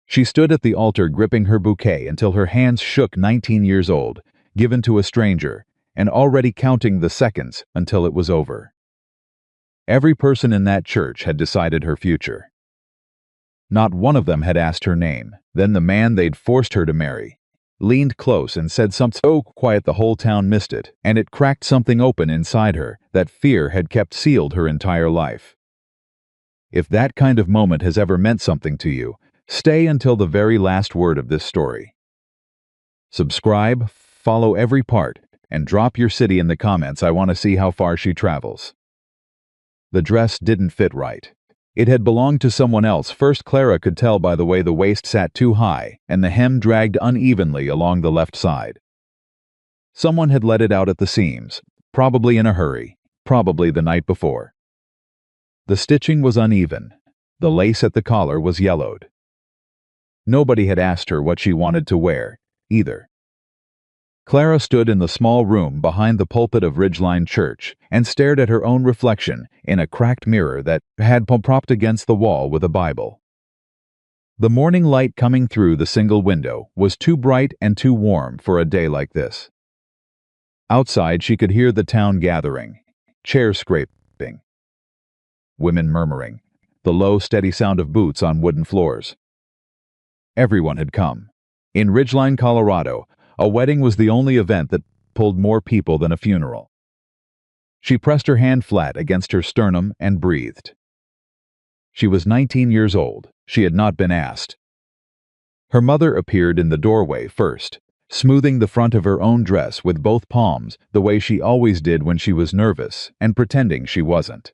She stood at the altar gripping her bouquet until her hands shook. 19 years old, given to a stranger, and already counting the seconds until it was over. Every person in that church had decided her future. Not one of them had asked her name. Then the man they'd forced her to marry leaned close and said something so quiet the whole town missed it, and it cracked something open inside her that fear had kept sealed her entire life. If that kind of moment has ever meant something to you, stay until the very last word of this story. Subscribe, follow every part, and drop your city in the comments. I want to see how far she travels. The dress didn't fit right. It had belonged to someone else. First, Clara could tell by the way the waist sat too high and the hem dragged unevenly along the left side. Someone had let it out at the seams, probably in a hurry, probably the night before. The stitching was uneven. The lace at the collar was yellowed. Nobody had asked her what she wanted to wear, either. Clara stood in the small room behind the pulpit of Ridgeline Church and stared at her own reflection in a cracked mirror that had propped against the wall with a Bible. The morning light coming through the single window was too bright and too warm for a day like this. Outside she could hear the town gathering, chairs scraping, women murmuring, the low, steady sound of boots on wooden floors. Everyone had come. In Ridgeline, Colorado, a wedding was the only event that pulled more people than a funeral. She pressed her hand flat against her sternum and breathed. She was 19 years old. She had not been asked. Her mother appeared in the doorway first, smoothing the front of her own dress with both palms the way she always did when she was nervous and pretending she wasn't.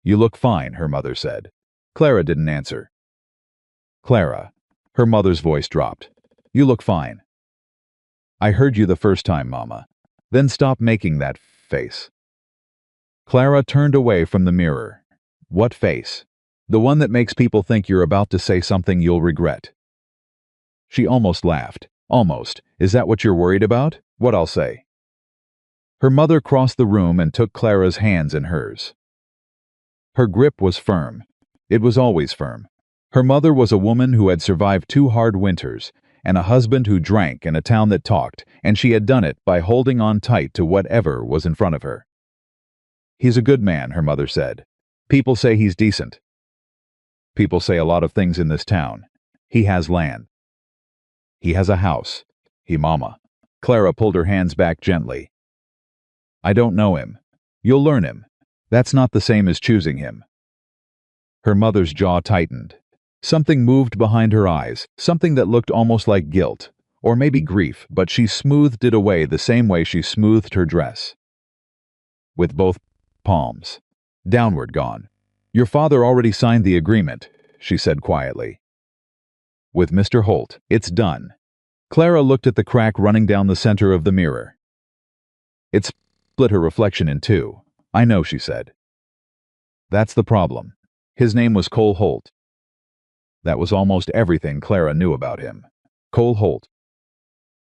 "You look fine," her mother said. Clara didn't answer. "Clara," her mother's voice dropped. "You look fine." "I heard you the first time, Mama." "Then stop making that face." Clara turned away from the mirror. "What face?" "The one that makes people think you're about to say something you'll regret." She almost laughed. "Almost. Is that what you're worried about? What I'll say?" Her mother crossed the room and took Clara's hands in hers. Her grip was firm. It was always firm. Her mother was a woman who had survived 2 hard winters, and a husband who drank in a town that talked, and she had done it by holding on tight to whatever was in front of her. "He's a good man," her mother said. "People say he's decent. People say a lot of things in this town. He has land. He has a house. Mama." Clara pulled her hands back gently. "I don't know him. You'll learn him. That's not the same as choosing him." Her mother's jaw tightened. Something moved behind her eyes, something that looked almost like guilt, or maybe grief, but she smoothed it away the same way she smoothed her dress. With both palms downward gone. "Your father already signed the agreement," she said quietly. "With Mr. Holt. It's done." Clara looked at the crack running down the center of the mirror. It split her reflection in 2. "I know," she said. "That's the problem. His name was Cole Holt." That was almost everything Clara knew about him. Cole Holt.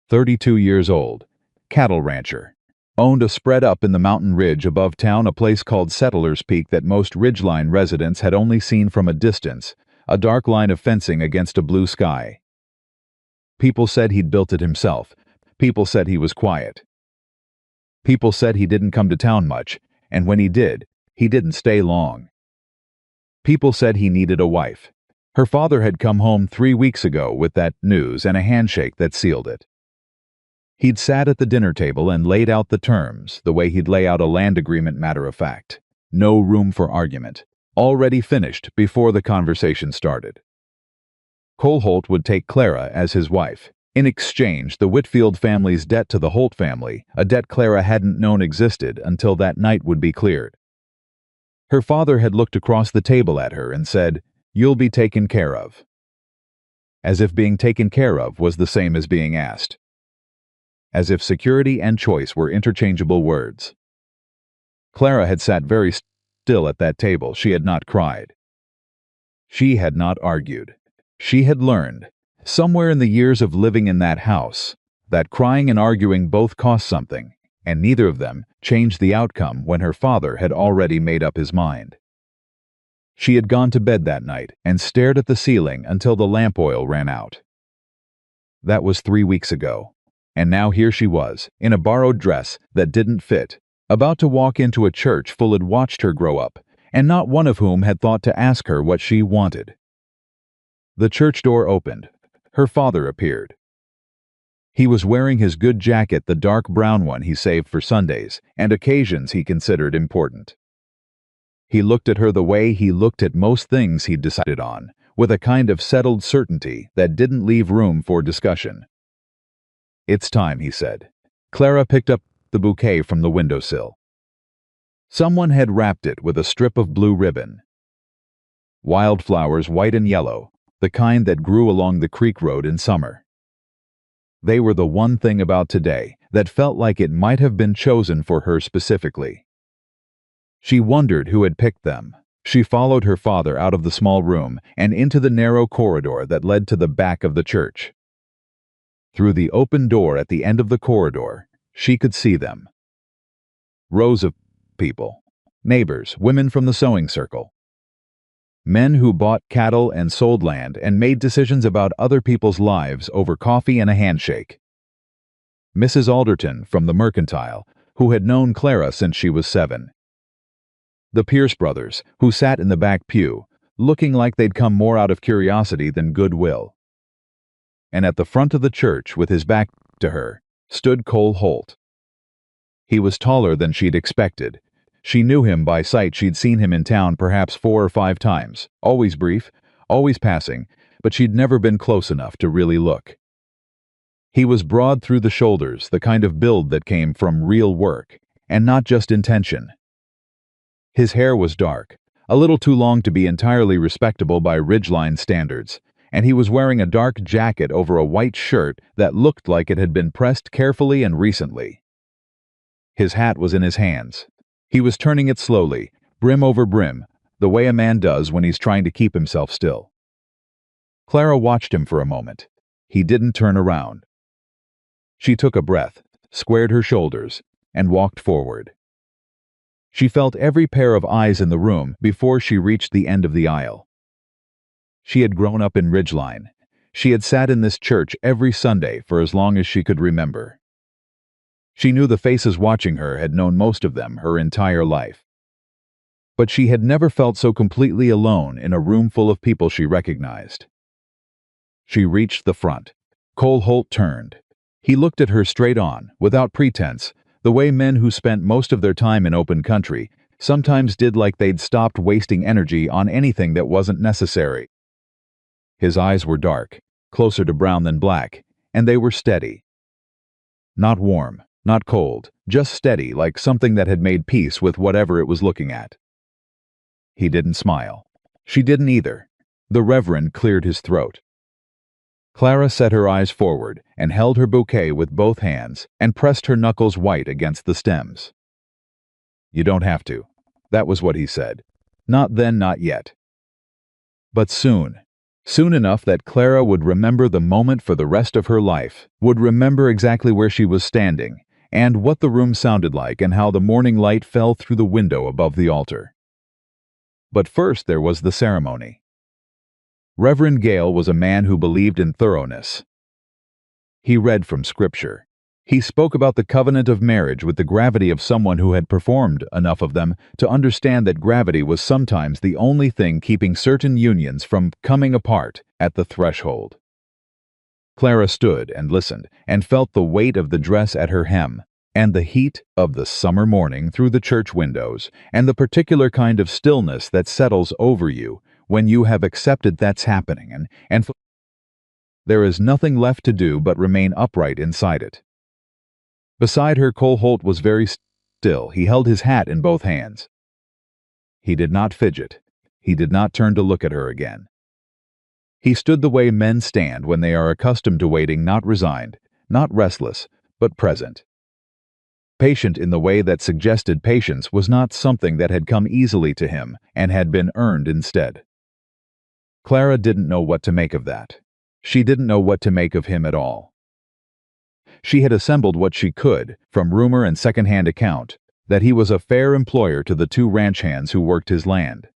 32 years old. Cattle rancher. Owned a spread up in the mountain ridge above town, a place called Settler's Peak that most Ridgeline residents had only seen from a distance, a dark line of fencing against a blue sky. People said he'd built it himself. People said he was quiet. People said he didn't come to town much, and when he didn't stay long. People said he needed a wife. Her father had come home 3 weeks ago with that news and a handshake that sealed it. He'd sat at the dinner table and laid out the terms, the way he'd lay out a land agreement, matter of fact. No room for argument. Already finished before the conversation started. Cole Holt would take Clara as his wife. In exchange, the Whitfield family's debt to the Holt family, a debt Clara hadn't known existed until that night would be cleared. Her father had looked across the table at her and said, "You'll be taken care of." As if being taken care of was the same as being asked. As if security and choice were interchangeable words. Clara had sat very still at that table. She had not cried. She had not argued. She had learned, somewhere in the years of living in that house, that crying and arguing both cost something, and neither of them changed the outcome when her father had already made up his mind. She had gone to bed that night and stared at the ceiling until the lamp oil ran out. That was 3 weeks ago. And now here she was, in a borrowed dress that didn't fit, about to walk into a church full had watched her grow up, and not one of whom had thought to ask her what she wanted. The church door opened. Her father appeared. He was wearing his good jacket, the dark brown one he saved for Sundays and occasions he considered important. He looked at her the way he looked at most things he'd decided on, with a kind of settled certainty that didn't leave room for discussion. "It's time," he said. Clara picked up the bouquet from the windowsill. Someone had wrapped it with a strip of blue ribbon. Wildflowers, white and yellow, the kind that grew along the creek road in summer. They were the one thing about today that felt like it might have been chosen for her specifically. She wondered who had picked them. She followed her father out of the small room and into the narrow corridor that led to the back of the church. Through the open door at the end of the corridor, she could see them. Rows of people, neighbors, women from the sewing circle. Men who bought cattle and sold land and made decisions about other people's lives over coffee and a handshake. Mrs. Alderton from the Mercantile, who had known Clara since she was 7. The Pierce brothers, who sat in the back pew, looking like they'd come more out of curiosity than goodwill. And at the front of the church, with his back to her, stood Cole Holt. He was taller than she'd expected. She knew him by sight. She'd seen him in town perhaps 4 or 5 times, always brief, always passing, but she'd never been close enough to really look. He was broad through the shoulders, the kind of build that came from real work, and not just intention. His hair was dark, a little too long to be entirely respectable by Ridgeline standards, and he was wearing a dark jacket over a white shirt that looked like it had been pressed carefully and recently. His hat was in his hands. He was turning it slowly, brim over brim, the way a man does when he's trying to keep himself still. Clara watched him for a moment. He didn't turn around. She took a breath, squared her shoulders, and walked forward. She felt every pair of eyes in the room before she reached the end of the aisle. She had grown up in Ridgeline. She had sat in this church every Sunday for as long as she could remember. She knew the faces watching her, had known most of them her entire life. But she had never felt so completely alone in a room full of people she recognized. She reached the front. Cole Holt turned. He looked at her straight on, without pretense, the way men who spent most of their time in open country sometimes did, like they'd stopped wasting energy on anything that wasn't necessary. His eyes were dark, closer to brown than black, and they were steady. Not warm, not cold, just steady, like something that had made peace with whatever it was looking at. He didn't smile. She didn't either. The Reverend cleared his throat. Clara set her eyes forward and held her bouquet with both hands and pressed her knuckles white against the stems. "You don't have to." That was what he said. Not then, not yet. But soon. Soon enough that Clara would remember the moment for the rest of her life, would remember exactly where she was standing, and what the room sounded like and how the morning light fell through the window above the altar. But first there was the ceremony. Reverend Gale was a man who believed in thoroughness. He read from Scripture. He spoke about the covenant of marriage with the gravity of someone who had performed enough of them to understand that gravity was sometimes the only thing keeping certain unions from coming apart at the threshold. Clara stood and listened and felt the weight of the dress at her hem, and the heat of the summer morning through the church windows, and the particular kind of stillness that settles over you when you have accepted that's happening, and there is nothing left to do but remain upright inside it. Beside her, Cole Holt was very still. He held his hat in both hands. He did not fidget. He did not turn to look at her again. He stood the way men stand when they are accustomed to waiting, not resigned, not restless, but present. Patient in the way that suggested patience was not something that had come easily to him and had been earned instead. Clara didn't know what to make of that. She didn't know what to make of him at all. She had assembled what she could, from rumor and second-hand account, that he was a fair employer to the 2 ranch hands who worked his land.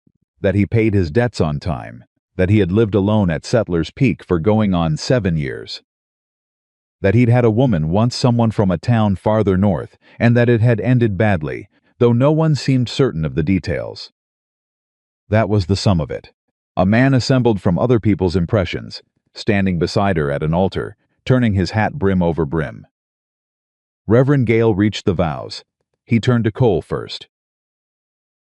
that he paid his debts on time, that he had lived alone at Settler's Peak for going on 7 years, that he'd had a woman once, someone from a town farther north, and that it had ended badly, though no one seemed certain of the details. That was the sum of it. A man assembled from other people's impressions, standing beside her at an altar, turning his hat brim over brim. Reverend Gale reached the vows. He turned to Cole first.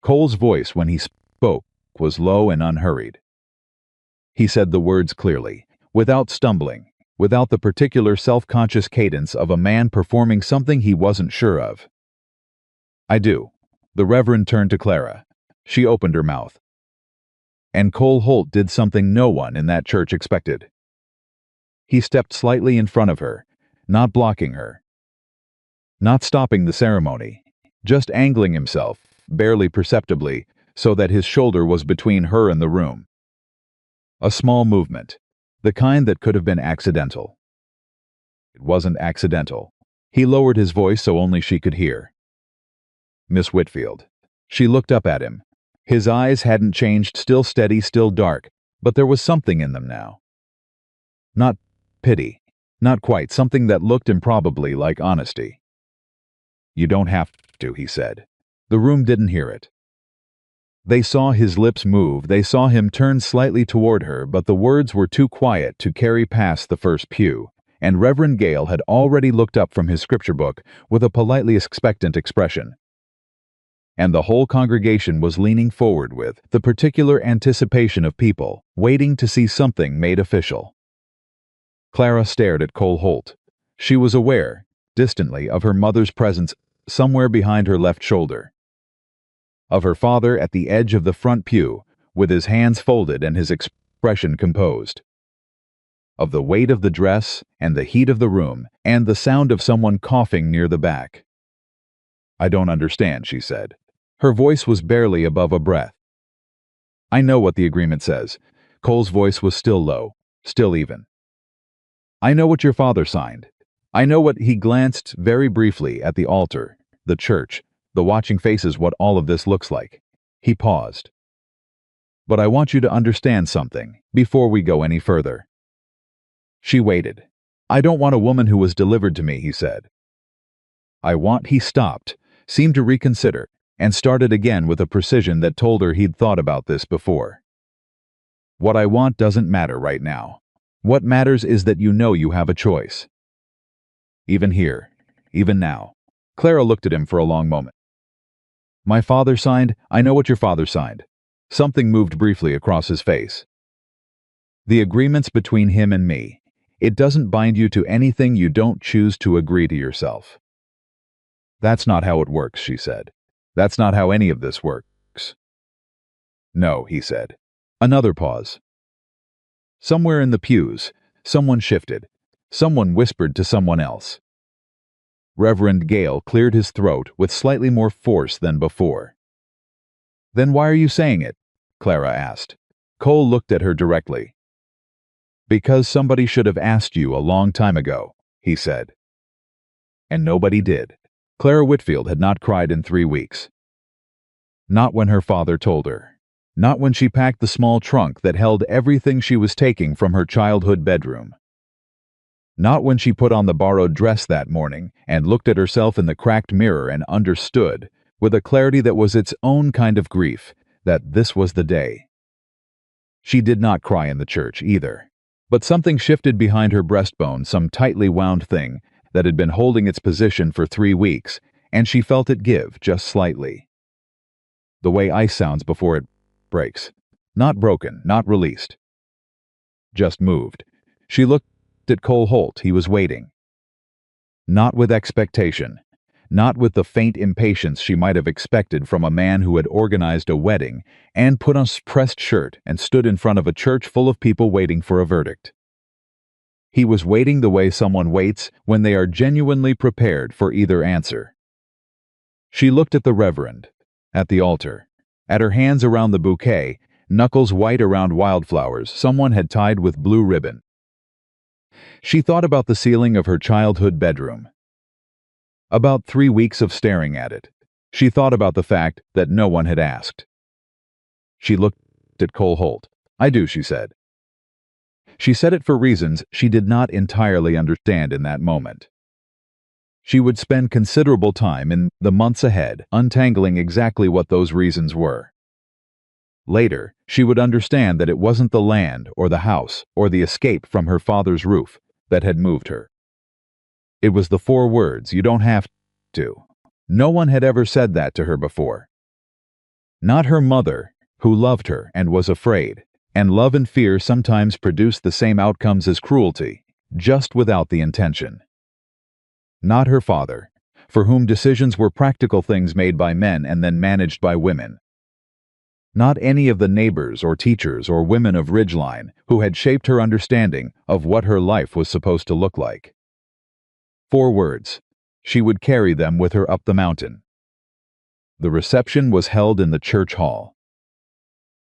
Cole's voice, when he spoke, was low and unhurried. He said the words clearly, without stumbling, without the particular self-conscious cadence of a man performing something he wasn't sure of. "I do." The Reverend turned to Clara. She opened her mouth. And Cole Holt did something no one in that church expected. He stepped slightly in front of her, not blocking her, not stopping the ceremony, just angling himself, barely perceptibly, so that his shoulder was between her and the room. A small movement, the kind that could have been accidental. It wasn't accidental. He lowered his voice so only she could hear. "Miss Whitfield." She looked up at him. His eyes hadn't changed, still steady, still dark, but there was something in them now. Not pity, not quite, something that looked improbably like honesty. "You don't have to," he said. The room didn't hear it. They saw his lips move, they saw him turn slightly toward her, but the words were too quiet to carry past the first pew, and Reverend Gale had already looked up from his scripture book with a politely expectant expression. And the whole congregation was leaning forward with the particular anticipation of people waiting to see something made official. Clara stared at Cole Holt. She was aware, distantly, of her mother's presence somewhere behind her left shoulder, of her father at the edge of the front pew, with his hands folded and his expression composed, of the weight of the dress and the heat of the room and the sound of someone coughing near the back. "I don't understand," she said. Her voice was barely above a breath. "I know what the agreement says." Cole's voice was still low, still even. "I know what your father signed. I know what—" He glanced very briefly at the altar, the church, the watching faces, what all of this looks like. He paused. "But I want you to understand something, before we go any further." She waited. "I don't want a woman who was delivered to me," he said. He stopped, seemed to reconsider, and started again with a precision that told her he'd thought about this before. "What I want doesn't matter right now. What matters is that you know you have a choice. Even here, even now." Clara looked at him for a long moment. "My father signed—" "I know what your father signed." Something moved briefly across his face. "The agreement's between him and me. It doesn't bind you to anything you don't choose to agree to yourself." "That's not how it works," she said. "That's not how any of this works." "No," he said. Another pause. Somewhere in the pews, someone shifted. Someone whispered to someone else. Reverend Gale cleared his throat with slightly more force than before. "Then why are you saying it?" Clara asked. Cole looked at her directly. "Because somebody should have asked you a long time ago," he said. And nobody did. Clara Whitfield had not cried in 3 weeks. Not when her father told her. Not when she packed the small trunk that held everything she was taking from her childhood bedroom. Not when she put on the borrowed dress that morning and looked at herself in the cracked mirror and understood, with a clarity that was its own kind of grief, that this was the day. She did not cry in the church either. But something shifted behind her breastbone, some tightly wound thing that had been holding its position for 3 weeks, and she felt it give, just slightly. The way ice sounds before it breaks. Not broken, not released. Just moved. She looked at Cole Holt. He was waiting. Not with expectation. Not with the faint impatience she might have expected from a man who had organized a wedding and put on a pressed shirt and stood in front of a church full of people waiting for a verdict. He was waiting the way someone waits when they are genuinely prepared for either answer. She looked at the Reverend, at the altar, at her hands around the bouquet, knuckles white around wildflowers someone had tied with blue ribbon. She thought about the ceiling of her childhood bedroom. About 3 weeks of staring at it. She thought about the fact that no one had asked. She looked at Cole Holt. "I do," she said. She said it for reasons she did not entirely understand in that moment. She would spend considerable time in the months ahead untangling exactly what those reasons were. Later, she would understand that it wasn't the land or the house or the escape from her father's roof that had moved her. It was the 4 words, "You don't have to." No one had ever said that to her before. Not her mother, who loved her and was afraid, and love and fear sometimes produce the same outcomes as cruelty, just without the intention. Not her father, for whom decisions were practical things made by men and then managed by women. Not any of the neighbors or teachers or women of Ridgeline who had shaped her understanding of what her life was supposed to look like. 4 words. She would carry them with her up the mountain. The reception was held in the church hall.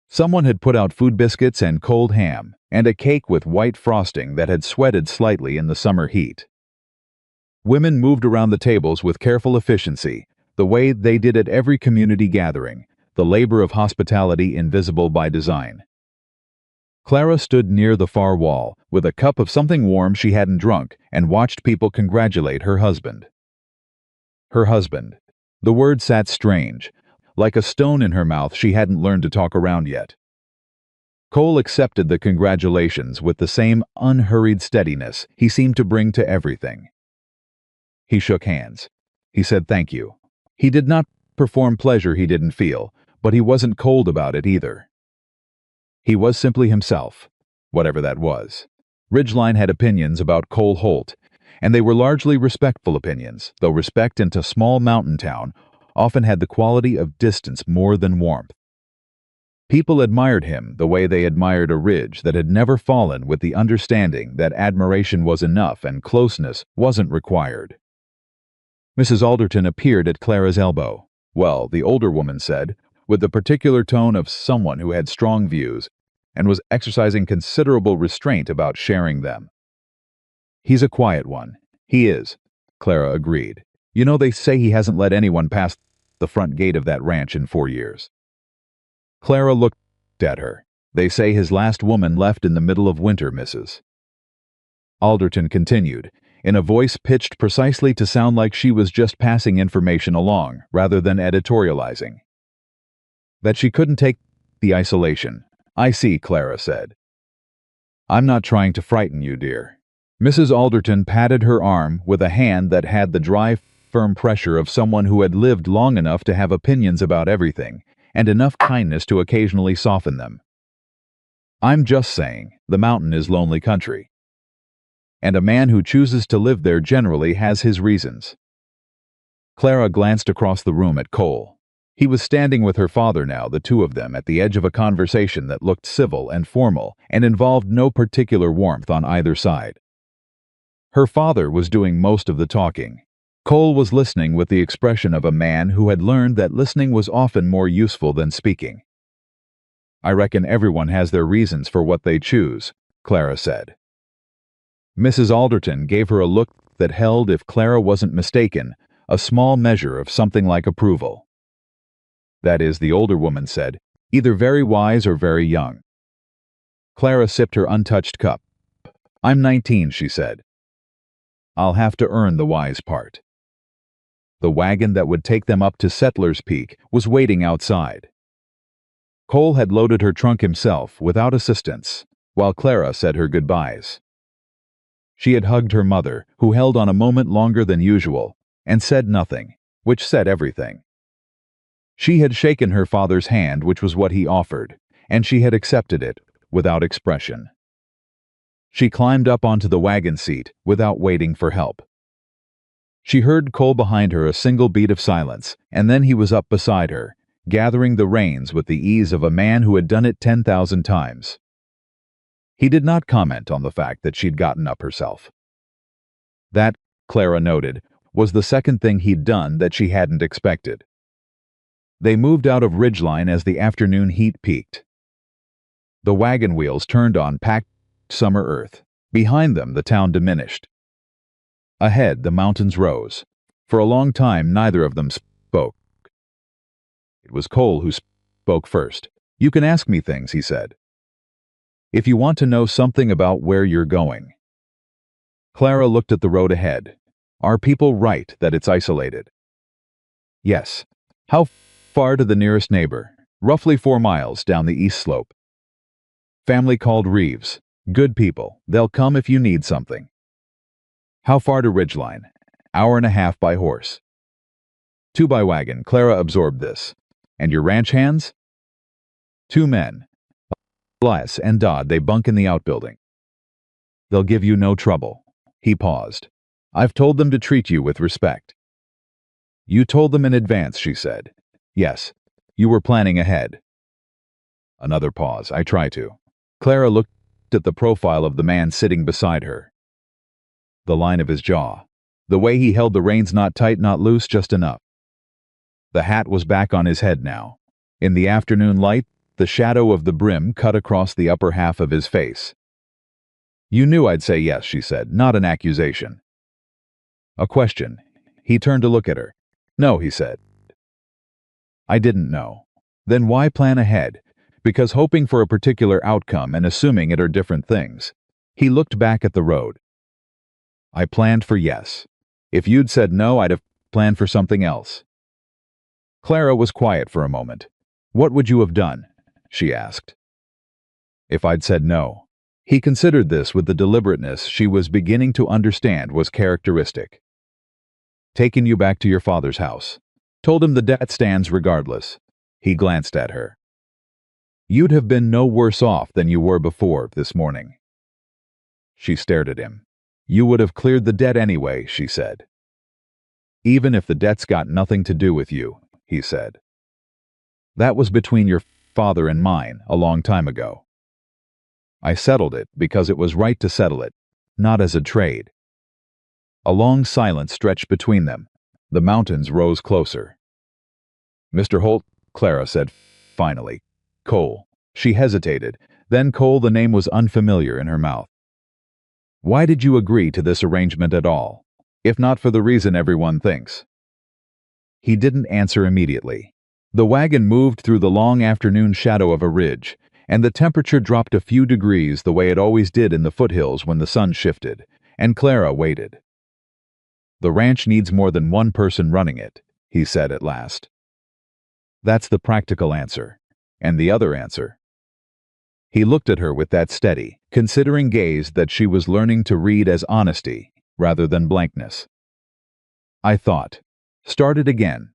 Someone had put out food biscuits and cold ham, and a cake with white frosting that had sweated slightly in the summer heat. Women moved around the tables with careful efficiency, the way they did at every community gathering, the labor of hospitality invisible by design. Clara stood near the far wall, with a cup of something warm she hadn't drunk, and watched people congratulate her husband. Her husband. The word sat strange, like a stone in her mouth she hadn't learned to talk around yet. Cole accepted the congratulations with the same unhurried steadiness he seemed to bring to everything. He shook hands. He said thank you. He did not perform pleasure he didn't feel, but he wasn't cold about it either. He was simply himself, whatever that was. Ridgeline had opinions about Cole Holt, and they were largely respectful opinions, though respect into small mountain town often had the quality of distance more than warmth. People admired him the way they admired a ridge that had never fallen, with the understanding that admiration was enough and closeness wasn't required. Mrs. Alderton appeared at Clara's elbow. Well, the older woman said, with the particular tone of someone who had strong views and was exercising considerable restraint about sharing them. "He's a quiet one." "He is," Clara agreed. "You know, they say he hasn't let anyone pass the front gate of that ranch in 4 years. Clara looked at her. "They say his last woman left in the middle of winter, Mrs." Alderton continued, in a voice pitched precisely to sound like she was just passing information along, rather than editorializing. "That she couldn't take the isolation." "I see," Clara said. "I'm not trying to frighten you, dear." Mrs. Alderton patted her arm with a hand that had the dry, firm pressure of someone who had lived long enough to have opinions about everything, and enough kindness to occasionally soften them. "I'm just saying, the mountain is lonely country. And a man who chooses to live there generally has his reasons." Clara glanced across the room at Cole. He was standing with her father now, the two of them, at the edge of a conversation that looked civil and formal and involved no particular warmth on either side. Her father was doing most of the talking. Cole was listening with the expression of a man who had learned that listening was often more useful than speaking. "I reckon everyone has their reasons for what they choose," Clara said. Mrs. Alderton gave her a look that held, if Clara wasn't mistaken, a small measure of something like approval. "That is," the older woman said, "either very wise or very young." Clara sipped her untouched cup. "I'm 19, she said. "I'll have to earn the wise part." The wagon that would take them up to Settler's Peak was waiting outside. Cole had loaded her trunk himself, without assistance, while Clara said her goodbyes. She had hugged her mother, who held on a moment longer than usual, and said nothing, which said everything. She had shaken her father's hand, which was what he offered, and she had accepted it, without expression. She climbed up onto the wagon seat, without waiting for help. She heard Cole behind her a single beat of silence, and then he was up beside her, gathering the reins with the ease of a man who had done it 10,000 times. He did not comment on the fact that she'd gotten up herself. That, Clara noted, was the second thing he'd done that she hadn't expected. They moved out of Ridgeline as the afternoon heat peaked. The wagon wheels turned on packed summer earth. Behind them, the town diminished. Ahead, the mountains rose. For a long time, neither of them spoke. It was Cole who spoke first. You can ask me things, he said. If you want to know something about where you're going. Clara looked at the road ahead. Are people right that it's isolated? Yes. How far to the nearest neighbor? Roughly 4 miles down the east slope. Family called Reeves. Good people. They'll come if you need something. How far to Ridgeline? Hour and a half by horse. 2 by wagon. Clara absorbed this. And your ranch hands? 2 men. Elias and Dodd, they bunk in the outbuilding. They'll give you no trouble. He paused. I've told them to treat you with respect. You told them in advance, she said. Yes. You were planning ahead. Another pause. I try to. Clara looked at the profile of the man sitting beside her. The line of his jaw. The way he held the reins, not tight, not loose, just enough. The hat was back on his head now. In the afternoon light, the shadow of the brim cut across the upper half of his face. You knew I'd say yes, she said, not an accusation. A question. He turned to look at her. No, he said. I didn't know. Then why plan ahead? Because hoping for a particular outcome and assuming it are different things. He looked back at the road. I planned for yes. If you'd said no, I'd have planned for something else. Clara was quiet for a moment. What would you have done? She asked. If I'd said no. He considered this with the deliberateness she was beginning to understand was characteristic. Taken you back to your father's house. Told him the debt stands regardless. He glanced at her. You'd have been no worse off than you were before this morning. She stared at him. You would have cleared the debt anyway, she said. Even if the debt's got nothing to do with you, he said. That was between your father and mine a long time ago. I settled it because it was right to settle it, not as a trade. A long silence stretched between them. The mountains rose closer. Mr. Holt, Clara said finally. Cole. She hesitated. Then Cole, the name was unfamiliar in her mouth. Why did you agree to this arrangement at all, if not for the reason everyone thinks? He didn't answer immediately. The wagon moved through the long afternoon shadow of a ridge, and the temperature dropped a few degrees the way it always did in the foothills when the sun shifted, and Clara waited. The ranch needs more than one person running it, he said at last. That's the practical answer. And the other answer? He looked at her with that steady, considering gaze that she was learning to read as honesty rather than blankness. I thought. Started again.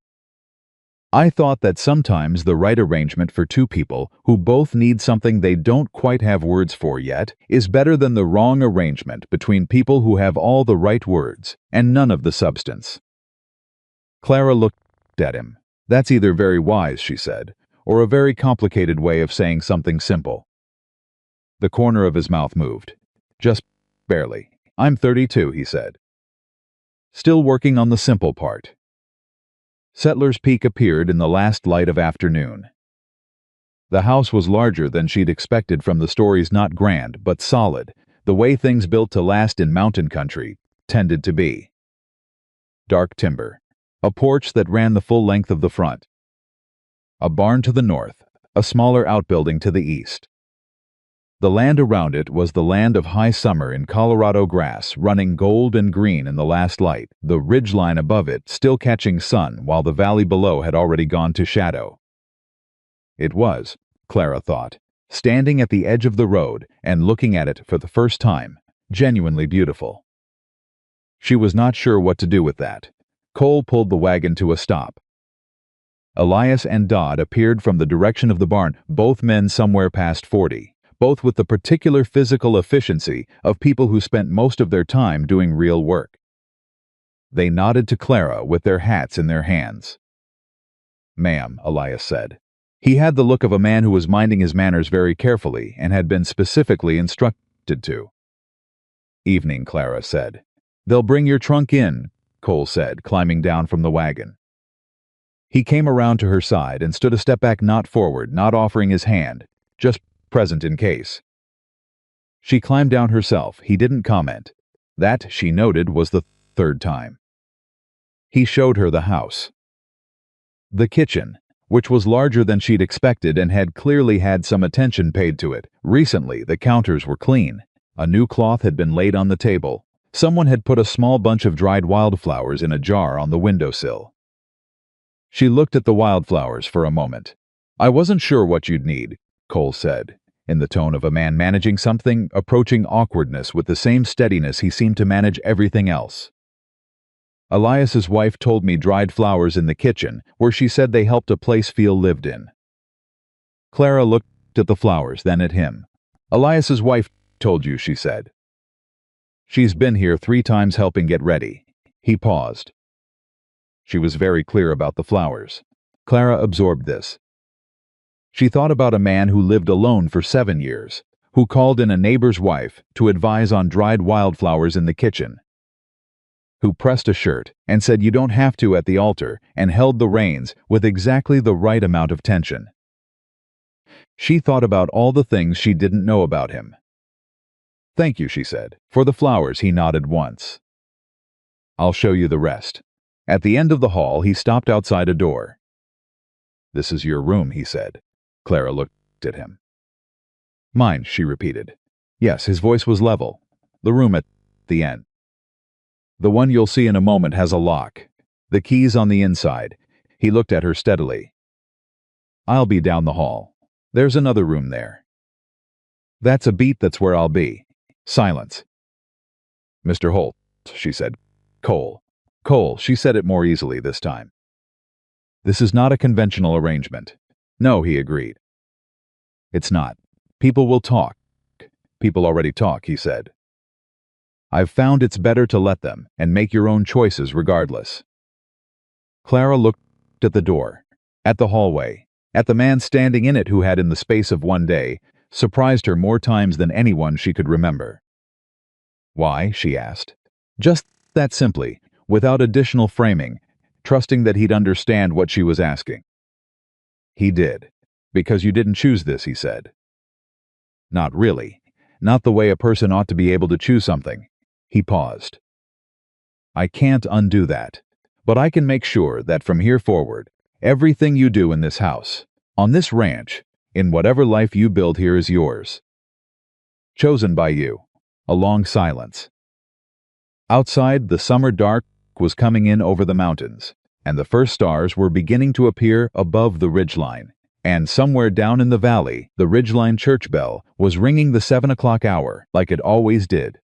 I thought that sometimes the right arrangement for 2 people who both need something they don't quite have words for yet is better than the wrong arrangement between people who have all the right words and none of the substance. Clara looked at him. That's either very wise, she said, or a very complicated way of saying something simple. The corner of his mouth moved. Just barely. I'm 32, he said. Still working on the simple part. Settler's Peak appeared in the last light of afternoon. The house was larger than she'd expected from the stories, not grand, but solid, the way things built to last in mountain country tended to be. Dark timber. A porch that ran the full length of the front. A barn to the north, a smaller outbuilding to the east. The land around it was the land of high summer in Colorado grass, running gold and green in the last light, the ridgeline above it still catching sun while the valley below had already gone to shadow. It was, Clara thought, standing at the edge of the road and looking at it for the first time, genuinely beautiful. She was not sure what to do with that. Cole pulled the wagon to a stop. Elias and Dodd appeared from the direction of the barn, both men somewhere past 40. Both with the particular physical efficiency of people who spent most of their time doing real work. They nodded to Clara with their hats in their hands. Ma'am, Elias said. He had the look of a man who was minding his manners very carefully and had been specifically instructed to. Evening, Clara said. They'll bring your trunk in, Cole said, climbing down from the wagon. He came around to her side and stood a step back, not forward, not offering his hand, just present in case. She climbed down herself. He didn't comment. That, she noted, was the 3rd time. He showed her the house. The kitchen, which was larger than she'd expected and had clearly had some attention paid to it. Recently, the counters were clean. A new cloth had been laid on the table. Someone had put a small bunch of dried wildflowers in a jar on the windowsill. She looked at the wildflowers for a moment. "I wasn't sure what you'd need," Cole said, in the tone of a man managing something approaching awkwardness with the same steadiness he seemed to manage everything else. "Elias's wife told me dried flowers in the kitchen, where she said they helped a place feel lived in." Clara looked at the flowers, then at him. "Elias's wife told you," she said. "She's been here 3 times helping get ready." He paused. She was very clear about the flowers. Clara absorbed this. She thought about a man who lived alone for 7 years, who called in a neighbor's wife to advise on dried wildflowers in the kitchen, who pressed a shirt and said you don't have to at the altar and held the reins with exactly the right amount of tension. She thought about all the things she didn't know about him. "Thank you," she said. "For the flowers," he nodded once. "I'll show you the rest." At the end of the hall, he stopped outside a door. "This is your room," he said. Clara looked at him. "Mine," she repeated. Yes, his voice was level. "The room at the end. The one you'll see in a moment has a lock. The key's on the inside." He looked at her steadily. "I'll be down the hall. There's another room there." "That's a beat, that's where I'll be." Silence. "Mr. Holt," she said. "Cole." "Cole," she said it more easily this time. "This is not a conventional arrangement." "No," he agreed. "It's not. People will talk." "People already talk," he said. "I've found it's better to let them and make your own choices regardless." Clara looked at the door, at the hallway, at the man standing in it who had, in the space of one day, surprised her more times than anyone she could remember. "Why?" she asked. Just that simply, without additional framing, trusting that he'd understand what she was asking. He did. "Because you didn't choose this," he said. "Not really. Not the way a person ought to be able to choose something." He paused. "I can't undo that. But I can make sure that from here forward, everything you do in this house, on this ranch, in whatever life you build here is yours. Chosen by you." A long silence. Outside, the summer dark was coming in over the mountains, and the first stars were beginning to appear above the ridgeline. And somewhere down in the valley, the ridgeline church bell was ringing the 7 o'clock hour, like it always did,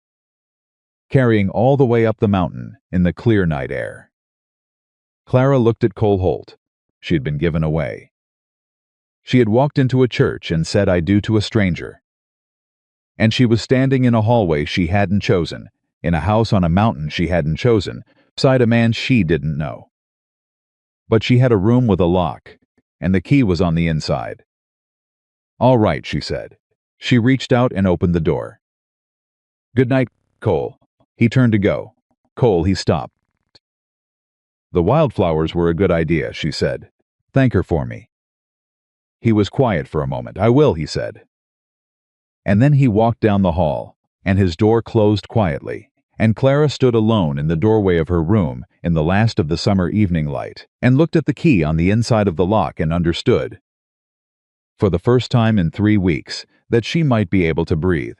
carrying all the way up the mountain in the clear night air. Clara looked at Cole Holt. She had been given away. She had walked into a church and said "I do" to a stranger. And she was standing in a hallway she hadn't chosen, in a house on a mountain she hadn't chosen, beside a man she didn't know. But she had a room with a lock, and the key was on the inside. "All right," she said. She reached out and opened the door. "Good night, Cole." He turned to go. "Cole," he stopped. "The wildflowers were a good idea," she said. "Thank her for me." He was quiet for a moment. "I will," he said. And then he walked down the hall, and his door closed quietly, and Clara stood alone in the doorway of her room in the last of the summer evening light, and looked at the key on the inside of the lock and understood, for the first time in 3 weeks, that she might be able to breathe.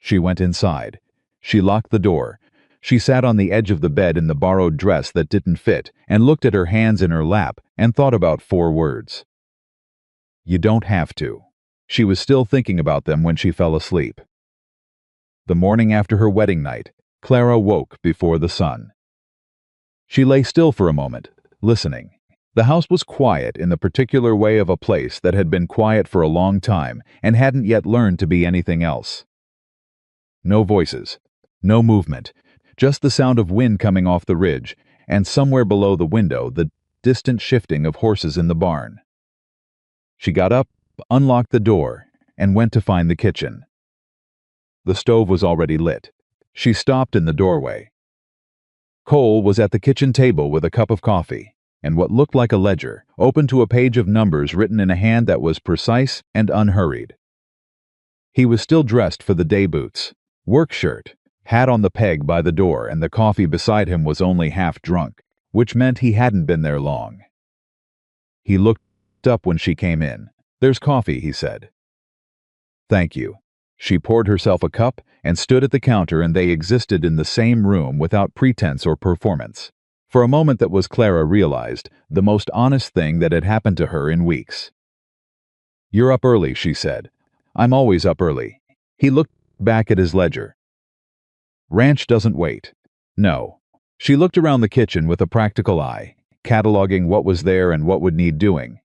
She went inside. She locked the door. She sat on the edge of the bed in the borrowed dress that didn't fit and looked at her hands in her lap and thought about 4 words. You don't have to. She was still thinking about them when she fell asleep. The morning after her wedding night, Clara woke before the sun. She lay still for a moment, listening. The house was quiet in the particular way of a place that had been quiet for a long time and hadn't yet learned to be anything else. No voices, no movement, just the sound of wind coming off the ridge, and somewhere below the window the distant shifting of horses in the barn. She got up, unlocked the door, and went to find the kitchen. The stove was already lit. She stopped in the doorway. Cole was at the kitchen table with a cup of coffee, and what looked like a ledger, open to a page of numbers written in a hand that was precise and unhurried. He was still dressed for the day boots, work shirt, hat on the peg by the door, and the coffee beside him was only half drunk, which meant he hadn't been there long. He looked up when she came in. "There's coffee," he said. "Thank you." She poured herself a cup and stood at the counter, and they existed in the same room without pretense or performance. For a moment that was, Clara realized, the most honest thing that had happened to her in weeks. "You're up early," she said. "I'm always up early." He looked back at his ledger. "Ranch doesn't wait." "No." She looked around the kitchen with a practical eye, cataloging what was there and what would need doing.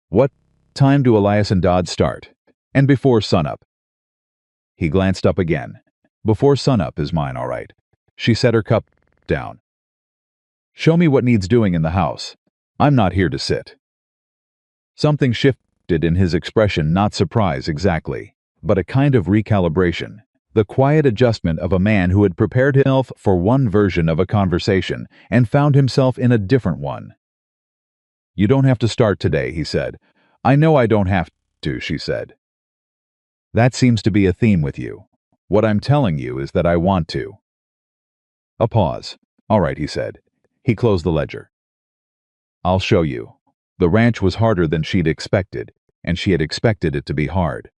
"What time do Elias and Dodd start?" "And before sunup." He glanced up again. "Before sunup is mine, all right." She set her cup down. "Show me what needs doing in the house. I'm not here to sit." Something shifted in his expression, not surprise exactly, but a kind of recalibration. The quiet adjustment of a man who had prepared himself for one version of a conversation and found himself in a different one. "You don't have to start today," he said. "I know I don't have to," she said. "That seems to be a theme with you. What I'm telling you is that I want to." A pause. "All right," he said. He closed the ledger. "I'll show you." The ranch was harder than she'd expected, and she had expected it to be hard.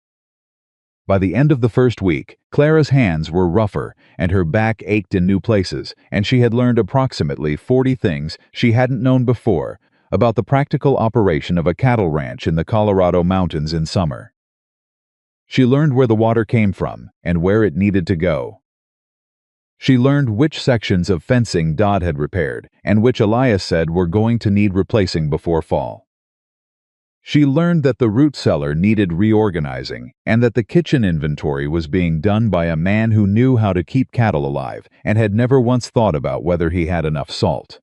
By the end of the first week, Clara's hands were rougher and her back ached in new places, and she had learned approximately 40 things she hadn't known before about the practical operation of a cattle ranch in the Colorado mountains in summer. She learned where the water came from and where it needed to go. She learned which sections of fencing Dodd had repaired and which Elias said were going to need replacing before fall. She learned that the root cellar needed reorganizing and that the kitchen inventory was being done by a man who knew how to keep cattle alive and had never once thought about whether he had enough salt.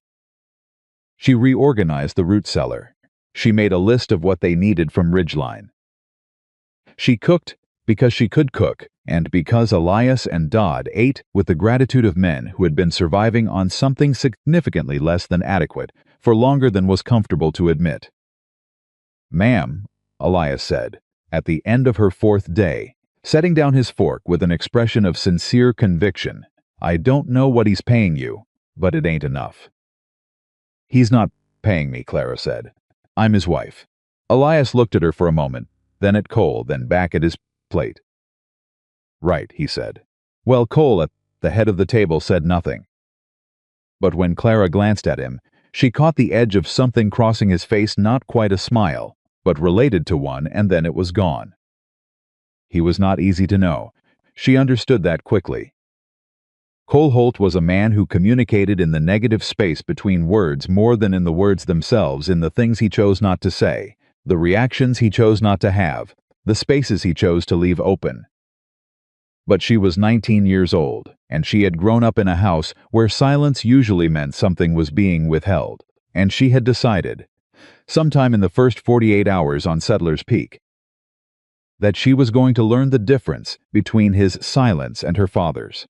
She reorganized the root cellar. She made a list of what they needed from Ridgeline. She cooked because she could cook, and because Elias and Dodd ate with the gratitude of men who had been surviving on something significantly less than adequate for longer than was comfortable to admit. "Ma'am," Elias said, at the end of her fourth day, setting down his fork with an expression of sincere conviction, "I don't know what he's paying you, but it ain't enough." "He's not paying me," Clara said. "I'm his wife." Elias looked at her for a moment, then at Cole, then back at his plate. "Right," he said. Well, Cole at the head of the table said nothing. But when Clara glanced at him, she caught the edge of something crossing his face, not quite a smile, but related to one, and then it was gone. He was not easy to know. She understood that quickly. Cole Holt was a man who communicated in the negative space between words more than in the words themselves, in the things he chose not to say, the reactions he chose not to have, the spaces he chose to leave open. But she was 19 years old, and she had grown up in a house where silence usually meant something was being withheld, and she had decided, sometime in the first 48 hours on Settler's Peak, that she was going to learn the difference between his silence and her father's.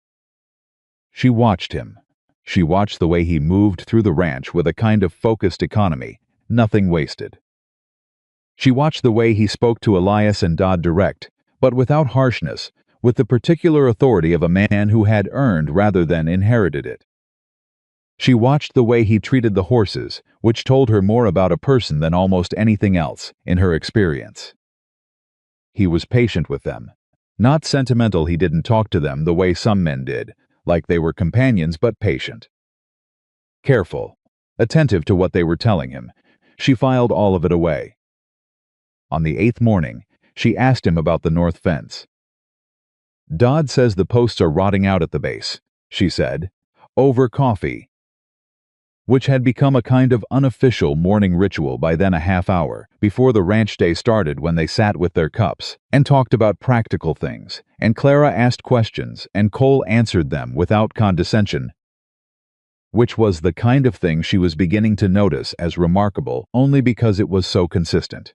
She watched him. She watched the way he moved through the ranch with a kind of focused economy, nothing wasted. She watched the way he spoke to Elias and Dodd direct, but without harshness, with the particular authority of a man who had earned rather than inherited it. She watched the way he treated the horses, which told her more about a person than almost anything else, in her experience. He was patient with them. Not sentimental. He didn't talk to them the way some men did, like they were companions, but patient. Careful, attentive to what they were telling him. She filed all of it away. On the 8th morning, she asked him about the north fence. "Dodd says the posts are rotting out at the base," she said, over coffee, which had become a kind of unofficial morning ritual by then, a half hour before the ranch day started, when they sat with their cups and talked about practical things, and Clara asked questions and Cole answered them without condescension, which was the kind of thing she was beginning to notice as remarkable only because it was so consistent.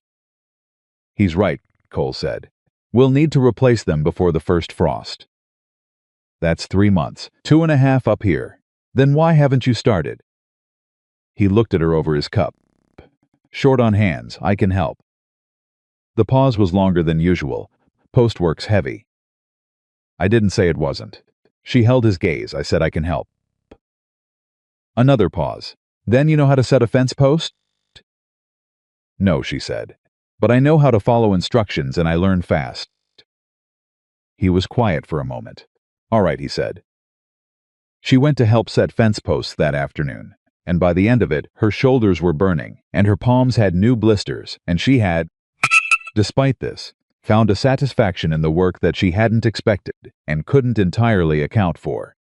"He's right," Cole said. "We'll need to replace them before the first frost." "That's 3 months, 2.5 up here. Then why haven't you started?" He looked at her over his cup. "Short on hands, I can help." The pause was longer than usual. "Postwork's heavy." "I didn't say it wasn't." She held his gaze. "I said I can help." Another pause. "Then you know how to set a fence post?" No, she said. But I know how to follow instructions and I learn fast. He was quiet for a moment. All right, he said. She went to help set fence posts that afternoon, and by the end of it, her shoulders were burning, and her palms had new blisters, and she had, despite this, found a satisfaction in the work that she hadn't expected and couldn't entirely account for.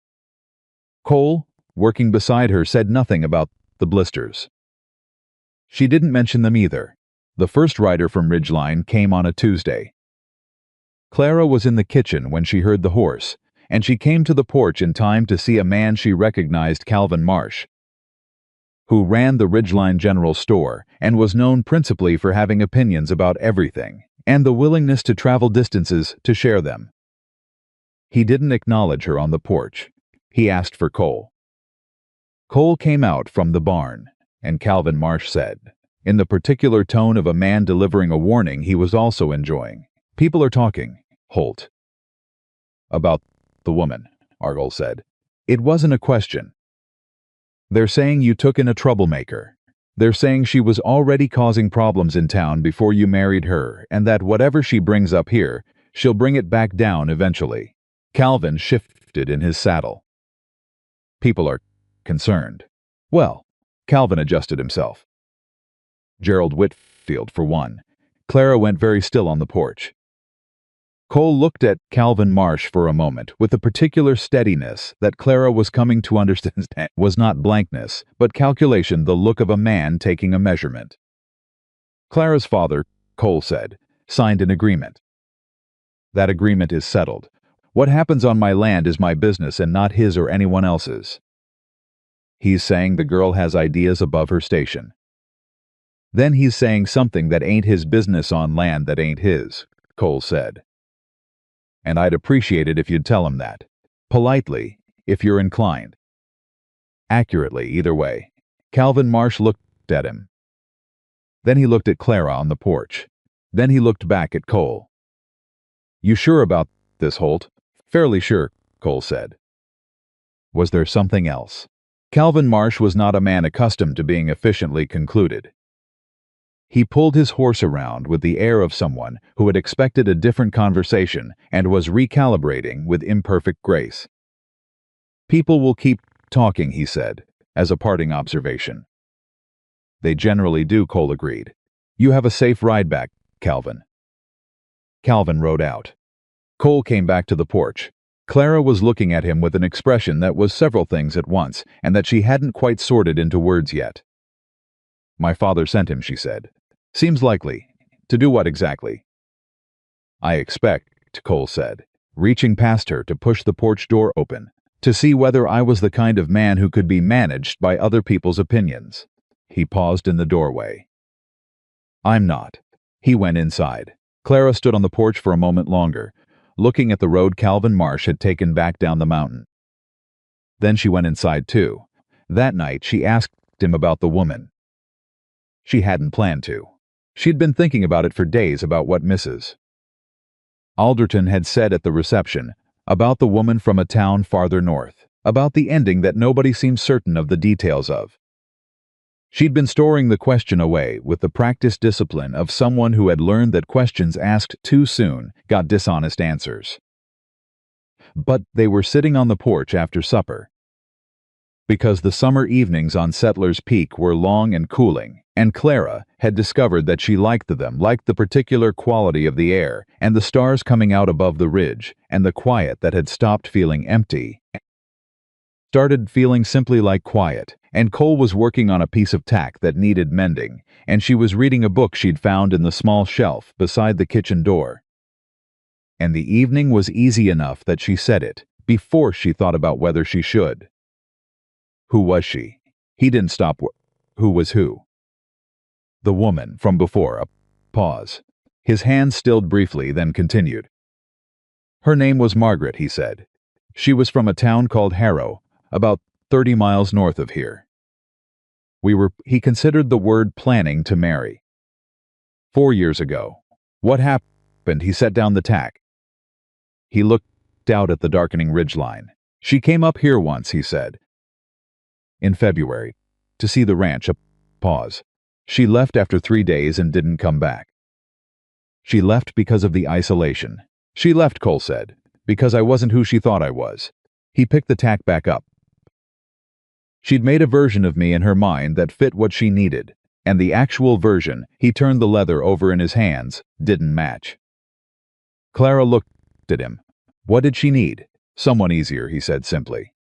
Cole, working beside her, said nothing about the blisters. She didn't mention them either. The first rider from Ridgeline came on a Tuesday. Clara was in the kitchen when she heard the horse, and she came to the porch in time to see a man she recognized, Calvin Marsh, who ran the Ridgeline General Store and was known principally for having opinions about everything and the willingness to travel distances to share them. He didn't acknowledge her on the porch. He asked for Cole. Cole came out from the barn, and Calvin Marsh said, in the particular tone of a man delivering a warning he was also enjoying, "People are talking, Holt." "About the woman," Argyle said. "It wasn't a question. They're saying you took in a troublemaker. They're saying she was already causing problems in town before you married her, and that whatever she brings up here, she'll bring it back down eventually." Calvin shifted in his saddle. "People are concerned." "Well," Calvin adjusted himself. "Gerald Whitfield, for one." Clara went very still on the porch. Cole looked at Calvin Marsh for a moment with a particular steadiness that Clara was coming to understand was not blankness, but calculation, the look of a man taking a measurement. "Clara's father," Cole said, "signed an agreement. That agreement is settled. What happens on my land is my business and not his or anyone else's. He's saying the girl has ideas above her station. Then he's saying something that ain't his business on land that ain't his," Cole said. "And I'd appreciate it if you'd tell him that. Politely, if you're inclined." "Accurately, either way." Calvin Marsh looked at him. Then he looked at Clara on the porch. Then he looked back at Cole. "You sure about this, Holt?" "Fairly sure," Cole said. "Was there something else?" Calvin Marsh was not a man accustomed to being efficiently concluded. He pulled his horse around with the air of someone who had expected a different conversation and was recalibrating with imperfect grace. "People will keep talking," he said, as a parting observation. "They generally do," Cole agreed. "You have a safe ride back, Calvin." Calvin rode out. Cole came back to the porch. Clara was looking at him with an expression that was several things at once and that she hadn't quite sorted into words yet. "My father sent him," she said. "Seems likely. To do what exactly?" "I expect," Cole said, reaching past her to push the porch door open, "to see whether I was the kind of man who could be managed by other people's opinions." He paused in the doorway. "I'm not." He went inside. Clara stood on the porch for a moment longer, looking at the road Calvin Marsh had taken back down the mountain. Then she went inside too. That night she asked him about the woman. She hadn't planned to. She'd been thinking about it for days, about what Mrs. Alderton had said at the reception, about the woman from a town farther north, about the ending that nobody seemed certain of the details of. She'd been storing the question away with the practiced discipline of someone who had learned that questions asked too soon got dishonest answers. But they were sitting on the porch after supper, because the summer evenings on Settlers Peak were long and cooling, and Clara had discovered that she liked them, liked the particular quality of the air, and the stars coming out above the ridge, and the quiet that had stopped feeling empty, started feeling simply like quiet. And Cole was working on a piece of tack that needed mending, and she was reading a book she'd found in the small shelf beside the kitchen door. And the evening was easy enough that she said it, before she thought about whether she should. Who was she? He didn't stop. Who was who? The woman from before. A pause. His hand stilled briefly, then continued. "Her name was Margaret," he said. "She was from a town called Harrow, about 30 miles north of here. He considered the word planning to marry. 4 years ago. What happened?" He set down the tack. He looked out at the darkening ridgeline. "She came up here once," he said. "In February. To see the ranch." A pause. She left after 3 days and didn't come back. She left because of the isolation. She left, Cole said, because I wasn't who she thought I was. He picked the tack back up. She'd made a version of me in her mind that fit what she needed, and the actual version, he turned the leather over in his hands, didn't match. Clara looked at him. What did she need? Someone easier, he said simply.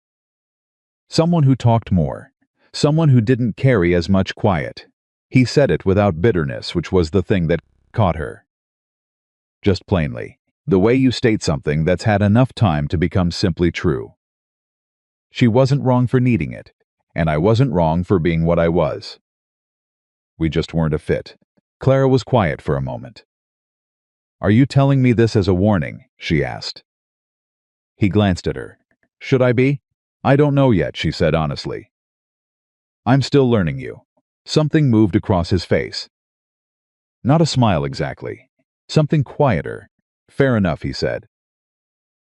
Someone who talked more. Someone who didn't carry as much quiet. He said it without bitterness, which was the thing that caught her. Just plainly, the way you state something that's had enough time to become simply true. She wasn't wrong for needing it, and I wasn't wrong for being what I was. We just weren't a fit. Clara was quiet for a moment. Are you telling me this as a warning? She asked. He glanced at her. Should I be? I don't know yet, she said honestly. I'm still learning you. Something moved across his face. Not a smile exactly. Something quieter. Fair enough, he said.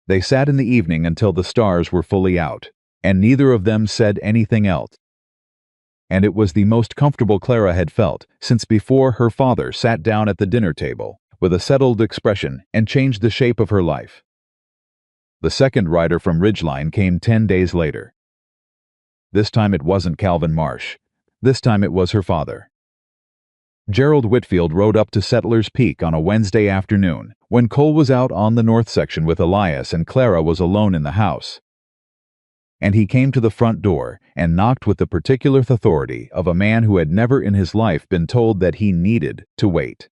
They sat in the evening until the stars were fully out, and neither of them said anything else. And it was the most comfortable Clara had felt since before her father sat down at the dinner table with a settled expression and changed the shape of her life. The second rider from Ridgeline came 10 days later. This time it wasn't Calvin Marsh. This time it was her father. Gerald Whitfield rode up to Settler's Peak on a Wednesday afternoon when Cole was out on the north section with Elias and Clara was alone in the house. And he came to the front door and knocked with the particular authority of a man who had never in his life been told that he needed to wait.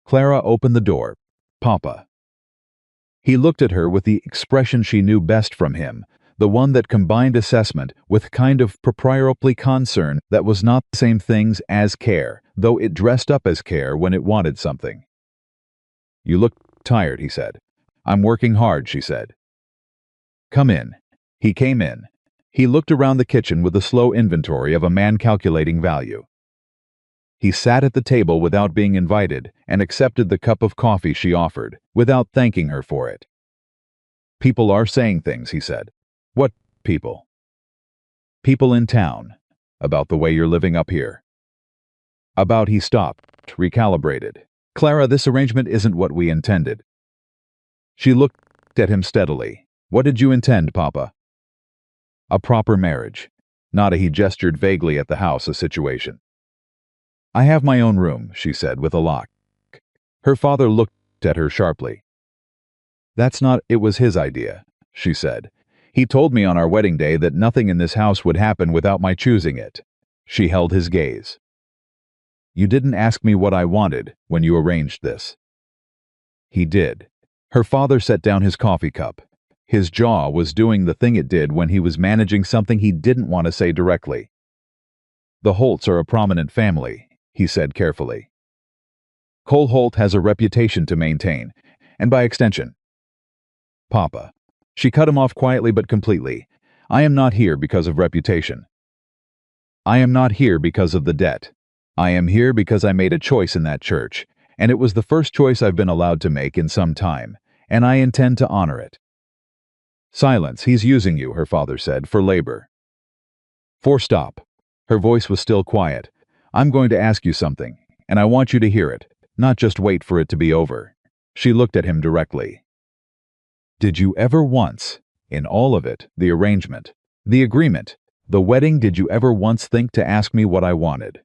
Clara opened the door. Papa. He looked at her with the expression she knew best from him, the one that combined assessment with kind of proprietorly concern that was not the same things as care, though it dressed up as care when it wanted something. You look tired, he said. I'm working hard, she said. Come in. He came in. He looked around the kitchen with the slow inventory of a man calculating value. He sat at the table without being invited and accepted the cup of coffee she offered, without thanking her for it. People are saying things, he said. What people? People in town. About the way you're living up here. About he stopped, recalibrated. Clara, this arrangement isn't what we intended. She looked at him steadily. What did you intend, Papa? A proper marriage. Not a, he gestured vaguely at the house, a situation. I have my own room, she said with a lock. Her father looked at her sharply. That's not, it was his idea, she said. He told me on our wedding day that nothing in this house would happen without my choosing it. She held his gaze. You didn't ask me what I wanted when you arranged this. He did. Her father set down his coffee cup. His jaw was doing the thing it did when he was managing something he didn't want to say directly. The Holts are a prominent family, he said carefully. Cole Holt has a reputation to maintain, and by extension. Papa. She cut him off quietly but completely. I am not here because of reputation. I am not here because of the debt. I am here because I made a choice in that church, and it was the first choice I've been allowed to make in some time, and I intend to honor it. Silence, he's using you, her father said, for labor. Stop. Her voice was still quiet. I'm going to ask you something, and I want you to hear it, not just wait for it to be over. She looked at him directly. Did you ever once, in all of it, the arrangement, the agreement, the wedding, did you ever once think to ask me what I wanted?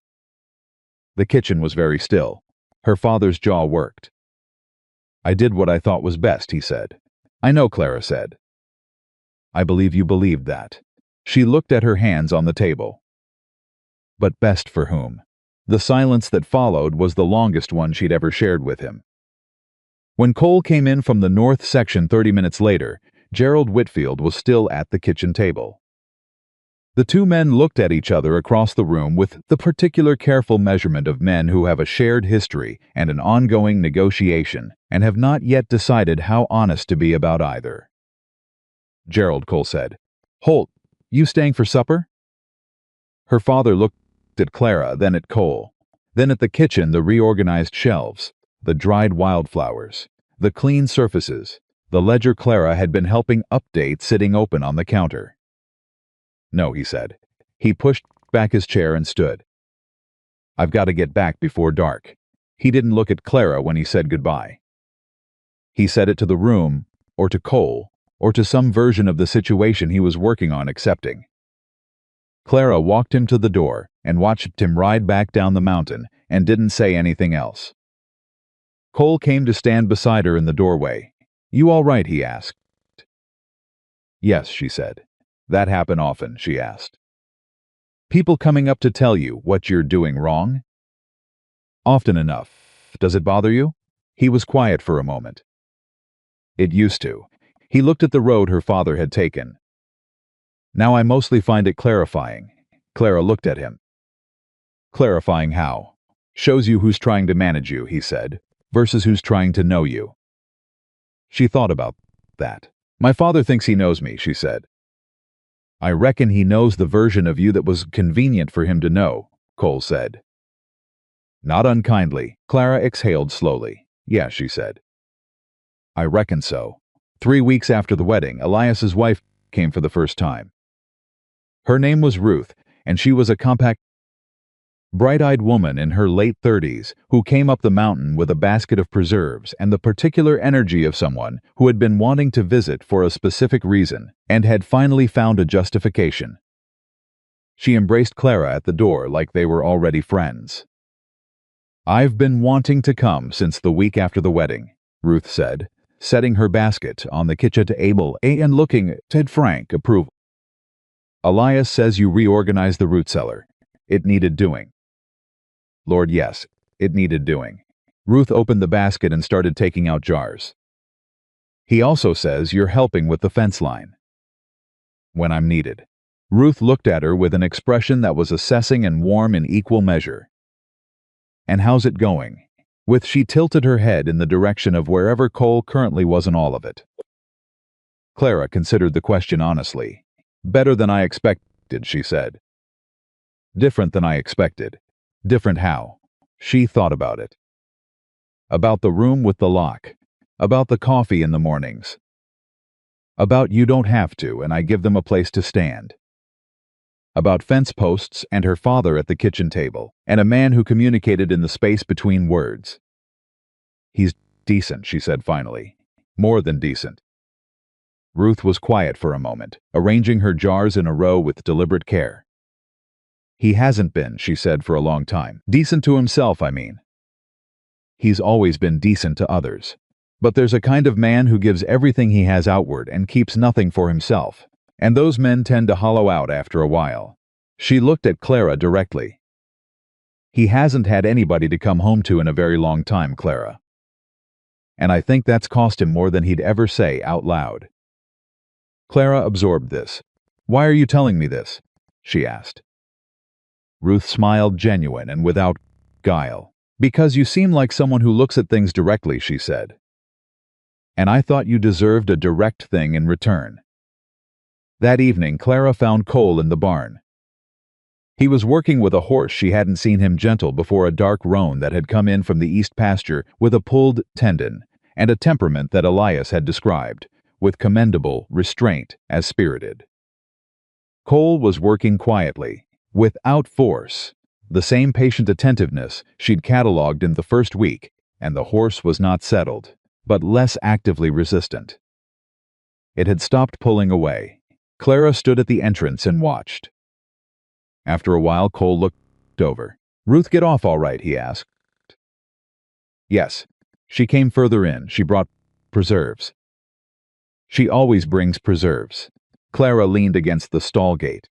The kitchen was very still. Her father's jaw worked. I did what I thought was best, he said. I know, Clara said. I believe you believed that. She looked at her hands on the table. But best for whom? The silence that followed was the longest one she'd ever shared with him. When Cole came in from the north section 30 minutes later, Gerald Whitfield was still at the kitchen table. The two men looked at each other across the room with the particular careful measurement of men who have a shared history and an ongoing negotiation and have not yet decided how honest to be about either. Gerald, Cole said. Holt, you staying for supper? Her father looked at Clara, then at Cole, then at the kitchen, the reorganized shelves, the dried wildflowers, the clean surfaces, the ledger Clara had been helping update sitting open on the counter. No, he said. He pushed back his chair and stood. I've got to get back before dark. He didn't look at Clara when he said goodbye. He said it to the room, or to Cole, or to some version of the situation he was working on accepting. Clara walked him to the door and watched him ride back down the mountain and didn't say anything else. Cole came to stand beside her in the doorway. "You all right?" he asked. "Yes," she said. "That happen often?" she asked. "People coming up to tell you what you're doing wrong?" "Often enough. Does it bother you?" He was quiet for a moment. "It used to." He looked at the road her father had taken. "Now I mostly find it clarifying." Clara looked at him. "Clarifying how?" "Shows you who's trying to manage you," he said, "versus who's trying to know you." She thought about that. "My father thinks he knows me," she said. "I reckon he knows the version of you that was convenient for him to know," Cole said. Not unkindly, Clara exhaled slowly. "Yeah," she said. "I reckon so." 3 weeks after the wedding, Elias's wife came for the first time. Her name was Ruth, and she was a compact, bright-eyed woman in her late 30s who came up the mountain with a basket of preserves and the particular energy of someone who had been wanting to visit for a specific reason and had finally found a justification. She embraced Clara at the door like they were already friends. "I've been wanting to come since the week after the wedding," Ruth said, setting her basket on the kitchen table and looking at Frank approval. "Elias says you reorganized the root cellar. It needed doing." "Lord, yes, it needed doing." Ruth opened the basket and started taking out jars. "He also says you're helping with the fence line." "When I'm needed." Ruth looked at her with an expression that was assessing and warm in equal measure. "And how's it going?" She tilted her head in the direction of wherever Cole currently was in all of it. Clara considered the question honestly. "Better than I expected," she said. "Different than I expected." "Different how?" She thought about it. "About the room with the lock. About the coffee in the mornings. About you don't have to and I give them a place to stand. About fence posts and her father at the kitchen table, and a man who communicated in the space between words." "He's decent," she said finally. "More than decent." Ruth was quiet for a moment, arranging her jars in a row with deliberate care. "He hasn't been," she said, "for a long time. Decent to himself, I mean. He's always been decent to others. But there's a kind of man who gives everything he has outward and keeps nothing for himself. And those men tend to hollow out after a while." She looked at Clara directly. "He hasn't had anybody to come home to in a very long time, Clara. And I think that's cost him more than he'd ever say out loud." Clara absorbed this. "Why are you telling me this?" she asked. Ruth smiled, genuine and without guile. "Because you seem like someone who looks at things directly," she said. "And I thought you deserved a direct thing in return." That evening, Clara found Cole in the barn. He was working with a horse she hadn't seen him gentle before, a dark roan that had come in from the east pasture with a pulled tendon and a temperament that Elias had described, with commendable restraint as spirited. Cole was working quietly, without force, the same patient attentiveness she'd catalogued in the first week, and the horse was not settled, but less actively resistant. It had stopped pulling away. Clara stood at the entrance and watched. After a while, Cole looked over. "Ruth get off all right?" he asked. "Yes." She came further in. She brought preserves. "She always brings preserves." Clara leaned against the stall gate.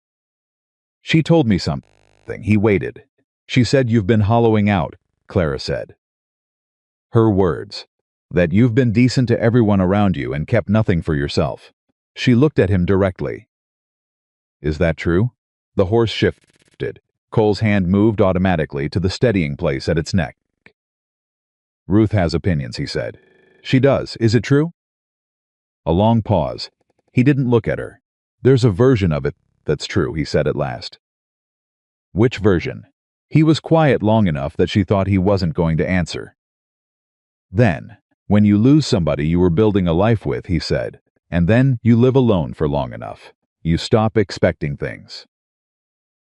"She told me something." He waited. "She said you've been hollowing out," Clara said. Her words. "That you've been decent to everyone around you and kept nothing for yourself." She looked at him directly. "Is that true?" The horse shifted. Cole's hand moved automatically to the steadying place at its neck. "Ruth has opinions," he said. "She does. Is it true?" A long pause. He didn't look at her. "There's a version of it that's true," he said at last. "Which version?" He was quiet long enough that she thought he wasn't going to answer. "Then, when you lose somebody you were building a life with," he said, "and then you live alone for long enough, you stop expecting things.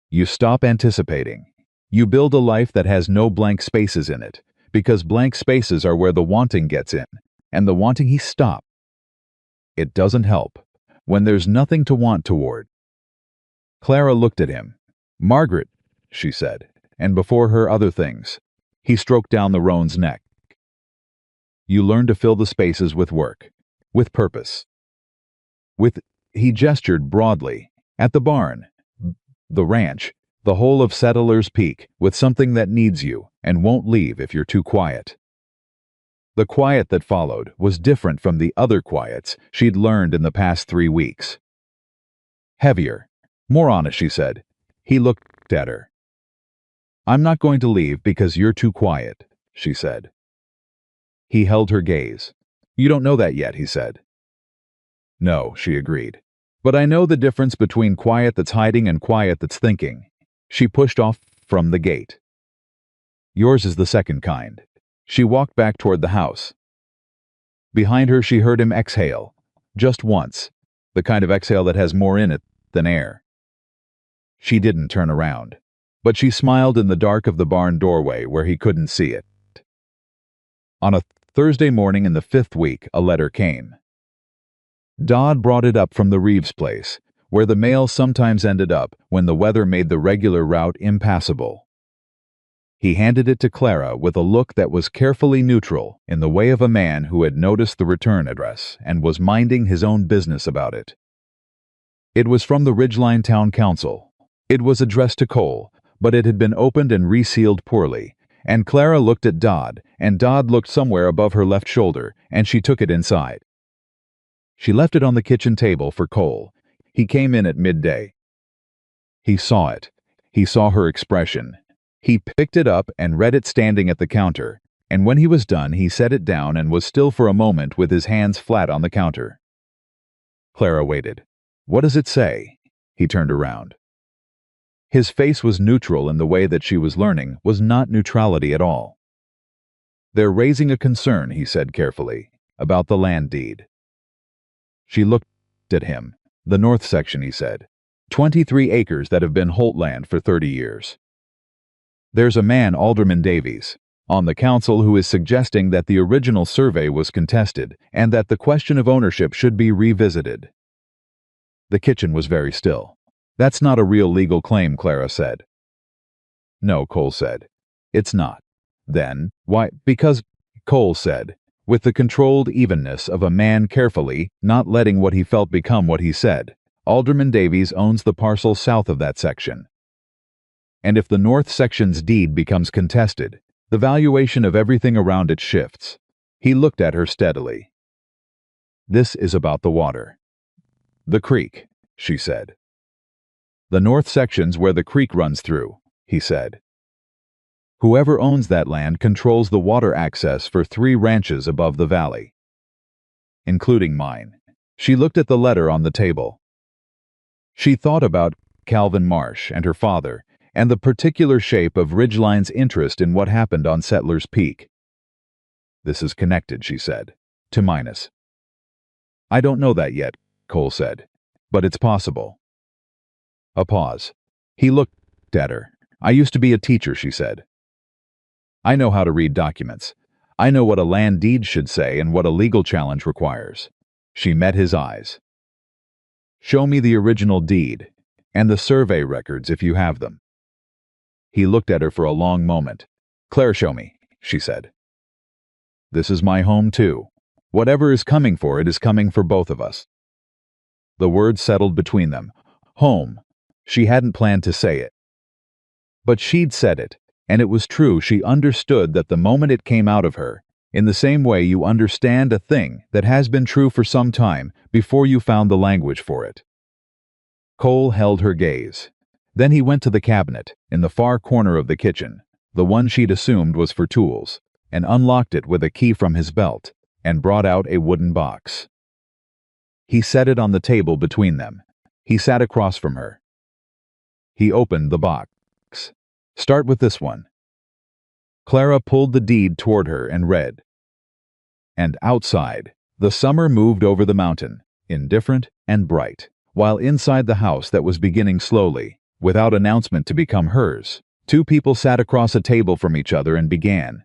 You stop anticipating. You build a life that has no blank spaces in it, because blank spaces are where the wanting gets in, and the wanting he stopped. It doesn't help when there's nothing to want toward. Clara looked at him. Margaret, she said, and before her other things, he stroked down the roan's neck. You learn to fill the spaces with work, with purpose. He gestured broadly, at the barn, the ranch, the whole of Settler's Peak, with something that needs you and won't leave if you're too quiet. The quiet that followed was different from the other quiets she'd learned in the past 3 weeks. Heavier, more honest, she said. He looked at her. I'm not going to leave because you're too quiet, she said. He held her gaze. You don't know that yet, he said. No, she agreed. But I know the difference between quiet that's hiding and quiet that's thinking. She pushed off from the gate. Yours is the second kind. She walked back toward the house. Behind her she heard him exhale, just once, the kind of exhale that has more in it than air. She didn't turn around, but she smiled in the dark of the barn doorway where he couldn't see it. On a Thursday morning in the 5th week, a letter came. Dodd brought it up from the Reeves place, where the mail sometimes ended up when the weather made the regular route impassable. He handed it to Clara with a look that was carefully neutral, in the way of a man who had noticed the return address and was minding his own business about it. It was from the Ridgeline Town Council. It was addressed to Cole, but it had been opened and resealed poorly, and Clara looked at Dodd, and Dodd looked somewhere above her left shoulder, and she took it inside. She left it on the kitchen table for Cole. He came in at midday. He saw it. He saw her expression. He picked it up and read it standing at the counter, and when he was done he set it down and was still for a moment with his hands flat on the counter. Clara waited. What does it say? He turned around. His face was neutral in the way that she was learning was not neutrality at all. They're raising a concern, he said carefully, about the land deed. She looked at him. The north section, he said. 23 acres that have been Holt land for 30 years. There's a man, Alderman Davies, on the council who is suggesting that the original survey was contested and that the question of ownership should be revisited. The kitchen was very still. That's not a real legal claim, Clara said. No, Cole said. It's not. Then, why? Because, Cole said, with the controlled evenness of a man carefully not letting what he felt become what he said, Alderman Davies owns the parcel south of that section. And if the north section's deed becomes contested, the valuation of everything around it shifts. He looked at her steadily. This is about the water. The creek, she said. The north section's where the creek runs through, he said. Whoever owns that land controls the water access for 3 ranches above the valley, including mine. She looked at the letter on the table. She thought about Calvin Marsh and her father, and the particular shape of Ridgeline's interest in what happened on Settler's Peak. This is connected, she said, to Minus. I don't know that yet, Cole said, but it's possible. A pause. He looked at her. I used to be a teacher, she said. I know how to read documents. I know what a land deed should say and what a legal challenge requires. She met his eyes. Show me the original deed, and the survey records if you have them. He looked at her for a long moment. Claire, show me, she said. This is my home too. Whatever is coming for it is coming for both of us. The words settled between them. Home. She hadn't planned to say it. But she'd said it, and it was true. She understood that the moment it came out of her, in the same way you understand a thing that has been true for some time before you found the language for it. Cole held her gaze. Then he went to the cabinet, in the far corner of the kitchen, the one she'd assumed was for tools, and unlocked it with a key from his belt, and brought out a wooden box. He set it on the table between them. He sat across from her. He opened the box. Start with this one. Clara pulled the deed toward her and read. And outside, the summer moved over the mountain, indifferent and bright, while inside the house that was beginning slowly, without announcement to become hers, Two people sat across a table from each other and began,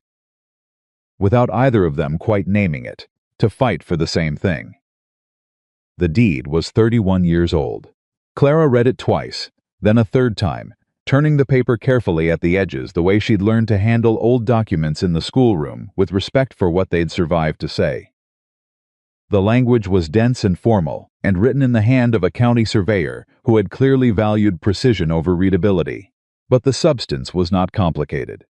without either of them quite naming it, to fight for the same thing. The deed was 31 years old. Clara read it twice, then a third time, turning the paper carefully at the edges the way she'd learned to handle old documents in the schoolroom with respect for what they'd survived to say. The language was dense and formal, and written in the hand of a county surveyor who had clearly valued precision over readability. But the substance was not complicated.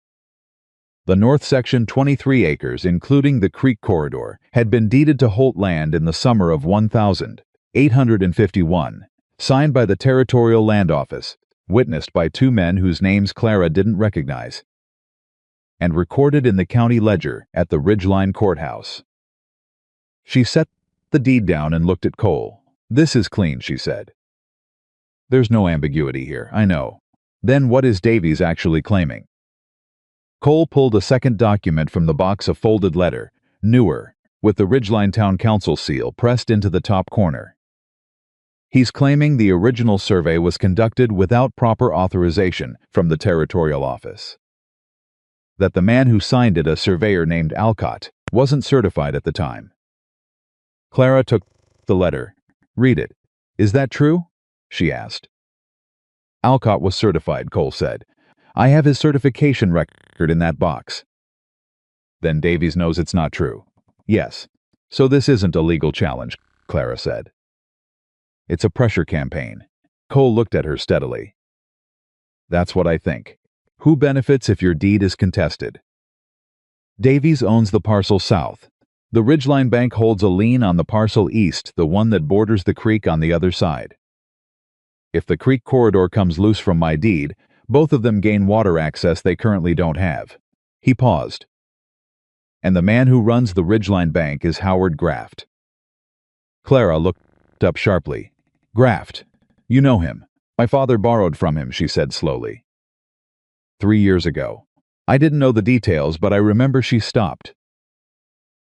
The north section, 23 acres, including the creek corridor, had been deeded to Holt land in the summer of 1851, signed by the Territorial Land Office, witnessed by two men whose names Clara didn't recognize, and recorded in the county ledger at the Ridgeline Courthouse. She set the deed down and looked at Cole. "This is clean," she said. "There's no ambiguity here, I know. Then what is Davies actually claiming?" Cole pulled a second document from the box, a folded letter, newer, with the Ridgeline Town Council seal pressed into the top corner. "He's claiming the original survey was conducted without proper authorization from the Territorial Office. That the man who signed it, a surveyor named Alcott, wasn't certified at the time." Clara took the letter. "Read it. Is that true?" she asked. "Alcott was certified," Cole said. "I have his certification record in that box." "Then Davies knows it's not true." "Yes. So this isn't a legal challenge," Clara said. "It's a pressure campaign." Cole looked at her steadily. "That's what I think. Who benefits if your deed is contested?" "Davies owns the parcel south. The Ridgeline Bank holds a lien on the parcel east, the one that borders the creek on the other side. If the creek corridor comes loose from my deed, both of them gain water access they currently don't have." He paused. "And the man who runs the Ridgeline Bank is Howard Graft." Clara looked up sharply. "Graft? You know him. My father borrowed from him," she said slowly. 3 years ago. I didn't know the details, but I remember." She stopped.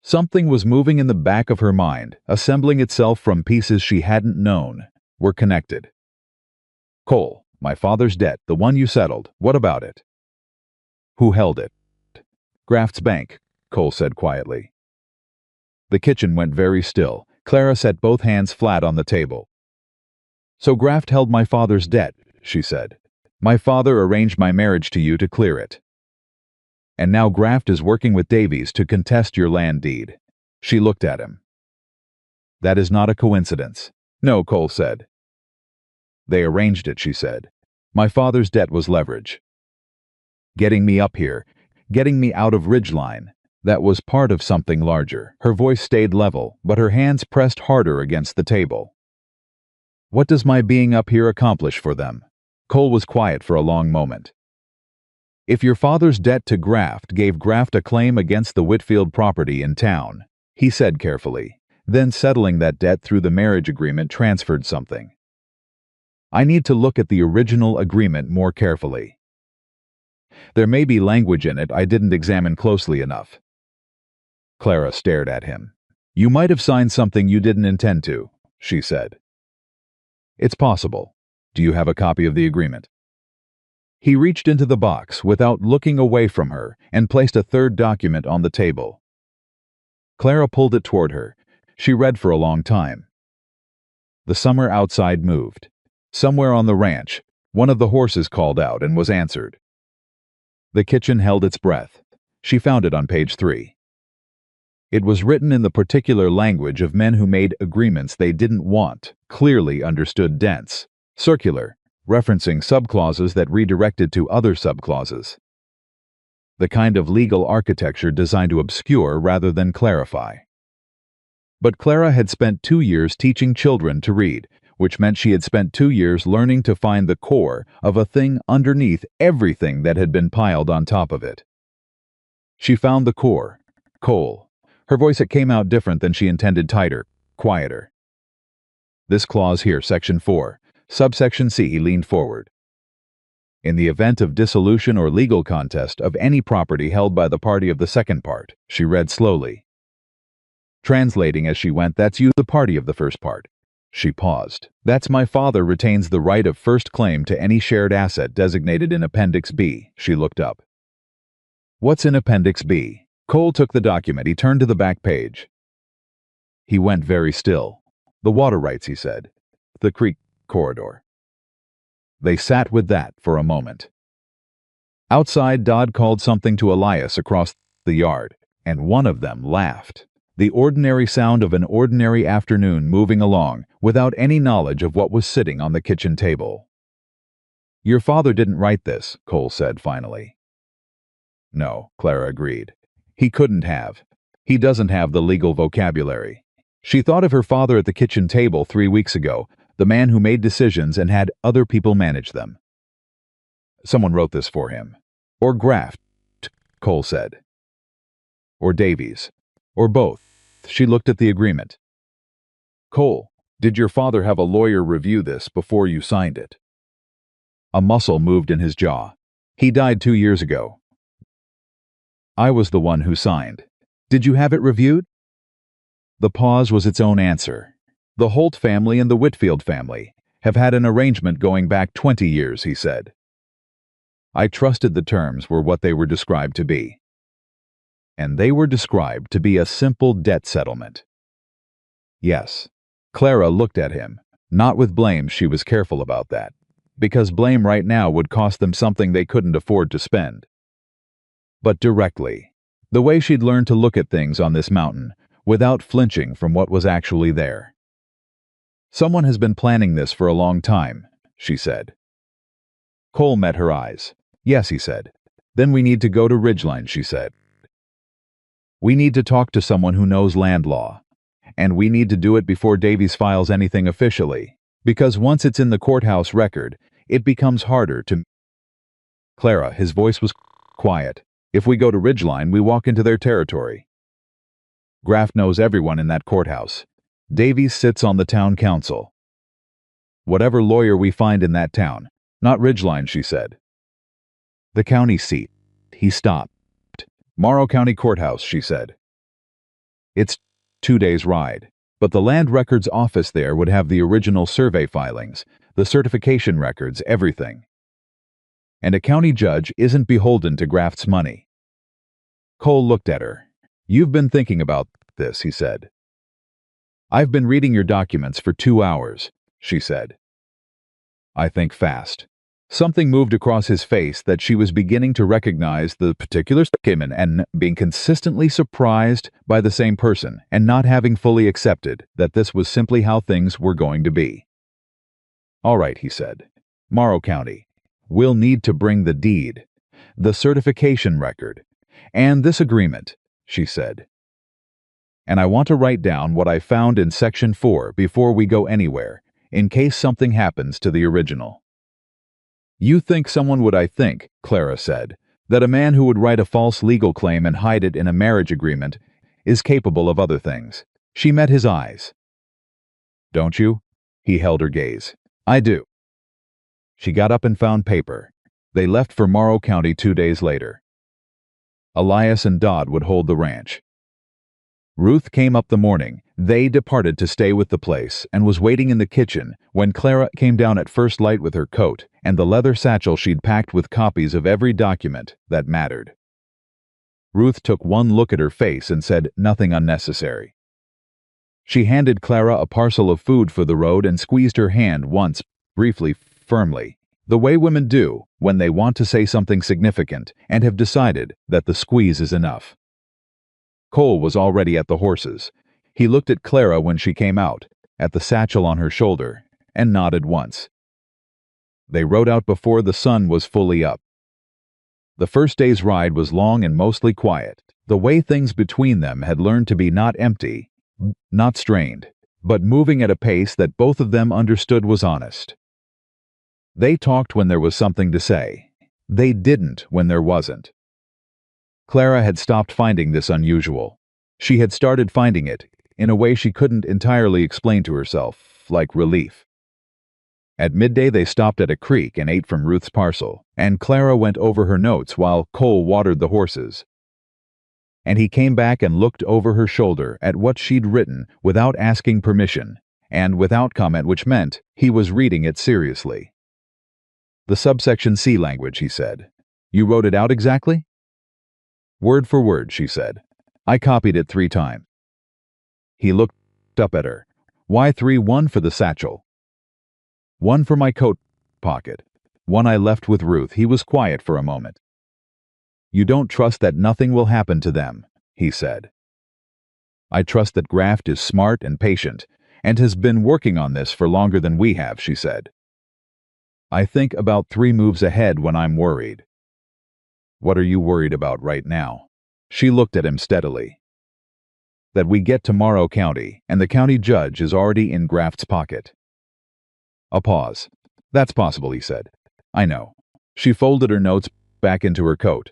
Something was moving in the back of her mind, assembling itself from pieces she hadn't known were connected. "Cole, my father's debt, the one you settled, what about it?" "Who held it?" "Graft's bank," Cole said quietly. The kitchen went very still. Clara set both hands flat on the table. "So Graft held my father's debt," she said. "My father arranged my marriage to you to clear it. And now Graft is working with Davies to contest your land deed." She looked at him. "That is not a coincidence." "No," Cole said. "They arranged it," she said. "My father's debt was leverage. Getting me up here, getting me out of Ridgeline, that was part of something larger." Her voice stayed level, but her hands pressed harder against the table. "What does my being up here accomplish for them?" Cole was quiet for a long moment. "If your father's debt to Graft gave Graft a claim against the Whitfield property in town," he said carefully, "then settling that debt through the marriage agreement transferred something. I need to look at the original agreement more carefully. There may be language in it I didn't examine closely enough." Clara stared at him. "You might have signed something you didn't intend to," she said. "It's possible. Do you have a copy of the agreement?" He reached into the box without looking away from her and placed a third document on the table. Clara pulled it toward her. She read for a long time. The summer outside moved. Somewhere on the ranch, one of the horses called out and was answered. The kitchen held its breath. She found it on page 3. It was written in the particular language of men who made agreements they didn't want, clearly understood, dense, circular, referencing subclauses that redirected to other subclauses. The kind of legal architecture designed to obscure rather than clarify. But Clara had spent 2 years teaching children to read, which meant she had spent 2 years learning to find the core of a thing underneath everything that had been piled on top of it. She found the core. Cole. Her voice, it came out different than she intended, tighter, quieter. "This clause here, section 4. Subsection C," he leaned forward. "In the event of dissolution or legal contest of any property held by the party of the second part," she read slowly. Translating as she went, "That's you, the party of the first part. She paused. That's my father retains the right of first claim to any shared asset designated in Appendix B. She looked up. What's in Appendix B? Cole took the document. He turned to the back page. He went very still. The water rights, he said. The creek corridor. They sat with that for a moment. Outside, Dodd called something to Elias across the yard, and one of them laughed. The ordinary sound of an ordinary afternoon moving along, without any knowledge of what was sitting on the kitchen table. Your father didn't write this, Cole said finally. No, Clara agreed. He couldn't have. He doesn't have the legal vocabulary. She thought of her father at the kitchen table 3 weeks ago, the man who made decisions and had other people manage them. Someone wrote this for him. Or Graft, Cole said. Or Davies. Or both. She looked at the agreement. Cole, did your father have a lawyer review this before you signed it? A muscle moved in his jaw. He died 2 years ago. I was the one who signed. Did you have it reviewed? The pause was its own answer. The Holt family and the Whitfield family have had an arrangement going back 20 years, he said. I trusted the terms were what they were described to be. And they were described to be a simple debt settlement. Yes. Clara looked at him. Not with blame, she was careful about that. Because blame right now would cost them something they couldn't afford to spend. But directly. The way she'd learned to look at things on this mountain, without flinching from what was actually there. Someone has been planning this for a long time, she said. Cole met her eyes. Yes, he said. Then we need to go to Ridgeline, she said. We need to talk to someone who knows land law. And we need to do it before Davies files anything officially, because once it's in the courthouse record, it becomes harder to... Clara, his voice was quiet. If we go to Ridgeline, we walk into their territory. Graft knows everyone in that courthouse. Davies sits on the town council. Whatever lawyer we find in that town, not Ridgeline, she said. The county seat. He stopped. Morrow County Courthouse, she said. It's 2 days' ride, but the land records office there would have the original survey filings, the certification records, everything. And a county judge isn't beholden to Graft's money. Cole looked at her. You've been thinking about this, he said. I've been reading your documents for 2 hours, she said. I think fast. Something moved across his face that she was beginning to recognize the particular statement and being consistently surprised by the same person and not having fully accepted that this was simply how things were going to be. All right, he said. Morrow County. We'll need to bring the deed, the certification record, and this agreement, she said. And I want to write down what I found in Section 4 before we go anywhere, in case something happens to the original. You think someone would, I think, Clara said, that a man who would write a false legal claim and hide it in a marriage agreement is capable of other things. She met his eyes. Don't you? He held her gaze. I do. She got up and found paper. They left for Morrow County 2 days later. Elias and Dodd would hold the ranch. Ruth came up the morning. They departed to stay with the place and was waiting in the kitchen when Clara came down at first light with her coat and the leather satchel she'd packed with copies of every document that mattered. Ruth took one look at her face and said nothing unnecessary. She handed Clara a parcel of food for the road and squeezed her hand once, briefly, firmly, the way women do when they want to say something significant and have decided that the squeeze is enough. Cole was already at the horses. He looked at Clara when she came out, at the satchel on her shoulder, and nodded once. They rode out before the sun was fully up. The first day's ride was long and mostly quiet. The way things between them had learned to be not empty, not strained, but moving at a pace that both of them understood was honest. They talked when there was something to say. They didn't when there wasn't. Clara had stopped finding this unusual. She had started finding it in a way she couldn't entirely explain to herself, like relief. At midday they stopped at a creek and ate from Ruth's parcel, and Clara went over her notes while Cole watered the horses. And he came back and looked over her shoulder at what she'd written without asking permission, and without comment, which meant he was reading it seriously. "The subsection C language," he said. "You wrote it out exactly?" "Word for word," she said. "I copied it 3 times. He looked up at her. "Why 3? 1 for the satchel. 1 for my coat pocket. 1 I left with Ruth." He was quiet for a moment. "You don't trust that nothing will happen to them," he said. "I trust that Graft is smart and patient, and has been working on this for longer than we have," she said. "I think about 3 moves ahead when I'm worried." "What are you worried about right now?" She looked at him steadily. "That we get to Morrow County, and the county judge is already in Graft's pocket." A pause. "That's possible," he said. "I know." She folded her notes back into her coat.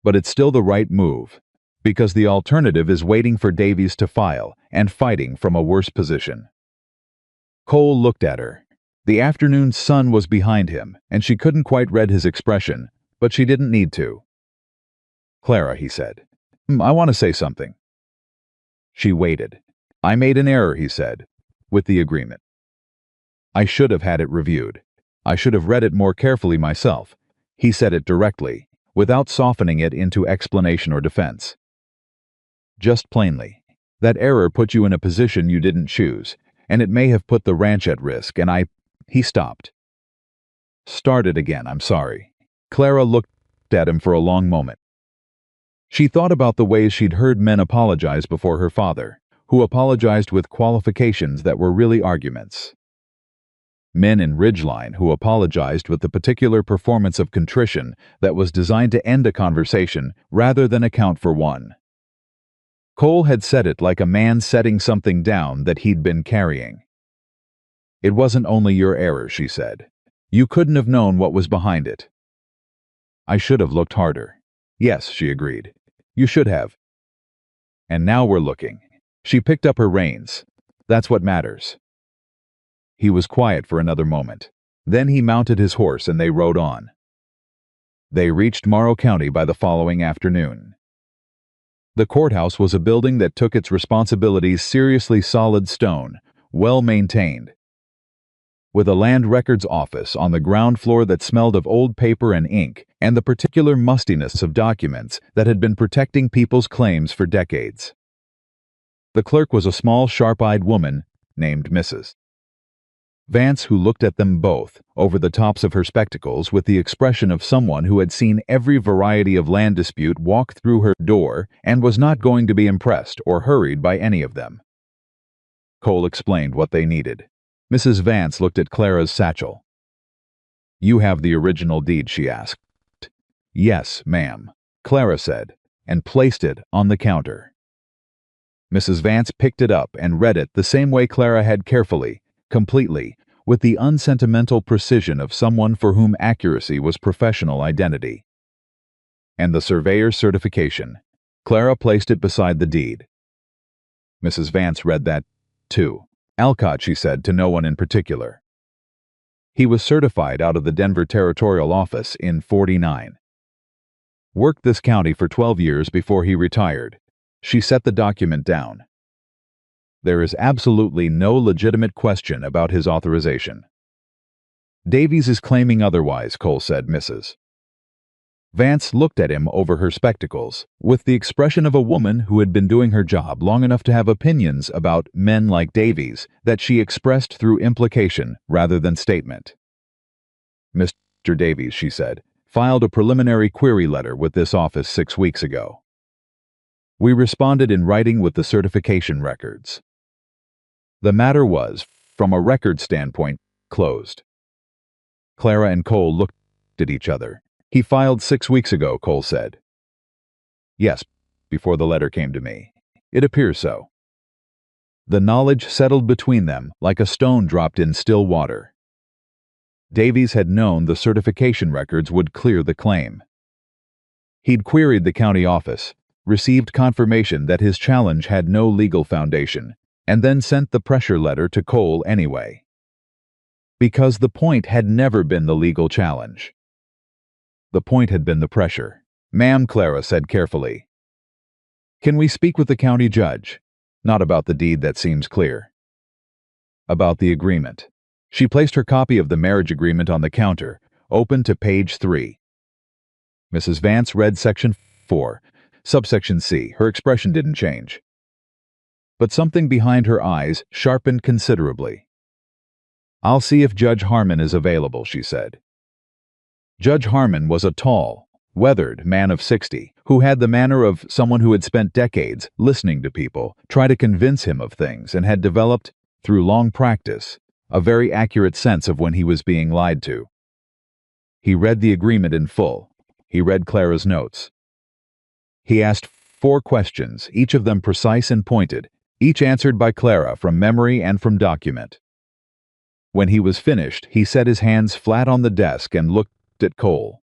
"But it's still the right move, because the alternative is waiting for Davies to file and fighting from a worse position." Cole looked at her. The afternoon sun was behind him, and she couldn't quite read his expression, but she didn't need to. "Clara," he said, "I want to say something." She waited. "I made an error," he said, "with the agreement. I should have had it reviewed. I should have read it more carefully myself." He said it directly, without softening it into explanation or defense. "Just plainly. That error put you in a position you didn't choose, and it may have put the ranch at risk, and He stopped. "Start it again, I'm sorry." Clara looked at him for a long moment. She thought about the ways she'd heard men apologize before her father, who apologized with qualifications that were really arguments. Men in Ridgeline who apologized with the particular performance of contrition that was designed to end a conversation rather than account for one. Cole had said it like a man setting something down that he'd been carrying. "It wasn't only your error," she said. "You couldn't have known what was behind it." "I should have looked harder." "Yes," she agreed. "You should have. And now we're looking." She picked up her reins. "That's what matters." He was quiet for another moment. Then he mounted his horse and they rode on. They reached Morrow County by the following afternoon. The courthouse was a building that took its responsibilities seriously, solid stone, well maintained. With a land records office on the ground floor that smelled of old paper and ink and the particular mustiness of documents that had been protecting people's claims for decades. The clerk was a small, sharp-eyed woman named Mrs. Vance, who looked at them both over the tops of her spectacles with the expression of someone who had seen every variety of land dispute walk through her door and was not going to be impressed or hurried by any of them. Cole explained what they needed. Mrs. Vance looked at Clara's satchel. "You have the original deed?" she asked. "Yes, ma'am," Clara said, and placed it on the counter. Mrs. Vance picked it up and read it the same way Clara had, carefully, completely, with the unsentimental precision of someone for whom accuracy was professional identity. "And the surveyor's certification." Clara placed it beside the deed. Mrs. Vance read that, too. "Alcott," she said, to no one in particular. "He was certified out of the Denver Territorial Office in '49. Worked this county for 12 years before he retired." She set the document down. "There is absolutely no legitimate question about his authorization." "Davies is claiming otherwise," Cole said. Mrs. Vance looked at him over her spectacles, with the expression of a woman who had been doing her job long enough to have opinions about men like Davies that she expressed through implication rather than statement. "Mr. Davies," she said, "filed a preliminary query letter with this office 6 weeks ago. We responded in writing with the certification records. The matter was, from a record standpoint, closed." Clara and Cole looked at each other. "He filed 6 weeks ago," Cole said. "Yes, before the letter came to me. It appears so." The knowledge settled between them like a stone dropped in still water. Davies had known the certification records would clear the claim. He'd queried the county office, received confirmation that his challenge had no legal foundation, and then sent the pressure letter to Cole anyway. Because the point had never been the legal challenge. The point had been the pressure. "Ma'am," Clara said carefully. "Can we speak with the county judge? Not about the deed, that seems clear." About the agreement. She placed her copy of the marriage agreement on the counter, open to page 3. Mrs. Vance read section 4, subsection C. Her expression didn't change. But something behind her eyes sharpened considerably. "I'll see if Judge Harmon is available," she said. Judge Harmon was a tall, weathered man of 60, who had the manner of someone who had spent decades listening to people try to convince him of things and had developed, through long practice, a very accurate sense of when he was being lied to. He read the agreement in full. He read Clara's notes. He asked 4 questions, each of them precise and pointed, each answered by Clara from memory and from document. When he was finished, he set his hands flat on the desk and looked at Cole.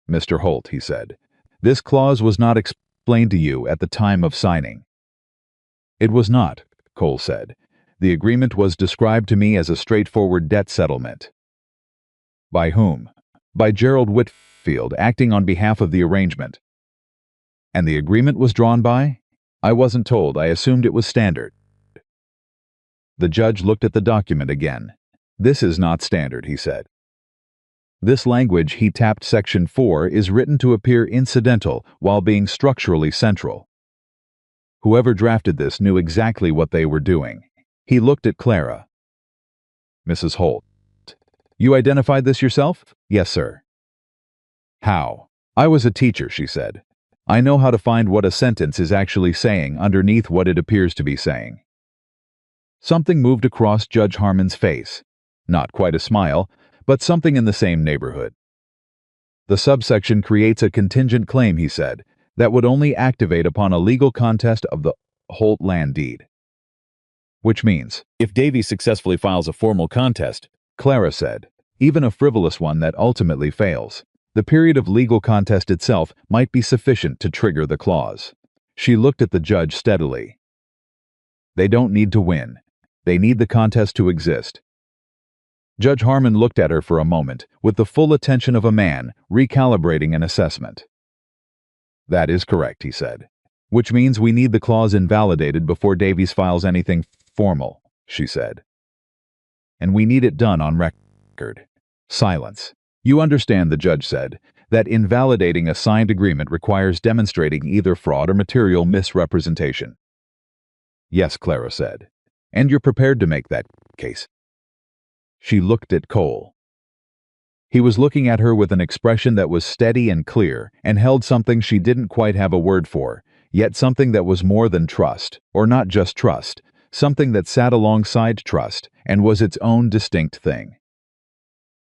"Mr. Holt," he said, "this clause was not explained to you at the time of signing." "It was not," Cole said. "The agreement was described to me as a straightforward debt settlement." "By whom?" "By Gerald Whitfield, acting on behalf of the arrangement." "And the agreement was drawn by?" "I wasn't told. I assumed it was standard." The judge looked at the document again. "This is not standard," he said. "This language," he tapped section 4, "is written to appear incidental while being structurally central. Whoever drafted this knew exactly what they were doing." He looked at Clara. "Mrs. Holt, you identified this yourself?" "Yes, sir." "How?" "I was a teacher," she said. "I know how to find what a sentence is actually saying underneath what it appears to be saying." Something moved across Judge Harmon's face. Not quite a smile, but something in the same neighborhood. "The subsection creates a contingent claim," he said, "that would only activate upon a legal contest of the Holt land deed." "Which means, if Davy successfully files a formal contest," Clara said, "even a frivolous one that ultimately fails, the period of legal contest itself might be sufficient to trigger the clause." She looked at the judge steadily. "They don't need to win. They need the contest to exist." Judge Harmon looked at her for a moment, with the full attention of a man recalibrating an assessment. "That is correct," he said. "Which means we need the clause invalidated before Davies files anything formal," she said. "And we need it done on record." Silence. "You understand," the judge said, "that invalidating a signed agreement requires demonstrating either fraud or material misrepresentation." "Yes," Clara said. "And you're prepared to make that case?" She looked at Cole. He was looking at her with an expression that was steady and clear, and held something she didn't quite have a word for, yet something that was more than trust, or not just trust, something that sat alongside trust and was its own distinct thing.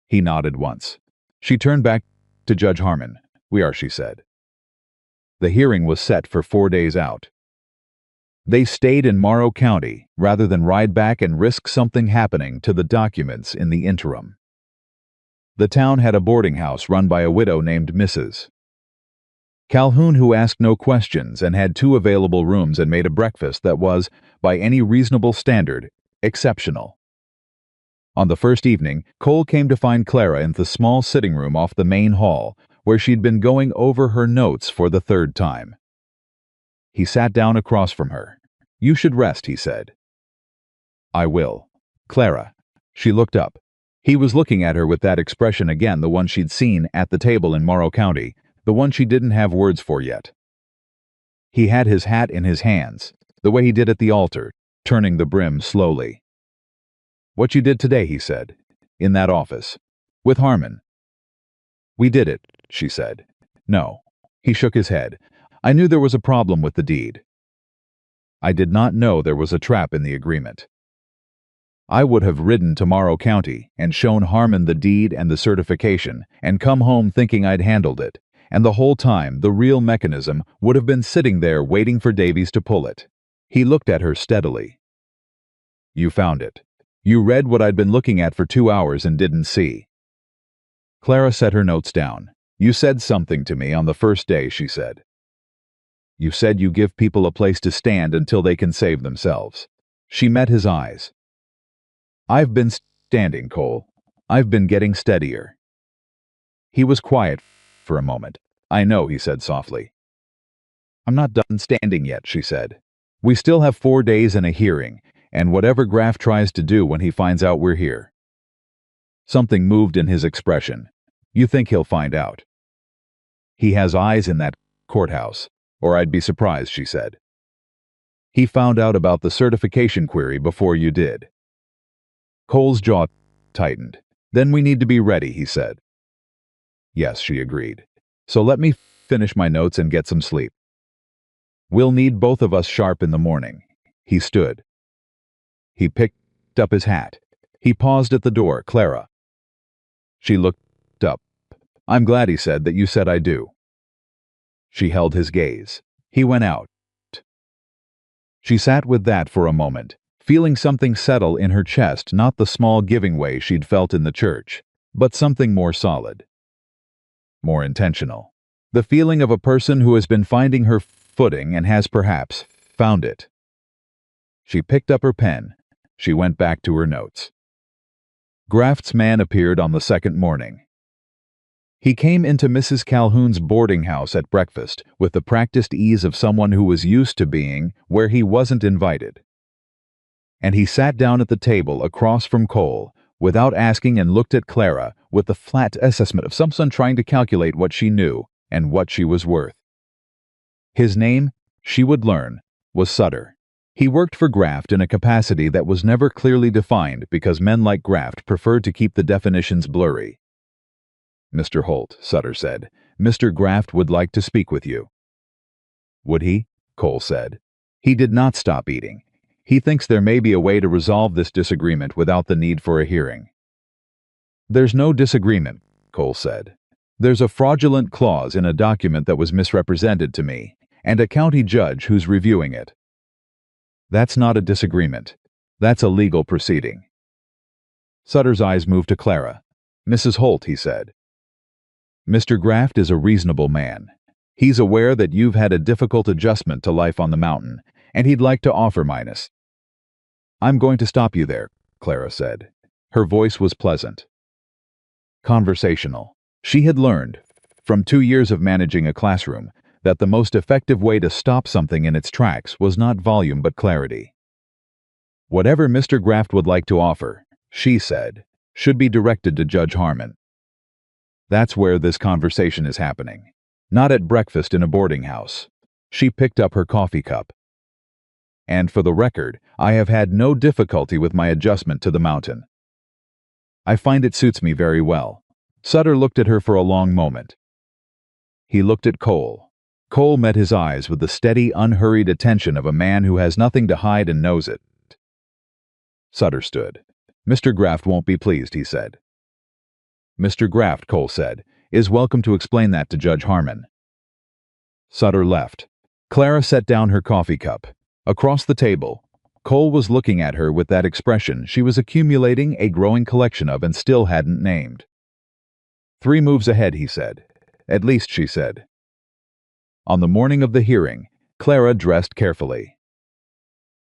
He nodded once. She turned back to Judge Harmon. "We are," she said. The hearing was set for 4 days out. They stayed in Morrow County rather than ride back and risk something happening to the documents in the interim. The town had a boarding house run by a widow named Mrs. Calhoun, who asked no questions and had 2 available rooms and made a breakfast that was, by any reasonable standard, exceptional. On the first evening, Cole came to find Clara in the small sitting room off the main hall, where she'd been going over her notes for the 3rd time. He sat down across from her. "You should rest," he said. "I will." "Clara." She looked up. He was looking at her with that expression again, the one she'd seen at the table in Morrow County, the one she didn't have words for yet. He had his hat in his hands, the way he did at the altar, turning the brim slowly. "What you did today," he said, "in that office. With Harmon." "We did it," she said. "No." He shook his head. "I knew there was a problem with the deed. I did not know there was a trap in the agreement. I would have ridden to Morrow County and shown Harmon the deed and the certification and come home thinking I'd handled it, and the whole time the real mechanism would have been sitting there waiting for Davies to pull it." He looked at her steadily. "You found it. You read what I'd been looking at for 2 hours and didn't see." Clara set her notes down. "You said something to me on the first day," she said. "You said you give people a place to stand until they can save themselves." She met his eyes. "I've been standing, Cole. I've been getting steadier." He was quiet for a moment. "I know," he said softly. "I'm not done standing yet," she said. "We still have 4 days and a hearing, And whatever Graft tries to do when he finds out we're here." Something moved in his expression. "You think he'll find out?" "He has eyes in that courthouse, or I'd be surprised," she said. "He found out about the certification query before you did." Cole's jaw tightened. "Then we need to be ready," he said. "Yes," she agreed. "So let me finish my notes and get some sleep. We'll need both of us sharp in the morning." He stood. He picked up his hat. He paused at the door. "Clara." She looked up. "I'm glad," he said, "that you said I do." She held his gaze. He went out. She sat with that for a moment, feeling something settle in her chest, not the small giving way she'd felt in the church, but something more solid, more intentional. The feeling of a person who has been finding her footing and has perhaps found it. She picked up her pen. She went back to her notes. Graft's man appeared on the second morning. He came into Mrs. Calhoun's boarding house at breakfast with the practiced ease of someone who was used to being where he wasn't invited. And he sat down at the table across from Cole, without asking, and looked at Clara with the flat assessment of someone trying to calculate what she knew and what she was worth. His name, she would learn, was Sutter. He worked for Graft in a capacity that was never clearly defined because men like Graft preferred to keep the definitions blurry. "Mr. Holt," Sutter said, "Mr. Graft would like to speak with you." "Would he?" Cole said. He did not stop eating. "He thinks there may be a way to resolve this disagreement without the need for a hearing." "There's no disagreement," Cole said. "There's a fraudulent clause in a document that was misrepresented to me, and a county judge who's reviewing it." "That's not a disagreement. That's a legal proceeding." Sutter's eyes moved to Clara. "Mrs. Holt," he said, "Mr. Graft is a reasonable man. He's aware that you've had a difficult adjustment to life on the mountain, and he'd like to offer minus." "I'm going to stop you there," Clara said. Her voice was pleasant, conversational. She had learned, from 2 years of managing a classroom, that the most effective way to stop something in its tracks was not volume but clarity. "Whatever Mr. Graft would like to offer," she said, "should be directed to Judge Harmon. That's where this conversation is happening, not at breakfast in a boarding house." She picked up her coffee cup. "And for the record, I have had no difficulty with my adjustment to the mountain. I find it suits me very well." Sutter looked at her for a long moment. He looked at Cole. Cole met his eyes with the steady, unhurried attention of a man who has nothing to hide and knows it. Sutter stood. "Mr. Graft won't be pleased," he said. "Mr. Graft," Cole said, "is welcome to explain that to Judge Harmon." Sutter left. Clara set down her coffee cup. Across the table, Cole was looking at her with that expression she was accumulating a growing collection of and still hadn't named. "3 moves ahead," he said. "At least," she said. On the morning of the hearing, Clara dressed carefully.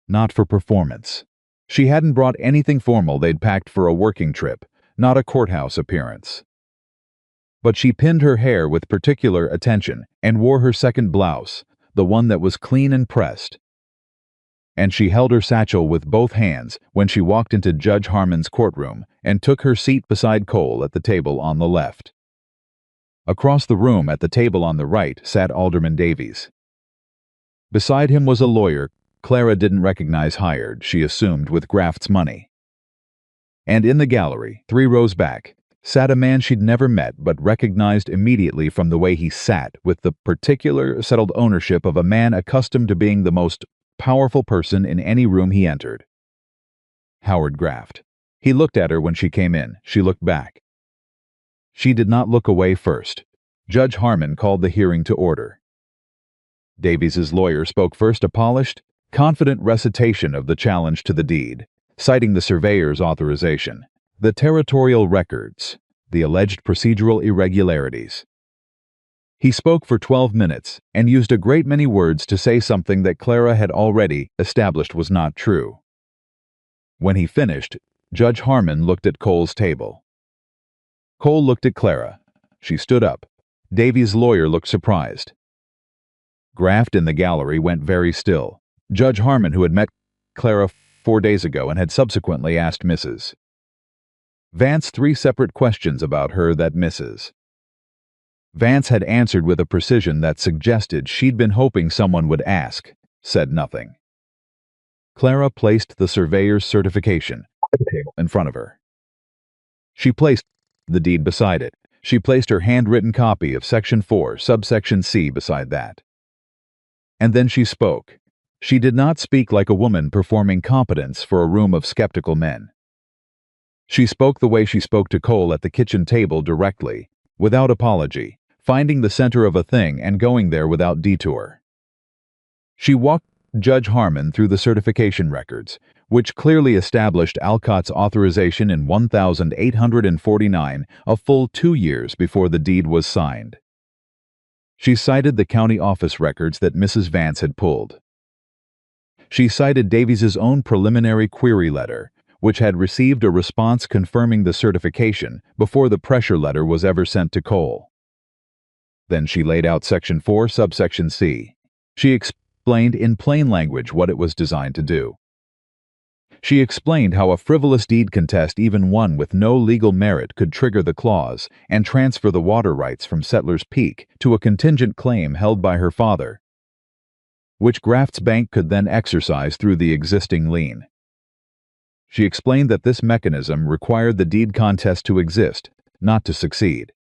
Not for performance. She hadn't brought anything formal they'd packed for a working trip, not a courthouse appearance. But she pinned her hair with particular attention and wore her second blouse, the one that was clean and pressed. And she held her satchel with both hands when she walked into Judge Harmon's courtroom and took her seat beside Cole at the table on the left. Across the room at the table on the right sat Alderman Davies. Beside him was a lawyer Clara didn't recognize, hired, she assumed, with Graft's money. And in the gallery, 3 rows back, sat a man she'd never met but recognized immediately from the way he sat, with the particular settled ownership of a man accustomed to being the most powerful person in any room he entered. Howard Graft. He looked at her when she came in. She looked back. She did not look away first. Judge Harmon called the hearing to order. Davies's lawyer spoke first, a polished, confident recitation of the challenge to the deed, citing the surveyor's authorization, the territorial records, the alleged procedural irregularities. He spoke for 12 minutes and used a great many words to say something that Clara had already established was not true. When he finished, Judge Harmon looked at Cole's table. Cole looked at Clara. She stood up. Davies' lawyer looked surprised. Graft in the gallery went very still. Judge Harmon, who had met Clara 4 days ago and had subsequently asked Mrs. Vance 3 separate questions about her that Mrs. Vance had answered with a precision that suggested she'd been hoping someone would ask, said nothing. Clara placed the surveyor's certification in front of her. She placed the deed beside it. She placed her handwritten copy of Section 4, subsection C beside that. And then she spoke. She did not speak like a woman performing competence for a room of skeptical men. She spoke the way she spoke to Cole at the kitchen table, directly, without apology, finding the center of a thing and going there without detour. She walked Judge Harmon through the certification records, which clearly established Alcott's authorization in 1849, a full 2 years before the deed was signed. She cited the county office records that Mrs. Vance had pulled. She cited Davies's own preliminary query letter, which had received a response confirming the certification before the pressure letter was ever sent to Cole. Then she laid out Section 4, subsection C. She explained in plain language what it was designed to do. She explained how a frivolous deed contest, even one with no legal merit, could trigger the clause and transfer the water rights from Settlers Peak to a contingent claim held by her father, which Graft's bank could then exercise through the existing lien. She explained that this mechanism required the deed contest to exist, not to succeed.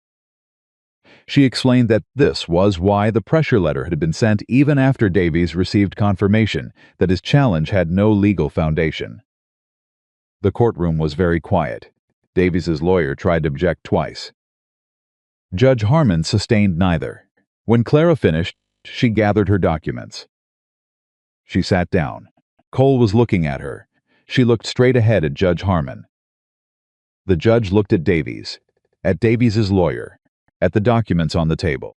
She explained that this was why the pressure letter had been sent even after Davies received confirmation that his challenge had no legal foundation. The courtroom was very quiet. Davies's lawyer tried to object twice. Judge Harmon sustained neither. When Clara finished, she gathered her documents. She sat down. Cole was looking at her. She looked straight ahead at Judge Harmon. The judge looked at Davies, at Davies's lawyer, at the documents on the table,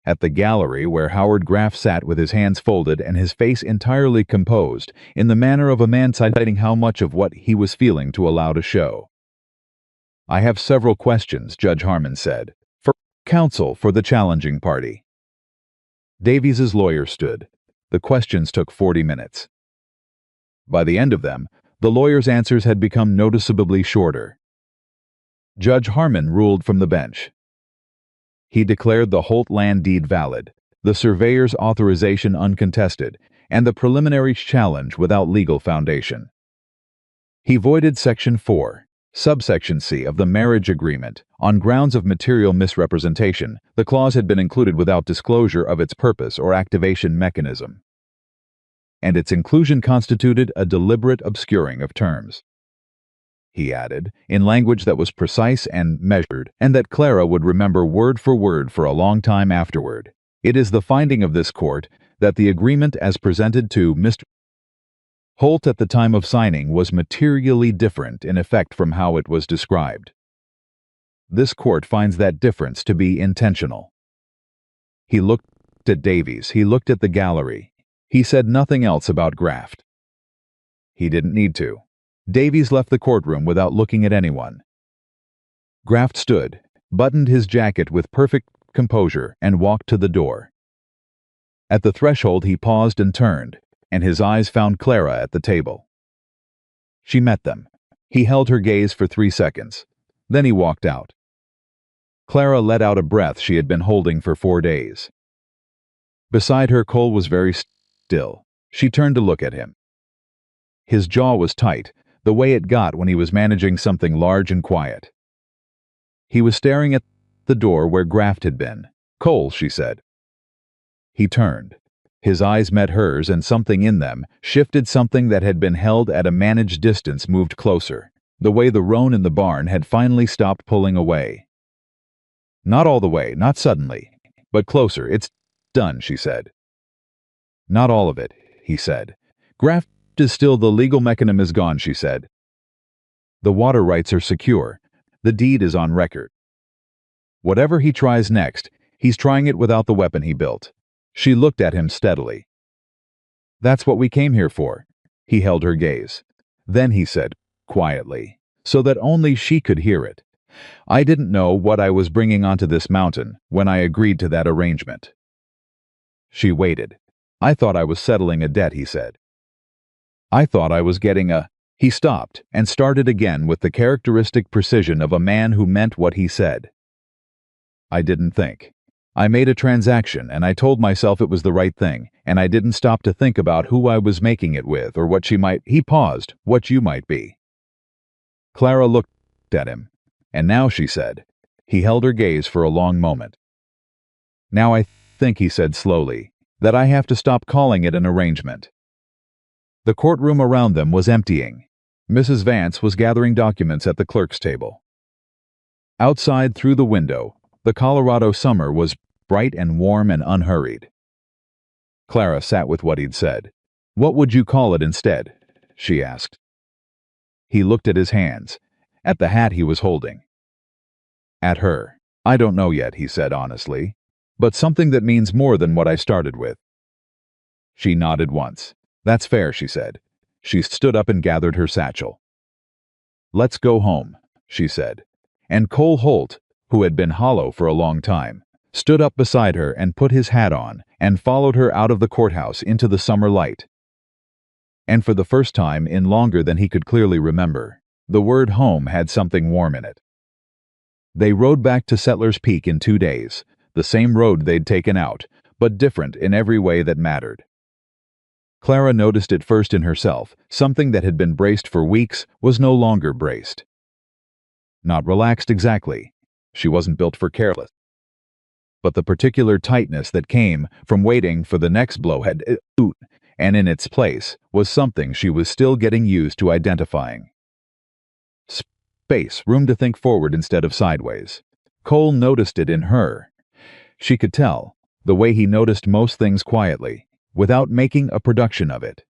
at the gallery where Howard Graff sat with his hands folded and his face entirely composed, in the manner of a man deciding how much of what he was feeling to allow to show. "I have several questions," Judge Harmon said, "for counsel for the challenging party." Davies's lawyer stood. The questions took 40 minutes. By the end of them, the lawyer's answers had become noticeably shorter. Judge Harmon ruled from the bench. He declared the Holt land deed valid, the surveyor's authorization uncontested, and the preliminary challenge without legal foundation. He voided Section 4, subsection C of the marriage agreement on grounds of material misrepresentation. The clause had been included without disclosure of its purpose or activation mechanism, and its inclusion constituted a deliberate obscuring of terms. He added, in language that was precise and measured, and that Clara would remember word for a long time afterward, "It is the finding of this court that the agreement as presented to Mr. Holt at the time of signing was materially different in effect from how it was described. This court finds that difference to be intentional." He looked at Davies. He looked at the gallery. He said nothing else about Graft. He didn't need to. Davies left the courtroom without looking at anyone. Graft stood, buttoned his jacket with perfect composure, and walked to the door. At the threshold he paused and turned, and his eyes found Clara at the table. She met them. He held her gaze for 3 seconds. Then he walked out. Clara let out a breath she had been holding for 4 days. Beside her, Cole was very still. She turned to look at him. His jaw was tight, the way it got when he was managing something large and quiet. He was staring at the door where Graft had been. "Cole," she said. He turned. His eyes met hers, and something in them shifted. Something that had been held at a managed distance moved closer, the way the roan in the barn had finally stopped pulling away. "Not all the way, not suddenly, but closer. It's done," she said. "Not all of it," he said. "Graft is still, the legal mechanism is gone," she said. "The water rights are secure. The deed is on record. Whatever he tries next, he's trying it without the weapon he built." She looked at him steadily. "That's what we came here for." He held her gaze. Then he said, quietly, so that only she could hear it, "I didn't know what I was bringing onto this mountain when I agreed to that arrangement." She waited. "I thought I was settling a debt," he said. I thought I was getting a... He stopped and started again with the characteristic precision of a man who meant what he said. I didn't think. I made a transaction and I told myself it was the right thing, and I didn't stop to think about who I was making it with or what she might... He paused. What you might be. Clara looked at him. And now, she said. He held her gaze for a long moment. Now I think, he said slowly, that I have to stop calling it an arrangement. The courtroom around them was emptying. Mrs. Vance was gathering documents at the clerk's table. Outside, through the window, the Colorado summer was bright and warm and unhurried. Clara sat with what he'd said. What would you call it instead? She asked. He looked at his hands, at the hat he was holding. At her. I don't know yet, he said honestly, but something that means more than what I started with. She nodded once. That's fair, she said. She stood up and gathered her satchel. Let's go home, she said. And Cole Holt, who had been hollow for a long time, stood up beside her and put his hat on and followed her out of the courthouse into the summer light. And for the first time in longer than he could clearly remember, the word home had something warm in it. They rode back to Settlers Peak in 2 days, the same road they'd taken out, but different in every way that mattered. Clara noticed it first in herself. Something that had been braced for weeks was no longer braced. Not relaxed exactly. She wasn't built for careless. But the particular tightness that came from waiting for the next blow had and in its place was something she was still getting used to identifying. Space, room to think forward instead of sideways. Cole noticed it in her. She could tell, the way he noticed most things quietly, without making a production of it.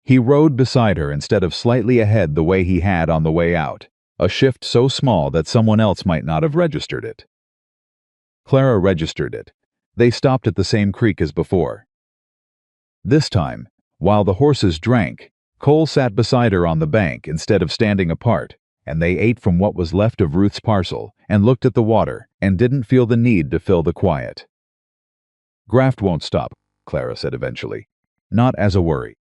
He rode beside her instead of slightly ahead the way he had on the way out, a shift so small that someone else might not have registered it. Clara registered it. They stopped at the same creek as before. This time, while the horses drank, Cole sat beside her on the bank instead of standing apart, and they ate from what was left of Ruth's parcel and looked at the water and didn't feel the need to fill the quiet. Graft won't stop, Clara said eventually. Not as a worry.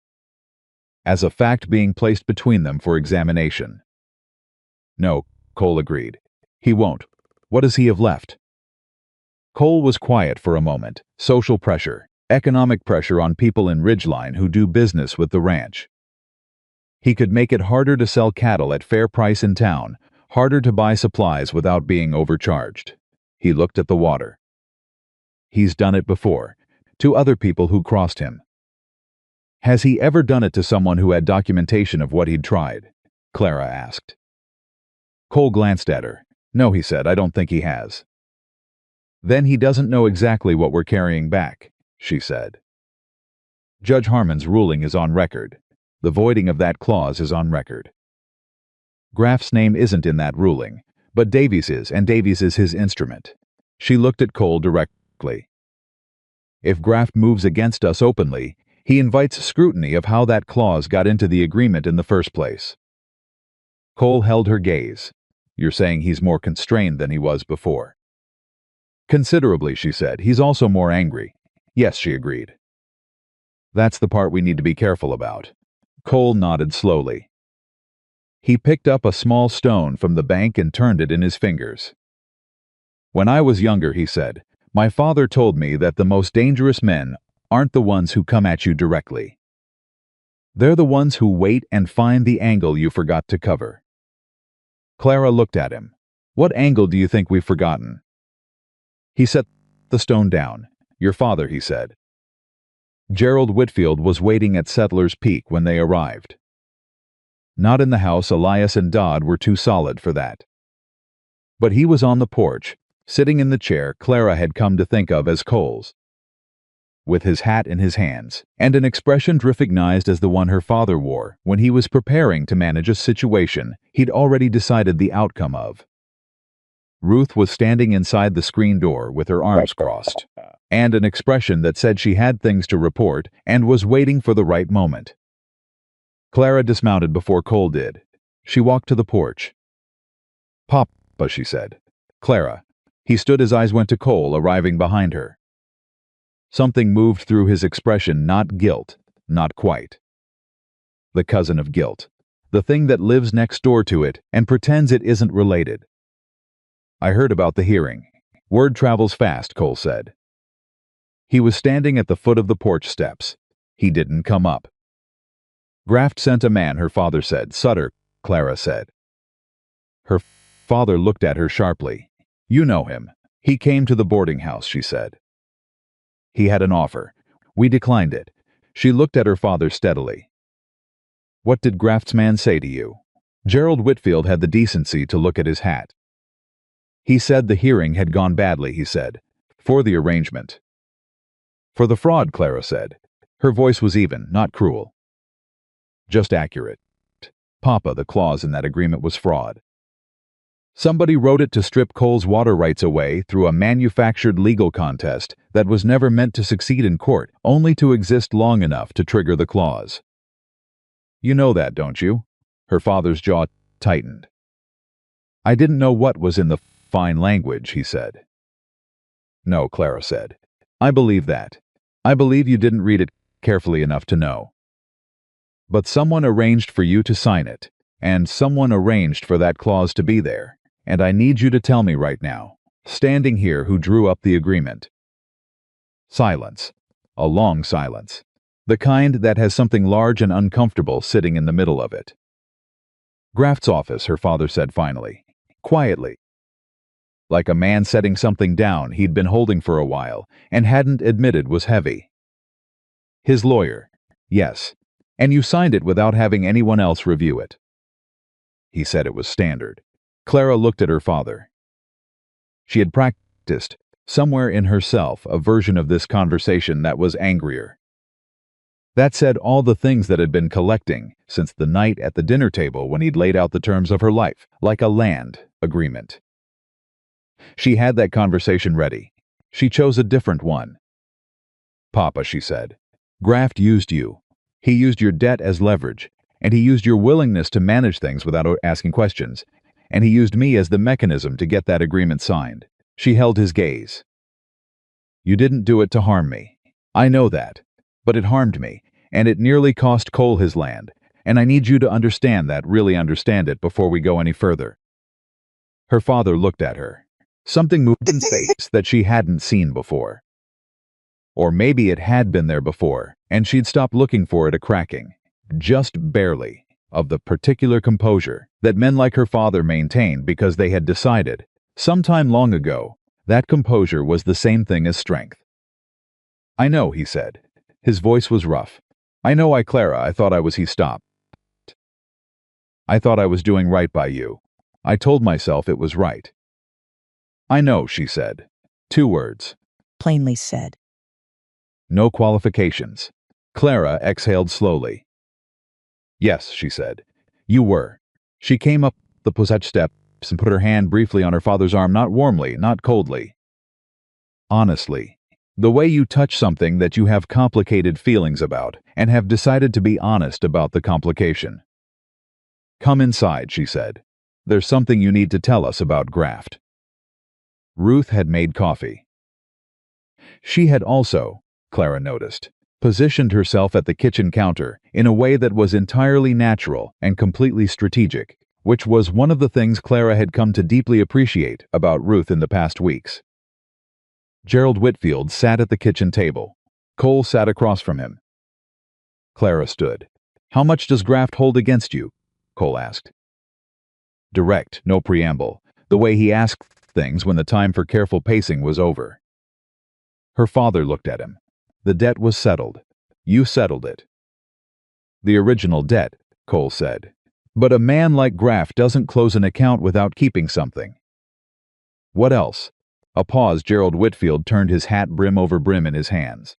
As a fact being placed between them for examination. No, Cole agreed. He won't. What does he have left? Cole was quiet for a moment. Social pressure, economic pressure on people in Ridgeline who do business with the ranch. He could make it harder to sell cattle at fair price in town, harder to buy supplies without being overcharged. He looked at the water. He's done it before, to other people who crossed him. Has he ever done it to someone who had documentation of what he'd tried? Clara asked. Cole glanced at her. No, he said, I don't think he has. Then he doesn't know exactly what we're carrying back, she said. Judge Harmon's ruling is on record. The voiding of that clause is on record. Graff's name isn't in that ruling, but Davies is, and Davies is his instrument. She looked at Cole directly. If Graff moves against us openly, he invites scrutiny of how that clause got into the agreement in the first place. Cole held her gaze. You're saying he's more constrained than he was before. Considerably, she said. He's also more angry. Yes, she agreed. That's the part we need to be careful about. Cole nodded slowly. He picked up a small stone from the bank and turned it in his fingers. When I was younger, he said, my father told me that the most dangerous men aren't the ones who come at you directly. They're the ones who wait and find the angle you forgot to cover. Clara looked at him. What angle do you think we've forgotten? He set the stone down. Your father, he said. Gerald Whitfield was waiting at Settlers Peak when they arrived. Not in the house. Elias and Dodd were too solid for that. But he was on the porch, sitting in the chair Clara had come to think of as Cole's, with his hat in his hands, and an expression recognized as the one her father wore when he was preparing to manage a situation he'd already decided the outcome of. Ruth was standing inside the screen door with her arms crossed, and an expression that said she had things to report and was waiting for the right moment. Clara dismounted before Cole did. She walked to the porch. Papa, she said. Clara. He stood. His eyes went to Cole, arriving behind her. Something moved through his expression, not guilt, not quite. the cousin of guilt, the thing that lives next door to it and pretends it isn't related. I heard about the hearing. Word travels fast, Cole said. He was standing at the foot of the porch steps. He didn't come up. Graft sent a man, her father said. Sutter, Clara said. Her father looked at her sharply. You know him. He came to the boarding house, she said. He had an offer. We declined it. She looked at her father steadily. What did Graft's man say to you? Gerald Whitfield had the decency to look at his hat. He said the hearing had gone badly, he said. For the arrangement. For the fraud, Clara said. Her voice was even, not cruel. Just accurate. Papa, the clause in that agreement was fraud. Somebody wrote it to strip Cole's water rights away through a manufactured legal contest that was never meant to succeed in court, only to exist long enough to trigger the clause. You know that, don't you? Her father's jaw tightened. I didn't know what was in the fine language, he said. No, Clara said. I believe that. I believe you didn't read it carefully enough to know. But someone arranged for you to sign it, and someone arranged for that clause to be there, and I need you to tell me right now, standing here, who drew up the agreement. Silence. A long silence. The kind that has something large and uncomfortable sitting in the middle of it. Graft's office, her father said finally, quietly. Like a man setting something down he'd been holding for a while and hadn't admitted was heavy. His lawyer. Yes. And you signed it without having anyone else review it. He said it was standard. Clara looked at her father. She had practiced, somewhere in herself, a version of this conversation that was angrier. That said all the things that had been collecting since the night at the dinner table when he'd laid out the terms of her life, like a land agreement. She had that conversation ready. She chose a different one. Papa, she said, Graft used you. He used your debt as leverage, and he used your willingness to manage things without asking questions, and he used me as the mechanism to get that agreement signed. She held his gaze. You didn't do it to harm me. I know that. But it harmed me, and it nearly cost Cole his land, and I need you to understand that, really understand it, before we go any further. Her father looked at her. Something moved in his face that she hadn't seen before. Or maybe it had been there before, and she'd stopped looking for it, a cracking, just barely, of the particular composure that men like her father maintained because they had decided, sometime long ago, that composure was the same thing as strength. I know, he said. His voice was rough. I know, Clara, I thought I was. He stopped. I thought I was doing right by you. I told myself it was right. I know, she said. 2 words. Plainly said. No qualifications. Clara exhaled slowly. Yes, she said. You were. She came up the posage steps and put her hand briefly on her father's arm, not warmly, not coldly. Honestly. The way you touch something that you have complicated feelings about and have decided to be honest about the complication. Come inside, she said. There's something you need to tell us about Graft. Ruth had made coffee. She had also, Clara noticed, positioned herself at the kitchen counter in a way that was entirely natural and completely strategic, which was one of the things Clara had come to deeply appreciate about Ruth in the past weeks. Gerald Whitfield sat at the kitchen table. Cole sat across from him. Clara stood. How much does Graft hold against you? Cole asked. Direct, no preamble, the way he asked things when the time for careful pacing was over. Her father looked at him. The debt was settled. You settled it. The original debt, Cole said. But a man like Graft doesn't close an account without keeping something. What else? A pause. Gerald Whitfield turned his hat brim over brim in his hands.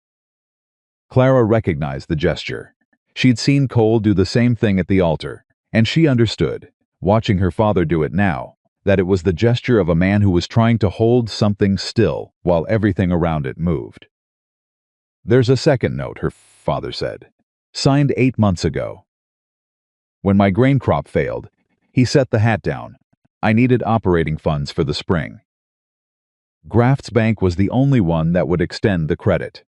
Clara recognized the gesture. She'd seen Cole do the same thing at the altar, and she understood, watching her father do it now, that it was the gesture of a man who was trying to hold something still while everything around it moved. There's a second note, her father said. Signed 8 months ago. When my grain crop failed, he set the hat down. I needed operating funds for the spring. Graft's bank was the only one that would extend the credit.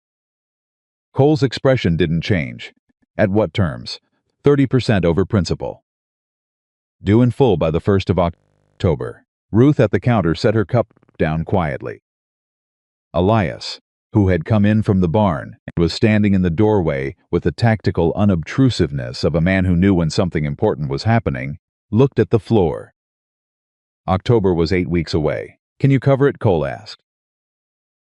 Cole's expression didn't change. At what terms? 30% over principal. Due in full by the 1st of October. Ruth at the counter set her cup down quietly. Elias, who had come in from the barn and was standing in the doorway with the tactical unobtrusiveness of a man who knew when something important was happening, looked at the floor. October was 8 weeks away. Can you cover it? Cole asked.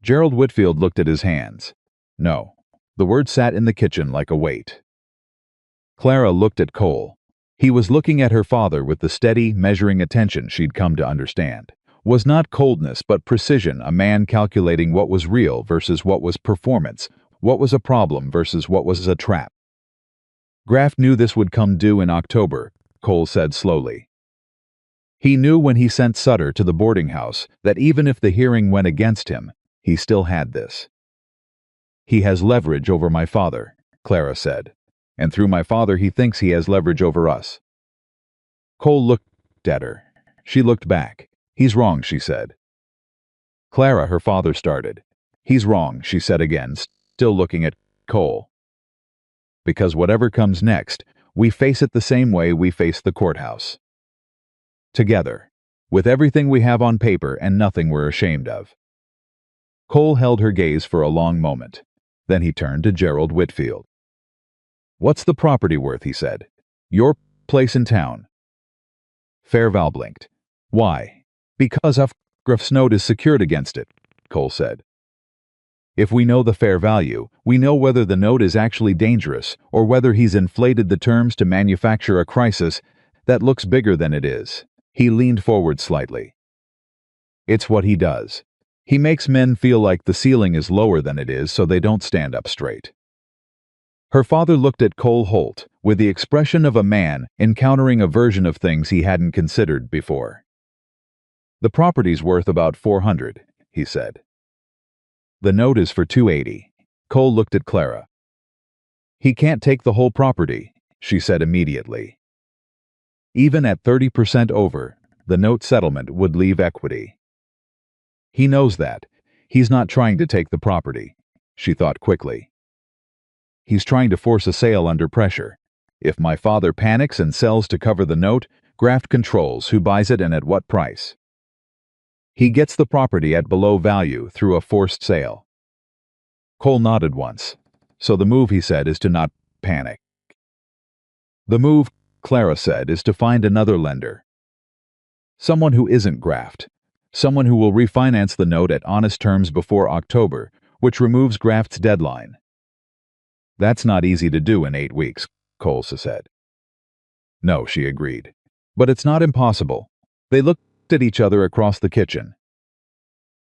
Gerald Whitfield looked at his hands. No. The word sat in the kitchen like a weight. Clara looked at Cole. He was looking at her father with the steady, measuring attention she'd come to understand. Was not coldness but precision, a man calculating what was real versus what was performance, what was a problem versus what was a trap. Graft knew this would come due in October, Cole said slowly. He knew when he sent Sutter to the boarding house that even if the hearing went against him, he still had this. He has leverage over my father, Clara said, and through my father he thinks he has leverage over us. Cole looked at her. She looked back. He's wrong, she said. Clara, her father started. He's wrong, she said again, still looking at Cole. Because whatever comes next, we face it the same way we face the courthouse. Together, with everything we have on paper and nothing we're ashamed of. Cole held her gaze for a long moment. Then he turned to Gerald Whitfield. What's the property worth, he said. Your place in town. Fairval blinked. Why? Because Graff's note is secured against it, Cole said. If we know the fair value, we know whether the note is actually dangerous or whether he's inflated the terms to manufacture a crisis that looks bigger than it is. He leaned forward slightly. It's what he does. He makes men feel like the ceiling is lower than it is so they don't stand up straight. Her father looked at Cole Holt with the expression of a man encountering a version of things he hadn't considered before. The property's worth about $400, he said. The note is for $280. Cole looked at Clara. He can't take the whole property, she said immediately. Even at 30% over, the note settlement would leave equity. He knows that. He's not trying to take the property, she thought quickly. He's trying to force a sale under pressure. If my father panics and sells to cover the note, Graft controls who buys it and at what price. He gets the property at below value through a forced sale. Cole nodded once. So the move, he said, is to not panic. The move, Clara said, is to find another lender. Someone who isn't Graft. Someone who will refinance the note at honest terms before October, which removes Graft's deadline. That's not easy to do in 8 weeks, Cole said. No, she agreed. But it's not impossible. They looked at each other across the kitchen.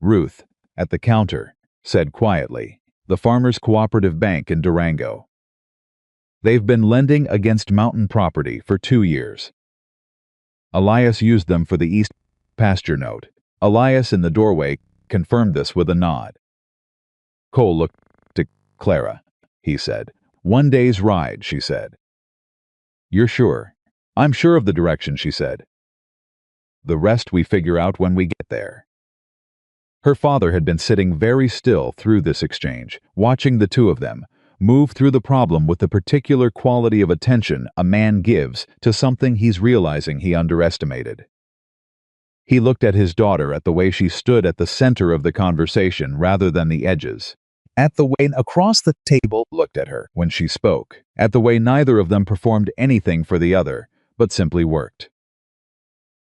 Ruth, at the counter, said quietly, the Farmers Cooperative Bank in Durango. They've been lending against mountain property for 2 years. Elias used them for the East Pasture note. Elias in the doorway confirmed this with a nod. Cole looked to Clara, he said. 1 day's ride, she said. You're sure? I'm sure of the direction, she said. The rest we figure out when we get there. Her father had been sitting very still through this exchange, watching the two of them move through the problem with the particular quality of attention a man gives to something he's realizing he underestimated. He looked at his daughter at the way she stood at the center of the conversation rather than the edges. At the way across the table looked at her when she spoke, at the way neither of them performed anything for the other, but simply worked.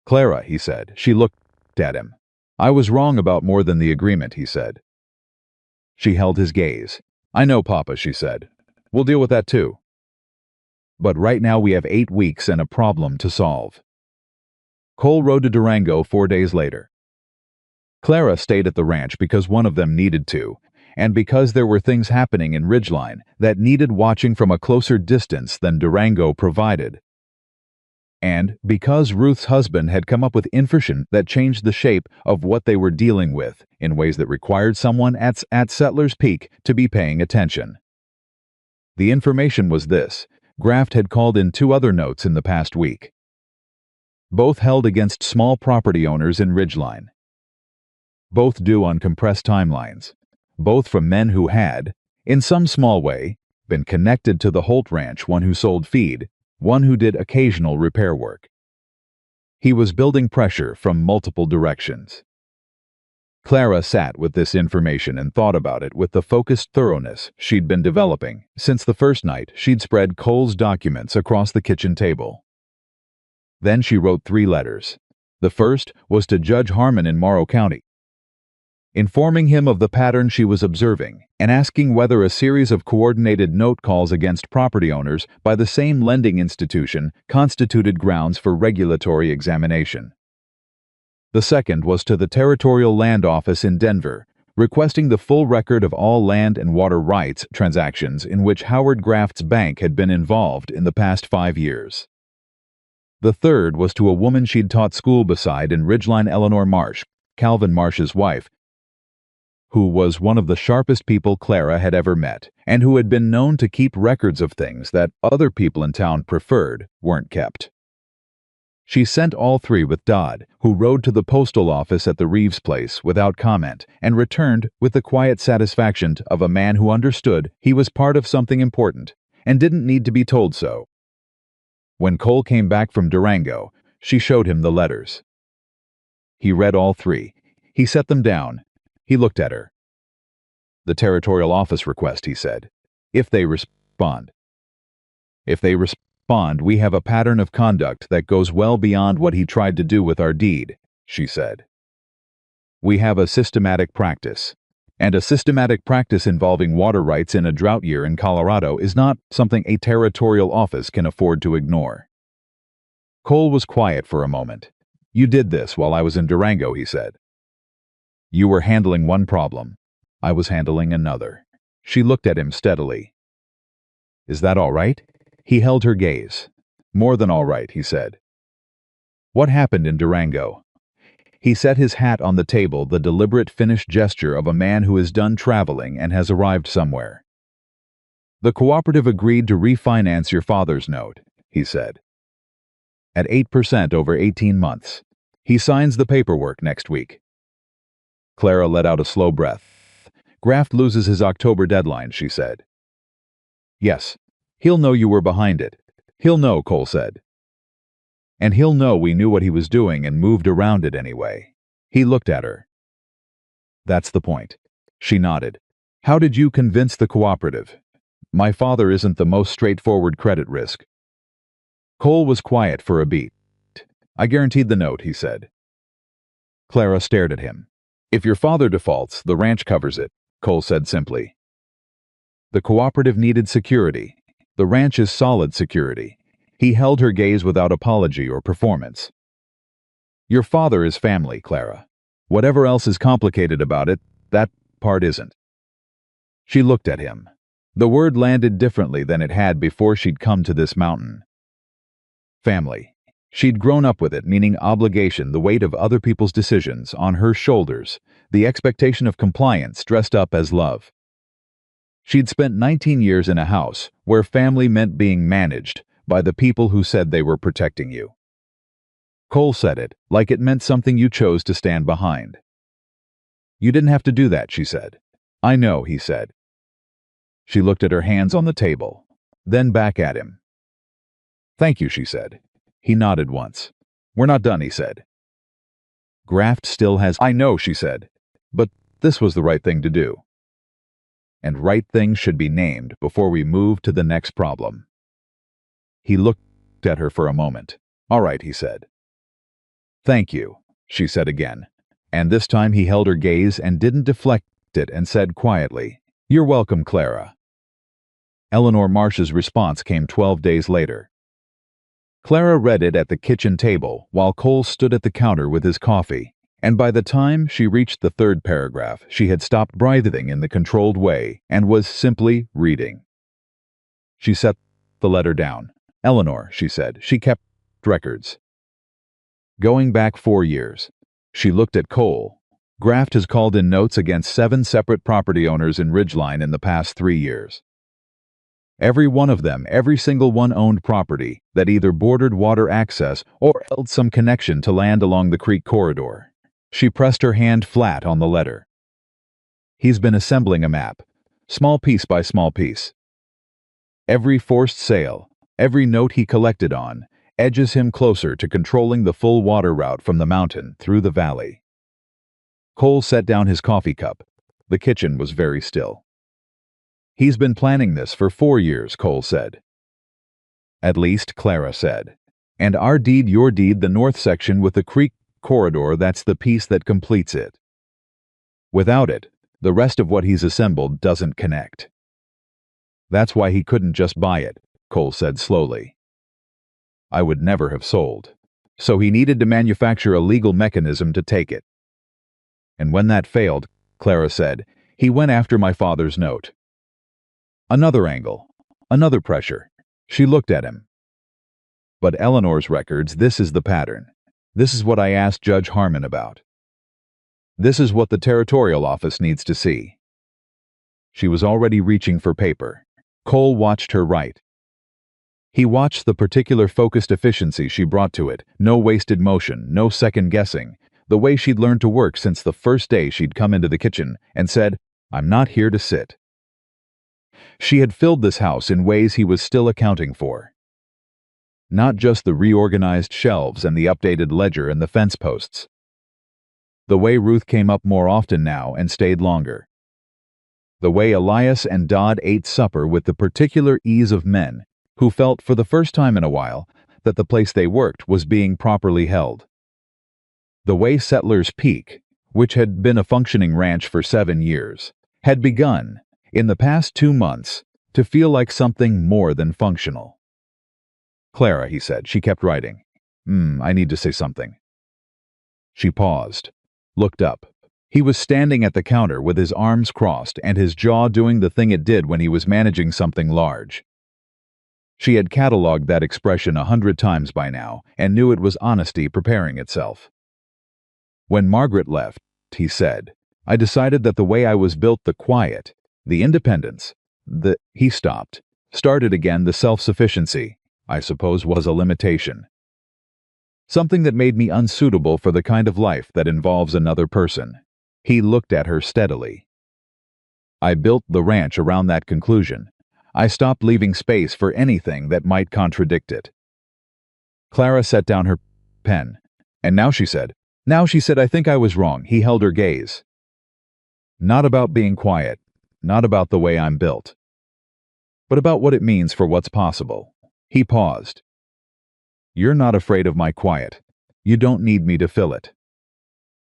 Clara, he said. She looked at him. I was wrong about more than the agreement, he said. She held his gaze. I know, Papa, she said. We'll deal with that too. But right now we have 8 weeks and a problem to solve. Cole rode to Durango 4 days later. Clara stayed at the ranch because one of them needed to, and because there were things happening in Ridgeline that needed watching from a closer distance than Durango provided. And because Ruth's husband had come up with information that changed the shape of what they were dealing with in ways that required someone at Settler's Peak to be paying attention. The information was this. Graft had called in 2 other notes in the past week. Both held against small property owners in Ridgeline. Both due on compressed timelines. Both from men who had, in some small way, been connected to the Holt Ranch, one who sold feed, one who did occasional repair work. He was building pressure from multiple directions. Clara sat with this information and thought about it with the focused thoroughness she'd been developing since the first night she'd spread Cole's documents across the kitchen table. Then she wrote 3 letters. The first was to Judge Harmon in Morrow County, informing him of the pattern she was observing and asking whether a series of coordinated note calls against property owners by the same lending institution constituted grounds for regulatory examination. The second was to the Territorial Land Office in Denver, requesting the full record of all land and water rights transactions in which Howard Graft's bank had been involved in the past 5 years. The third was to a woman she'd taught school beside in Ridgeline, Eleanor Marsh, Calvin Marsh's wife, who was one of the sharpest people Clara had ever met, and who had been known to keep records of things that other people in town preferred weren't kept. She sent all 3 with Dodd, who rode to the postal office at the Reeves place without comment and returned with the quiet satisfaction of a man who understood he was part of something important and didn't need to be told so. When Cole came back from Durango, she showed him the letters. He read all 3. He set them down. He looked at her. "The Territorial Office request," he said. "If they respond. If they respond, we have a pattern of conduct that goes well beyond what he tried to do with our deed," she said. "We have a systematic practice. And a systematic practice involving water rights in a drought year in Colorado is not something a territorial office can afford to ignore." Cole was quiet for a moment. "You did this while I was in Durango," he said. "You were handling one problem. I was handling another." She looked at him steadily. "Is that all right?" He held her gaze. "More than all right," he said. "What happened in Durango?" He set his hat on the table, the deliberate finished gesture of a man who is done traveling and has arrived somewhere. "The cooperative agreed to refinance your father's note," he said, "at 8% over 18 months. He signs the paperwork next week." Clara let out a slow breath. "Graft loses his October deadline," she said. "Yes. He'll know you were behind it. He'll know," Cole said. "And he'll know we knew what he was doing and moved around it anyway." He looked at her. "That's the point." She nodded. "How did you convince the cooperative? My father isn't the most straightforward credit risk." Cole was quiet for a beat. "I guaranteed the note," he said. Clara stared at him. "If your father defaults, the ranch covers it," Cole said simply. The cooperative needed security. The ranch is solid security. He held her gaze without apology or performance. "Your father is family, Clara. Whatever else is complicated about it, that part isn't." She looked at him. The word landed differently than it had before she'd come to this mountain. Family. She'd grown up with it, meaning obligation, the weight of other people's decisions on her shoulders, the expectation of compliance dressed up as love. She'd spent 19 years in a house where family meant being managed by the people who said they were protecting you. Cole said it like it meant something you chose to stand behind. "You didn't have to do that," she said. "I know," he said. She looked at her hands on the table, then back at him. "Thank you," she said. He nodded once. "We're not done," he said. "Graft still has—" "I know," she said. "But this was the right thing to do. And right things should be named before we move to the next problem." He looked at her for a moment. "All right," he said. "Thank you," she said again, and this time he held her gaze and didn't deflect it and said quietly, "You're welcome, Clara." Eleanor Marsh's response came 12 days later. Clara read it at the kitchen table while Cole stood at the counter with his coffee, and by the time she reached the 3rd paragraph, she had stopped breathing in the controlled way and was simply reading. She set the letter down. "Eleanor," she said, "she kept records. Going back 4 years." She looked at Cole. "Graft has called in notes against 7 separate property owners in Ridgeline in the past 3 years. Every one of them, every single one owned property that either bordered water access or held some connection to land along the creek corridor." She pressed her hand flat on the letter. "He's been assembling a map, small piece by small piece. Every forced sale, Every note he collected on edges him closer to controlling the full water route from the mountain through the valley. Cole set down his coffee cup. The kitchen was very still. "He's been planning this for 4 years," Cole said. "At least," Clara said. "And our deed, your deed, the north section with the creek corridor, that's the piece that completes it. Without it, the rest of what he's assembled doesn't connect." "That's why he couldn't just buy it," Cole said slowly. "I would never have sold. So he needed to manufacture a legal mechanism to take it. And when that failed," Clara said, "he went after my father's note." Another angle, another pressure. She looked at him. "But Eleanor's records, this is the pattern. This is what I asked Judge Harmon about. This is what the territorial office needs to see." She was already reaching for paper. Cole watched her write. He watched the particular focused efficiency she brought to it, no wasted motion, no second guessing, the way she'd learned to work since the first day she'd come into the kitchen and said, "I'm not here to sit." She had filled this house in ways he was still accounting for. Not just the reorganized shelves and the updated ledger and the fence posts. The way Ruth came up more often now and stayed longer. The way Elias and Dodd ate supper with the particular ease of men who felt for the first time in a while that the place they worked was being properly held. The way Settlers Peak, which had been a functioning ranch for 7 years, had begun, in the past 2 months, to feel like something more than functional. "Clara," he said. She kept writing. I need to say something." She paused, looked up. He was standing at the counter with his arms crossed and his jaw doing the thing it did when he was managing something large. She had catalogued that expression 100 times by now and knew it was honesty preparing itself. "When Margaret left," he said, "I decided that the way I was built, the quiet, the independence, he stopped, started again, the self-sufficiency, I suppose, was a limitation. Something that made me unsuitable for the kind of life that involves another person." He looked at her steadily. "I built the ranch around that conclusion. I stopped leaving space for anything that might contradict it." Clara set down her pen. "And now," she said, "I think I was wrong." He held her gaze. "Not about being quiet, not about the way I'm built, but about what it means for what's possible." He paused. "You're not afraid of my quiet. You don't need me to fill it.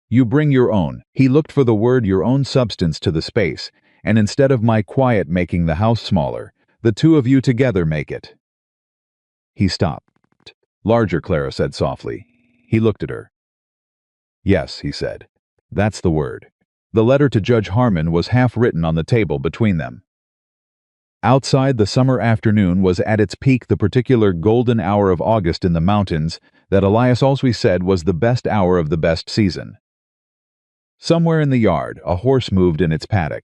You bring your own." He looked for the word, your own substance to the space, and instead of my quiet making the house smaller, the two of you together make it. He stopped. "Larger," Clara said softly. He looked at her. "Yes," he said. "That's the word." The letter to Judge Harmon was half written on the table between them. Outside, the summer afternoon was at its peak, the particular golden hour of August in the mountains that Elias always said was the best hour of the best season. Somewhere in the yard, a horse moved in its paddock.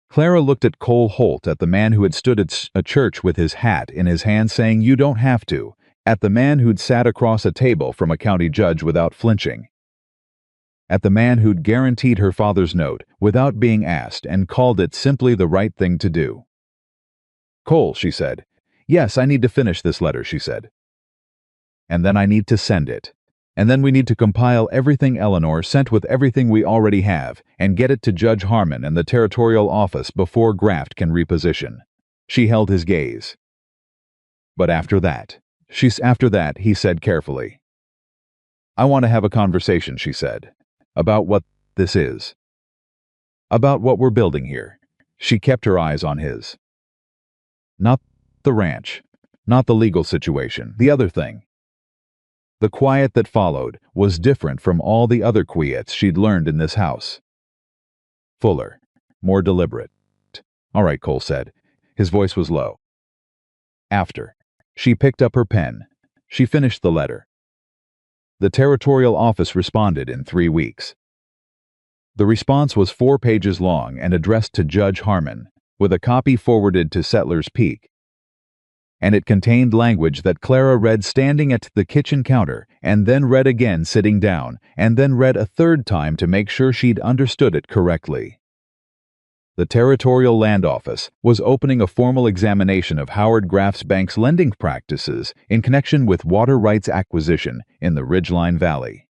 Clara looked at Cole Holt, at the man who had stood at a church with his hat in his hand saying, "You don't have to," at the man who'd sat across a table from a county judge without flinching, at the man who'd guaranteed her father's note without being asked and called it simply the right thing to do. "Cole," she said. "Yes, I need to finish this letter," she said. "And then I need to send it. And then we need to compile everything Eleanor sent with everything we already have and get it to Judge Harmon and the territorial office before Graft can reposition." She held his gaze. "But after that," he said carefully. "I want to have a conversation," she said, "about what this is. About what we're building here." She kept her eyes on his. "Not the ranch, not the legal situation, the other thing." The quiet that followed was different from all the other quiets she'd learned in this house. Fuller, more deliberate. "All right," Cole said. His voice was low. "After." She picked up her pen. She finished the letter. The territorial office responded in 3 weeks. The response was 4 pages long and addressed to Judge Harmon, with a copy forwarded to Settlers Peak. And it contained language that Clara read standing at the kitchen counter, and then read again sitting down, and then read a third time to make sure she'd understood it correctly. The Territorial Land Office was opening a formal examination of Howard Graff's bank's lending practices in connection with water rights acquisition in the Ridgeline Valley.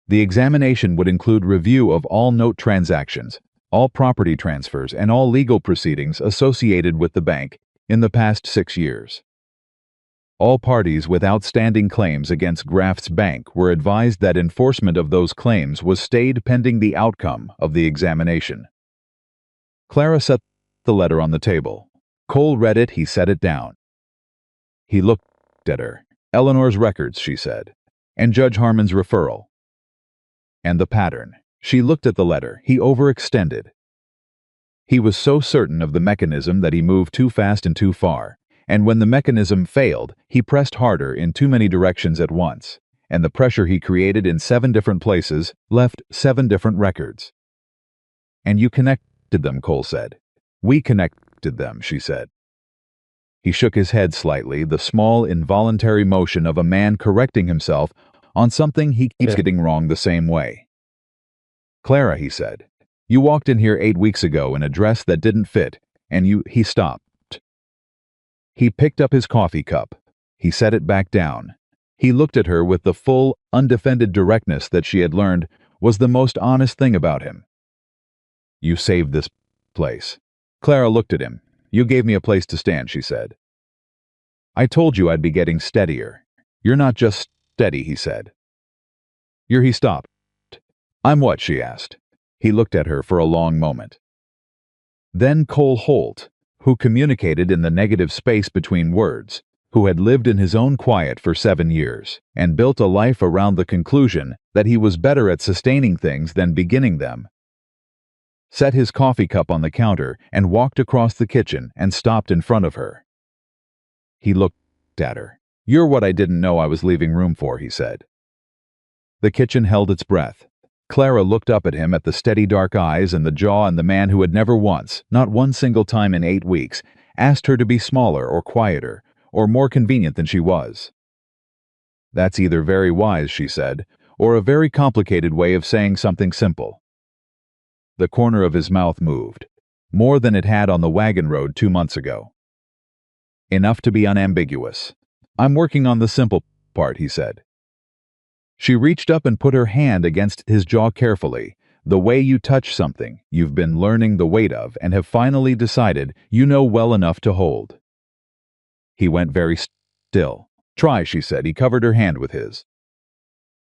The examination would include review of all note transactions, all property transfers, and all legal proceedings associated with the bank in the past 6 years. All parties with outstanding claims against Graff's bank were advised that enforcement of those claims was stayed pending the outcome of the examination. Clara set the letter on the table. Cole read it, he set it down. He looked at her. Eleanor's records, she said, and Judge Harmon's referral. And the pattern. She looked at the letter. He overextended. He was so certain of the mechanism that he moved too fast and too far, and when the mechanism failed, he pressed harder in too many directions at once, and the pressure he created in 7 different places left 7 different records. And you connected them, Cole said. We connected them, she said. He shook his head slightly, the small, involuntary motion of a man correcting himself on something he keeps getting wrong the same way. Clara, he said, you walked in here 8 weeks ago in a dress that didn't fit, and he stopped. He picked up his coffee cup. He set it back down. He looked at her with the full, undefended directness that she had learned was the most honest thing about him. You saved this place. Clara looked at him. You gave me a place to stand, she said. I told you I'd be getting steadier. You're not just steady, he said. He stopped. I'm what, she asked. He looked at her for a long moment. Then Cole Holt, who communicated in the negative space between words, who had lived in his own quiet for 7 years, and built a life around the conclusion that he was better at sustaining things than beginning them, set his coffee cup on the counter and walked across the kitchen and stopped in front of her. He looked at her. You're what I didn't know I was leaving room for, he said. The kitchen held its breath. Clara looked up at him at the steady dark eyes and the jaw and the man who had never once, not one single time in 8 weeks, asked her to be smaller or quieter or more convenient than she was. That's either very wise, she said, or a very complicated way of saying something simple. The corner of his mouth moved, more than it had on the wagon road 2 months ago. Enough to be unambiguous. I'm working on the simple part, he said. She reached up and put her hand against his jaw carefully, the way you touch something you've been learning the weight of and have finally decided you know well enough to hold. He went very still. Try, she said. He covered her hand with his.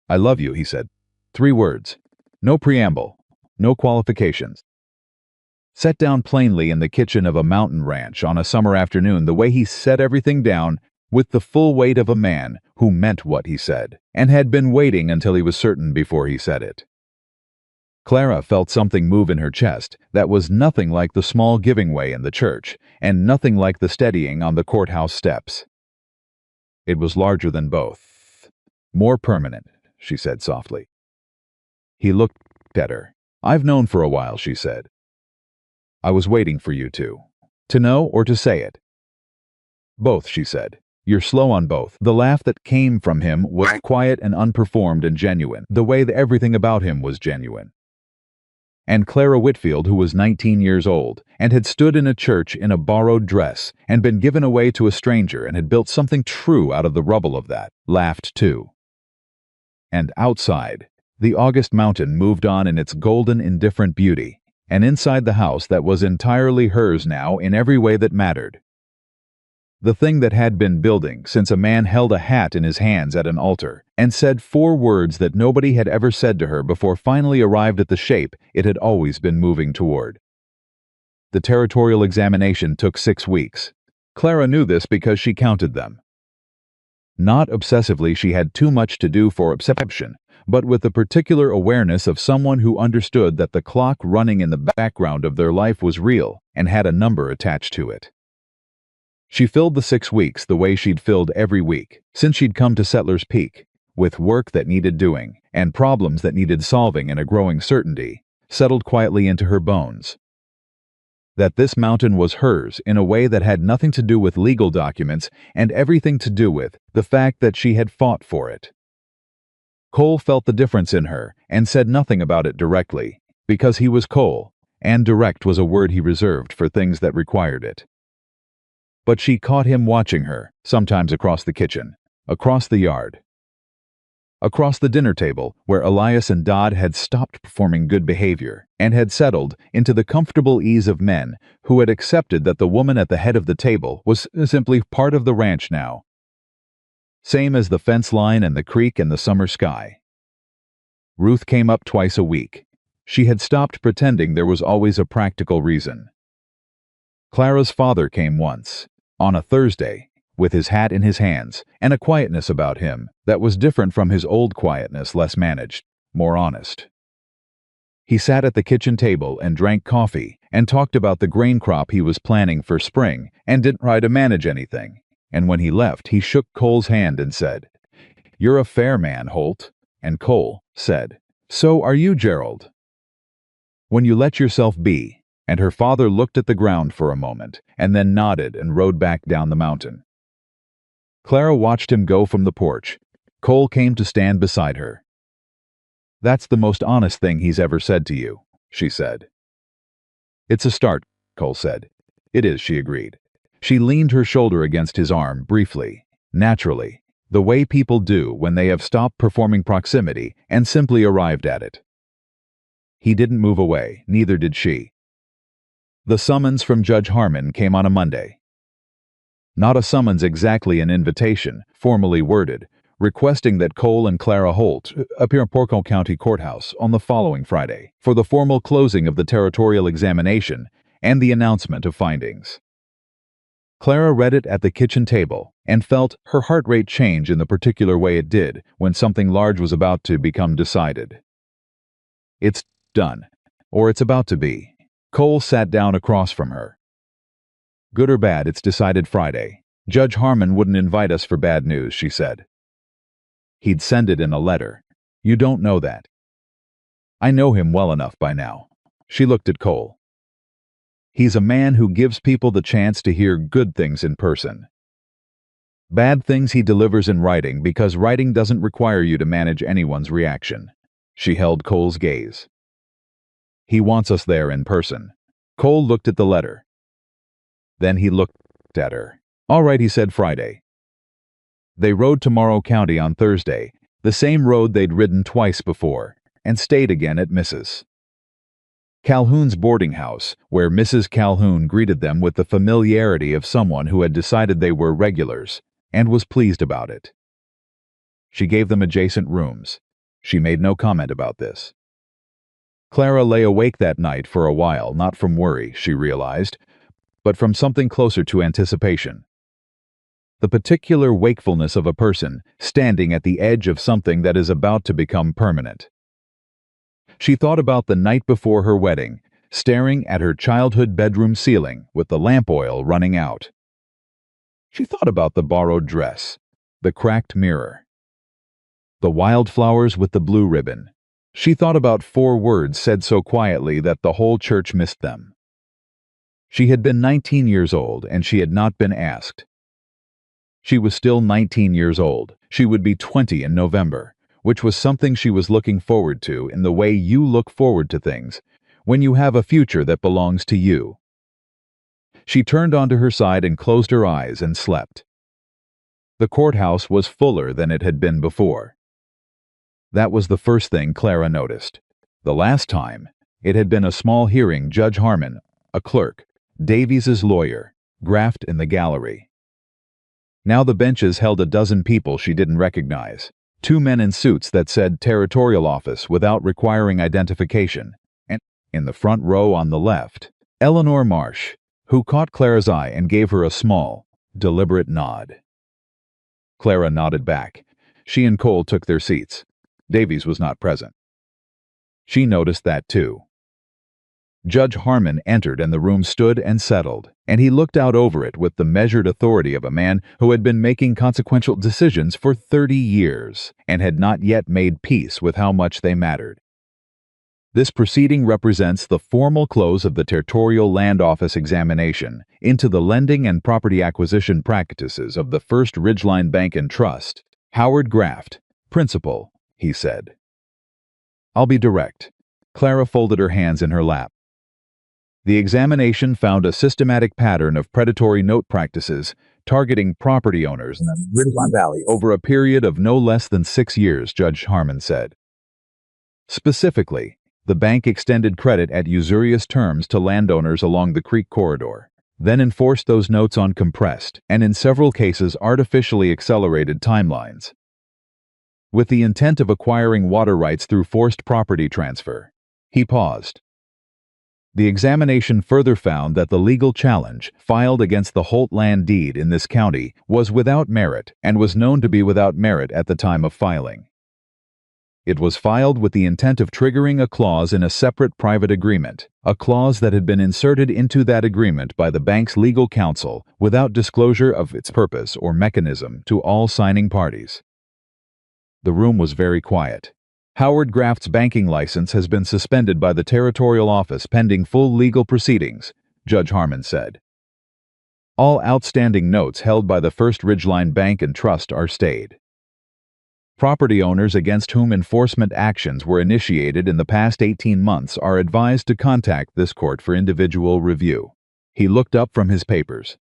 I love you, he said. 3 words. No preamble. No qualifications. Set down plainly in the kitchen of a mountain ranch on a summer afternoon, the way he set everything down with the full weight of a man who meant what he said, and had been waiting until he was certain before he said it. Clara felt something move in her chest that was nothing like the small giving way in the church, and nothing like the steadying on the courthouse steps. It was larger than both. More permanent, she said softly. He looked at her. I've known for a while, she said. I was waiting for you to know or to say it. Both, she said. You're slow on both. The laugh that came from him was quiet and unperformed and genuine, the way that everything about him was genuine. And Clara Whitfield, who was 19 years old, and had stood in a church in a borrowed dress, and been given away to a stranger, and had built something true out of the rubble of that, laughed too. And outside, the August mountain moved on in its golden, indifferent beauty, and inside the house that was entirely hers now in every way that mattered. The thing that had been building since a man held a hat in his hands at an altar and said 4 words that nobody had ever said to her before finally arrived at the shape it had always been moving toward. The territorial examination took 6 weeks. Clara knew this because she counted them. Not obsessively, she had too much to do for obsession, but with the particular awareness of someone who understood that the clock running in the background of their life was real and had a number attached to it. She filled the 6 weeks the way she'd filled every week, since she'd come to Settlers Peak, with work that needed doing, and problems that needed solving in a growing certainty, settled quietly into her bones. That this mountain was hers in a way that had nothing to do with legal documents and everything to do with the fact that she had fought for it. Cole felt the difference in her and said nothing about it directly, because he was Cole, and direct was a word he reserved for things that required it. But she caught him watching her, sometimes across the kitchen, across the yard, across the dinner table where Elias and Dodd had stopped performing good behavior and had settled into the comfortable ease of men who had accepted that the woman at the head of the table was simply part of the ranch now. Same as the fence line and the creek and the summer sky. Ruth came up twice a week. She had stopped pretending there was always a practical reason. Clara's father came once, on a Thursday, with his hat in his hands and a quietness about him that was different from his old quietness, less managed, more honest. He sat at the kitchen table and drank coffee and talked about the grain crop he was planning for spring and didn't try to manage anything. And when he left, he shook Cole's hand and said, "You're a fair man, Holt." And Cole said, "So are you, Gerald." When you let yourself be, and her father looked at the ground for a moment and then nodded and rode back down the mountain. Clara watched him go from the porch. Cole came to stand beside her. "That's the most honest thing he's ever said to you," she said. "It's a start," Cole said. "It is," she agreed. She leaned her shoulder against his arm briefly, naturally, the way people do when they have stopped performing proximity and simply arrived at it. He didn't move away, neither did she. The summons from Judge Harmon came on a Monday. Not a summons exactly an invitation, formally worded, requesting that Cole and Clara Holt appear in Porco County Courthouse on the following Friday for the formal closing of the territorial examination and the announcement of findings. Clara read it at the kitchen table and felt her heart rate change in the particular way it did when something large was about to become decided. "It's done, or it's about to be." Cole sat down across from her. "Good or bad, it's decided Friday. Judge Harmon wouldn't invite us for bad news," she said. "He'd send it in a letter. You don't know that." "I know him well enough by now." She looked at Cole. "He's a man who gives people the chance to hear good things in person. Bad things he delivers in writing because writing doesn't require you to manage anyone's reaction." She held Cole's gaze. "He wants us there in person." Cole looked at the letter. Then he looked at her. "All right," he said, "Friday." They rode to Morrow County on Thursday, the same road they'd ridden twice before, and stayed again at Mrs. Calhoun's boarding house, where Mrs. Calhoun greeted them with the familiarity of someone who had decided they were regulars, and was pleased about it. She gave them adjacent rooms. She made no comment about this. Clara lay awake that night for a while, not from worry, she realized, but from something closer to anticipation. The particular wakefulness of a person standing at the edge of something that is about to become permanent. She thought about the night before her wedding, staring at her childhood bedroom ceiling with the lamp oil running out. She thought about the borrowed dress, the cracked mirror, the wildflowers with the blue ribbon. She thought about 4 words said so quietly that the whole church missed them. She had been 19 years old, and she had not been asked. She was still 19 years old. She would be 20 in November, which was something she was looking forward to in the way you look forward to things when you have a future that belongs to you. She turned onto her side and closed her eyes and slept. The courthouse was fuller than it had been before. That was the first thing Clara noticed. The last time, it had been a small hearing. Judge Harmon, a clerk, Davies's lawyer, graphed in the gallery. Now the benches held a dozen people she didn't recognize. 2 men in suits that said Territorial Office without requiring identification, and in the front row on the left, Eleanor Marsh, who caught Clara's eye and gave her a small, deliberate nod. Clara nodded back. She and Cole took their seats. Davies was not present. She noticed that too. Judge Harmon entered and the room stood and settled, and he looked out over it with the measured authority of a man who had been making consequential decisions for 30 years and had not yet made peace with how much they mattered. This proceeding represents the formal close of the Territorial Land Office examination into the lending and property acquisition practices of the First Ridgeline Bank and Trust. Howard Graft, principal, he said. "I'll be direct." Clara folded her hands in her lap. The examination found a systematic pattern of predatory note practices targeting property owners in the Ridgeline Valley over a period of no less than 6 years, Judge Harmon said. Specifically, the bank extended credit at usurious terms to landowners along the creek corridor, then enforced those notes on compressed and, in several cases, artificially accelerated timelines, with the intent of acquiring water rights through forced property transfer. He paused. The examination further found that the legal challenge filed against the Holt land deed in this county was without merit and was known to be without merit at the time of filing. It was filed with the intent of triggering a clause in a separate private agreement, a clause that had been inserted into that agreement by the bank's legal counsel without disclosure of its purpose or mechanism to all signing parties. The room was very quiet. Howard Graft's banking license has been suspended by the Territorial Office pending full legal proceedings, Judge Harmon said. All outstanding notes held by the First Ridgeline Bank and Trust are stayed. Property owners against whom enforcement actions were initiated in the past 18 months are advised to contact this court for individual review. He looked up from his papers.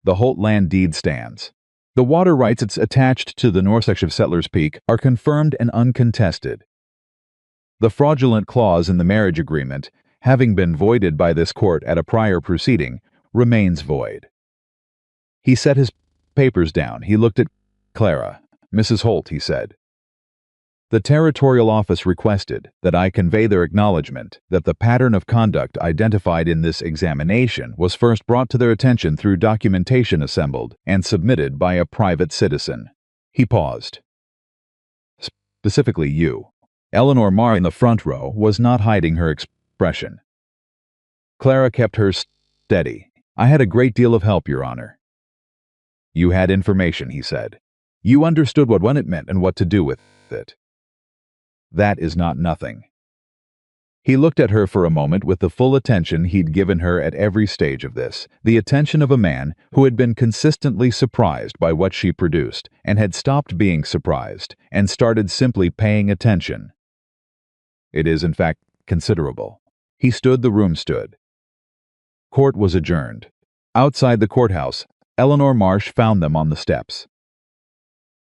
The Holt land deed stands. The water rights attached to the north section of Settlers Peak are confirmed and uncontested. The fraudulent clause in the marriage agreement, having been voided by this court at a prior proceeding, remains void. He set his papers down. He looked at Clara. Mrs. Holt, he said. The Territorial Office requested that I convey their acknowledgement that the pattern of conduct identified in this examination was first brought to their attention through documentation assembled and submitted by a private citizen. He paused. Specifically you. Eleanor Marr in the front row was not hiding her expression. Clara kept hers steady. I had a great deal of help, Your Honor. You had information, he said. You understood what it meant and what to do with it. That is not nothing. He looked at her for a moment with the full attention he'd given her at every stage of this, the attention of a man who had been consistently surprised by what she produced and had stopped being surprised and started simply paying attention. It is, in fact, considerable. He stood, the room stood. Court was adjourned. Outside the courthouse, Eleanor Marsh found them on the steps.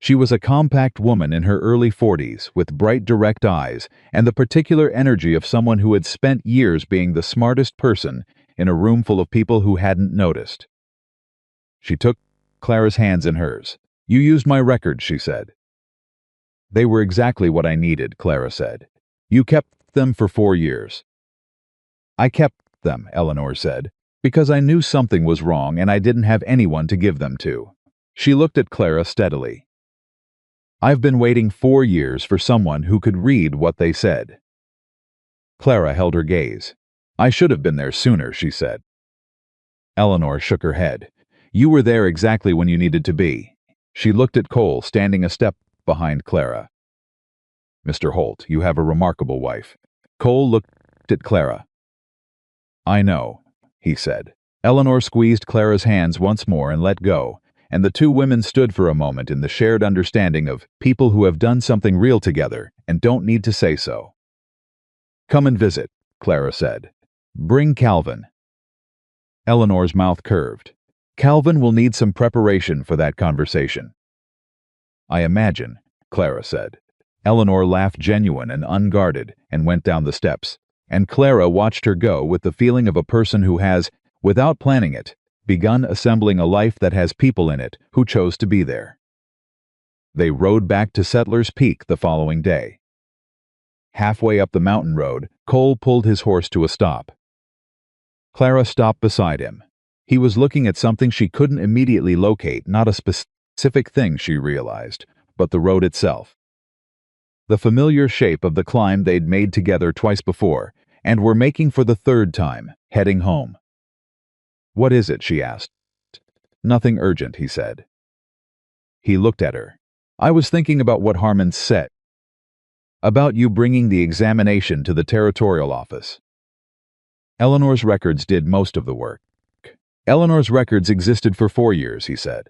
She was a compact woman in her early 40s with bright, direct eyes and the particular energy of someone who had spent years being the smartest person in a room full of people who hadn't noticed. She took Clara's hands in hers. You used my records, she said. They were exactly what I needed, Clara said. You kept them for 4 years. I kept them, Eleanor said, because I knew something was wrong and I didn't have anyone to give them to. She looked at Clara steadily. I've been waiting 4 years for someone who could read what they said. Clara held her gaze. I should have been there sooner, she said. Eleanor shook her head. You were there exactly when you needed to be. She looked at Cole, standing a step behind Clara. Mr. Holt, you have a remarkable wife. Cole looked at Clara. I know, he said. Eleanor squeezed Clara's hands once more and let go, and the two women stood for a moment in the shared understanding of people who have done something real together and don't need to say so. Come and visit, Clara said. Bring Calvin. Eleanor's mouth curved. Calvin will need some preparation for that conversation. I imagine, Clara said. Eleanor laughed, genuine and unguarded, and went down the steps, and Clara watched her go with the feeling of a person who has, without planning it, begun assembling a life that has people in it who chose to be there. They rode back to Settlers Peak the following day. Halfway up the mountain road, Cole pulled his horse to a stop. Clara stopped beside him. He was looking at something she couldn't immediately locate, not a specific thing, she realized, but the road itself. The familiar shape of the climb they'd made together twice before, and were making for the third time, heading home. What is it? She asked. Nothing urgent, he said. He looked at her. I was thinking about what Harmon said. About you bringing the examination to the Territorial Office. Eleanor's records did most of the work. Eleanor's records existed for 4 years, he said.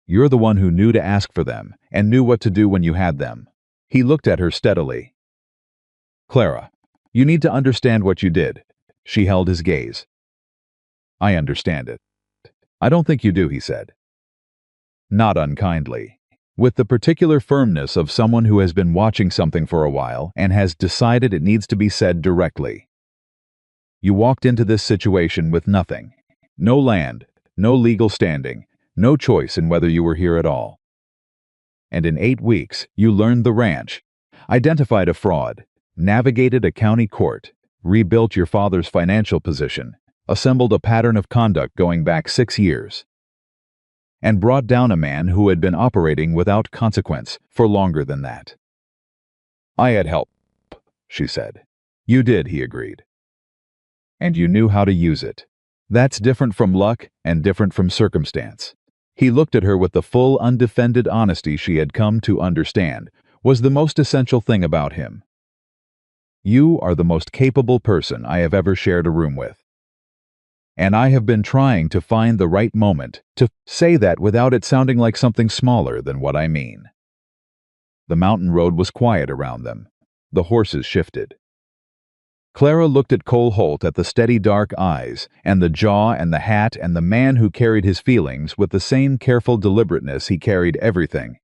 You're the one who knew to ask for them and knew what to do when you had them. He looked at her steadily. Clara, you need to understand what you did. She held his gaze. I understand it. I don't think you do, he said. Not unkindly. With the particular firmness of someone who has been watching something for a while and has decided it needs to be said directly. You walked into this situation with nothing. No land, no legal standing, no choice in whether you were here at all. And in 8 weeks, you learned the ranch, identified a fraud, navigated a county court, rebuilt your father's financial position, assembled a pattern of conduct going back 6 years, and brought down a man who had been operating without consequence for longer than that. I had help, she said. You did, he agreed. And you knew how to use it. That's different from luck and different from circumstance. He looked at her with the full, undefended honesty she had come to understand was the most essential thing about him. You are the most capable person I have ever shared a room with. And I have been trying to find the right moment to say that without it sounding like something smaller than what I mean. The mountain road was quiet around them. The horses shifted. Clara looked at Cole Holt at the steady dark eyes, and the jaw and the hat and the man who carried his feelings with the same careful deliberateness he carried everything.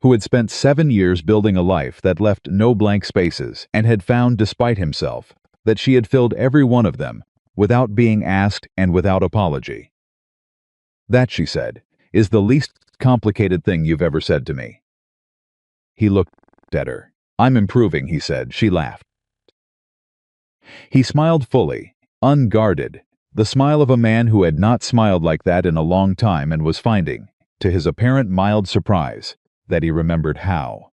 Who had spent 7 years building a life that left no blank spaces and had found, despite himself, that she had filled every one of them, without being asked and without apology. That, she said, is the least complicated thing you've ever said to me. He looked at her. I'm improving, he said. She laughed. He smiled fully, unguarded, the smile of a man who had not smiled like that in a long time and was finding, to his apparent mild surprise, that he remembered how.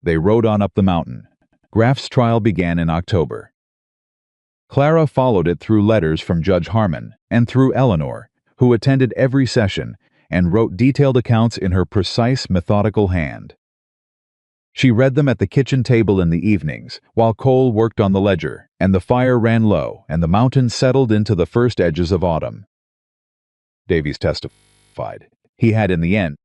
They rode on up the mountain. Graff's trial began in October. Clara followed it through letters from Judge Harmon and through Eleanor, who attended every session and wrote detailed accounts in her precise, methodical hand. She read them at the kitchen table in the evenings, while Cole worked on the ledger, and the fire ran low, and the mountains settled into the first edges of autumn. Davies testified. He had, in the end,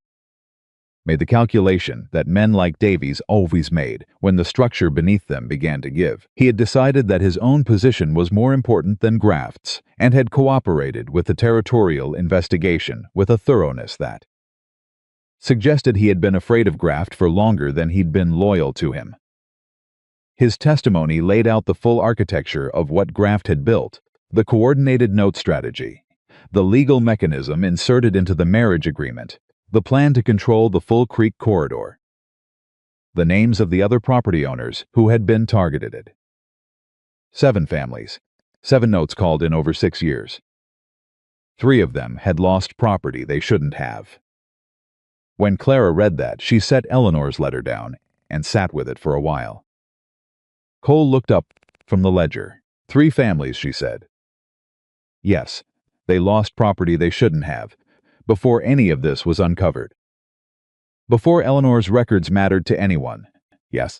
made the calculation that men like Davies always made when the structure beneath them began to give. He had decided that his own position was more important than Graft's, and had cooperated with the territorial investigation with a thoroughness that suggested he had been afraid of Graft for longer than he'd been loyal to him. His testimony laid out the full architecture of what Graft had built, the coordinated note strategy, the legal mechanism inserted into the marriage agreement, the plan to control the full creek corridor, the names of the other property owners who had been targeted. 7 families, 7 notes called in over 6 years. 3 of them had lost property they shouldn't have. When Clara read that, she set Eleanor's letter down and sat with it for a while. Cole looked up from the ledger. 3 families, she said. Yes, they lost property they shouldn't have, before any of this was uncovered. Before Eleanor's records mattered to anyone. Yes.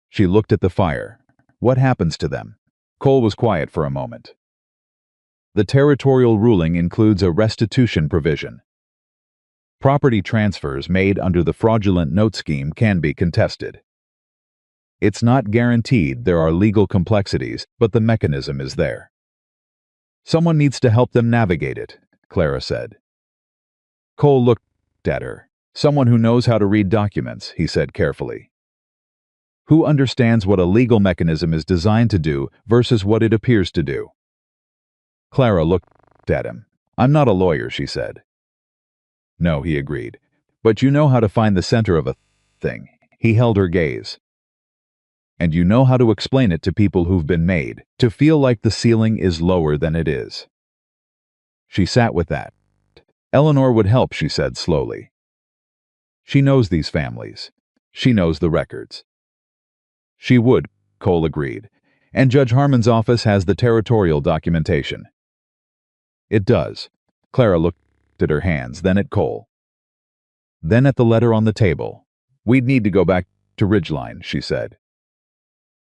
She looked at the fire. What happens to them? Cole was quiet for a moment. The territorial ruling includes a restitution provision. Property transfers made under the fraudulent note scheme can be contested. It's not guaranteed there are legal complexities, but the mechanism is there. Someone needs to help them navigate it, Clara said. Cole looked at her. Someone who knows how to read documents, he said carefully. Who understands what a legal mechanism is designed to do versus what it appears to do. Clara looked at him. I'm not a lawyer, she said. No, he agreed. But you know how to find the center of a thing. He held her gaze. And you know how to explain it to people who've been made, to feel like the ceiling is lower than it is. She sat with that. Eleanor would help, she said slowly. She knows these families. She knows the records. She would, Cole agreed. And Judge Harmon's office has the territorial documentation. It does. Clara looked at her hands, then at Cole. Then at the letter on the table. We'd need to go back to Ridgeline, she said.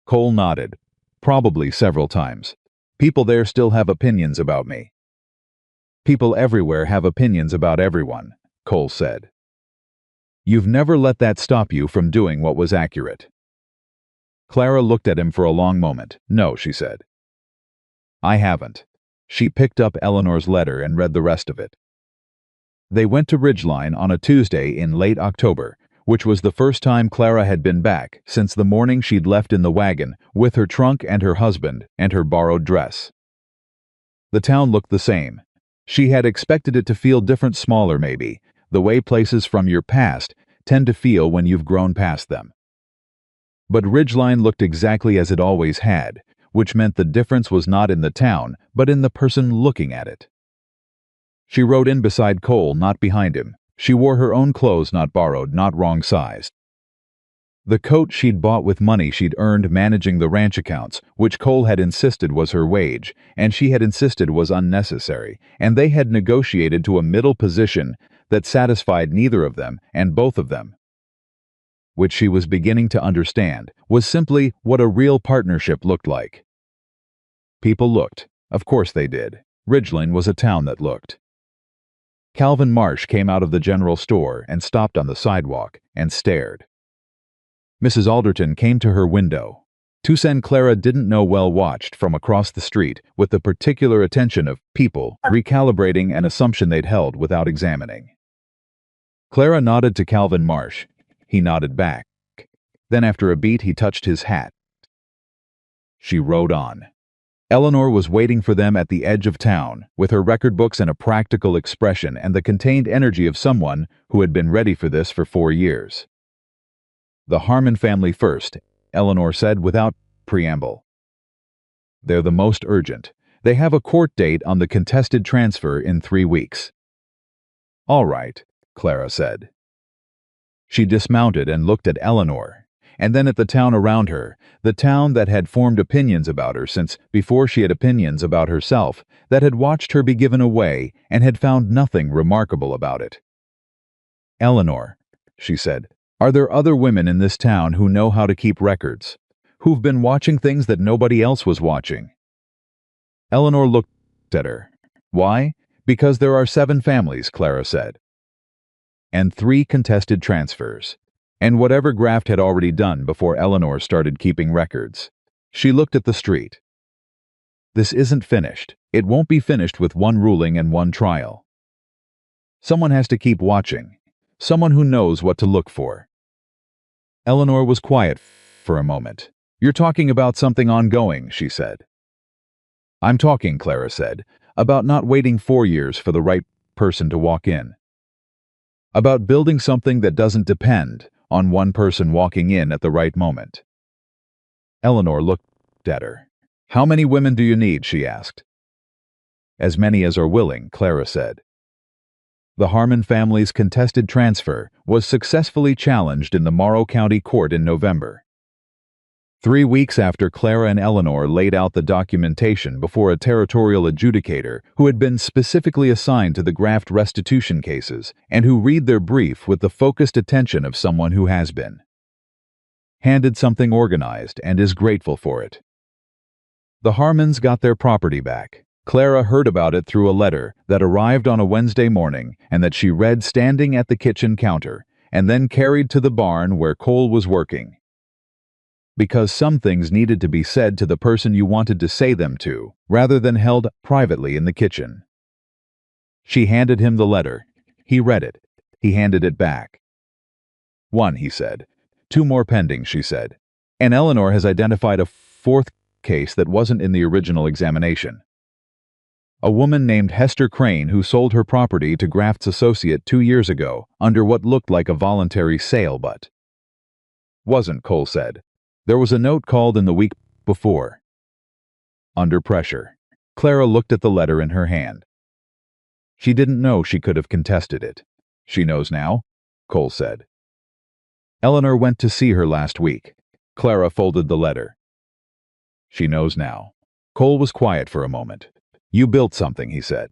Cole nodded, probably several times. People there still have opinions about me. People everywhere have opinions about everyone, Cole said. You've never let that stop you from doing what was accurate. Clara looked at him for a long moment. "No," she said. "I haven't." She picked up Eleanor's letter and read the rest of it. They went to Ridgeline on a Tuesday in late October, which was the first time Clara had been back since the morning she'd left in the wagon with her trunk and her husband and her borrowed dress. The town looked the same. She had expected it to feel different, smaller maybe, the way places from your past tend to feel when you've grown past them. But Ridgeline looked exactly as it always had, which meant the difference was not in the town, but in the person looking at it. She rode in beside Cole, not behind him. She wore her own clothes, not borrowed, not wrong-sized. The coat she'd bought with money she'd earned managing the ranch accounts, which Cole had insisted was her wage, and she had insisted was unnecessary, and they had negotiated to a middle position that satisfied neither of them and both of them, which she was beginning to understand, was simply what a real partnership looked like. People looked. Of course they did. Ridgeline was a town that looked. Calvin Marsh came out of the general store and stopped on the sidewalk and stared. Mrs. Alderton came to her window. Tucson Clara didn't know well watched from across the street with the particular attention of people recalibrating an assumption they'd held without examining. Clara nodded to Calvin Marsh. He nodded back. Then after a beat he touched his hat. She rode on. Eleanor was waiting for them at the edge of town, with her record books and a practical expression and the contained energy of someone who had been ready for this for 4 years. "The Harmon family first," Eleanor said without preamble. "They're the most urgent. They have a court date on the contested transfer in 3 weeks." "All right," Clara said. She dismounted and looked at Eleanor, and then at the town around her, the town that had formed opinions about her since before she had opinions about herself, that had watched her be given away and had found nothing remarkable about it. "Eleanor," she said, "are there other women in this town who know how to keep records? Who've been watching things that nobody else was watching?" Eleanor looked at her. "Why? Because there are 7 families," Clara said. "And 3 contested transfers." And whatever Graft had already done before Eleanor started keeping records. She looked at the street. "This isn't finished. It won't be finished with 1 ruling and 1 trial. Someone has to keep watching. Someone who knows what to look for." Eleanor was quiet for a moment. "You're talking about something ongoing," she said. "I'm talking," Clara said, "about not waiting 4 years for the right person to walk in. About building something that doesn't depend on one person walking in at the right moment." Eleanor looked at her. "How many women do you need?" she asked. "As many as are willing," Clara said. The Harmon family's contested transfer was successfully challenged in the Morrow County Court in November. 3 weeks after Clara and Eleanor laid out the documentation before a territorial adjudicator who had been specifically assigned to the graft restitution cases and who read their brief with the focused attention of someone who has been handed something organized and is grateful for it. The Harmons got their property back. Clara heard about it through a letter that arrived on a Wednesday morning and that she read standing at the kitchen counter and then carried to the barn where Cole was working. Because some things needed to be said to the person you wanted to say them to, rather than held privately in the kitchen. She handed him the letter. He read it. He handed it back. "1," he said. "2 more pending," she said. "And Eleanor has identified a 4th case that wasn't in the original examination. A woman named Hester Crane who sold her property to Graft's associate 2 years ago under what looked like a voluntary sale but wasn't," Cole said. "There was a note called in the week before." Under pressure. Clara looked at the letter in her hand. She didn't know she could have contested it. "She knows now," Cole said. "Eleanor went to see her last week." Clara folded the letter. "She knows now." Cole was quiet for a moment. "You built something," he said.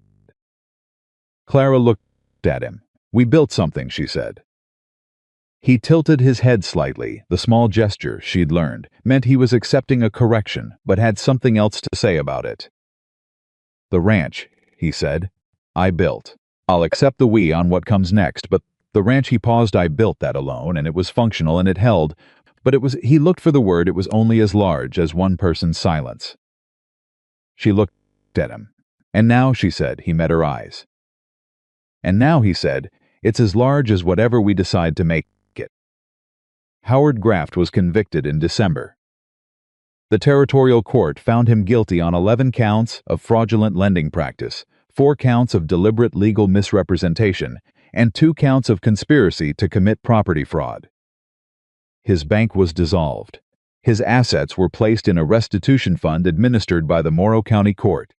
Clara looked at him. "We built something," she said. He tilted his head slightly. The small gesture, she'd learned, meant he was accepting a correction, but had something else to say about it. "The ranch," he said, "I built. I'll accept the we on what comes next, but the ranch," he paused, "I built that alone, and it was functional, and it held But he looked for the word, it was only as large as one person's silence. She looked at him. And now, she said, he met her eyes. And now, he said, it's as large as whatever we decide to make it. Howard Graft was convicted in December. The territorial court found him guilty on 11 counts of fraudulent lending practice, 4 counts of deliberate legal misrepresentation, and 2 counts of conspiracy to commit property fraud. His bank was dissolved. His assets were placed in a restitution fund administered by the Morrow County Court.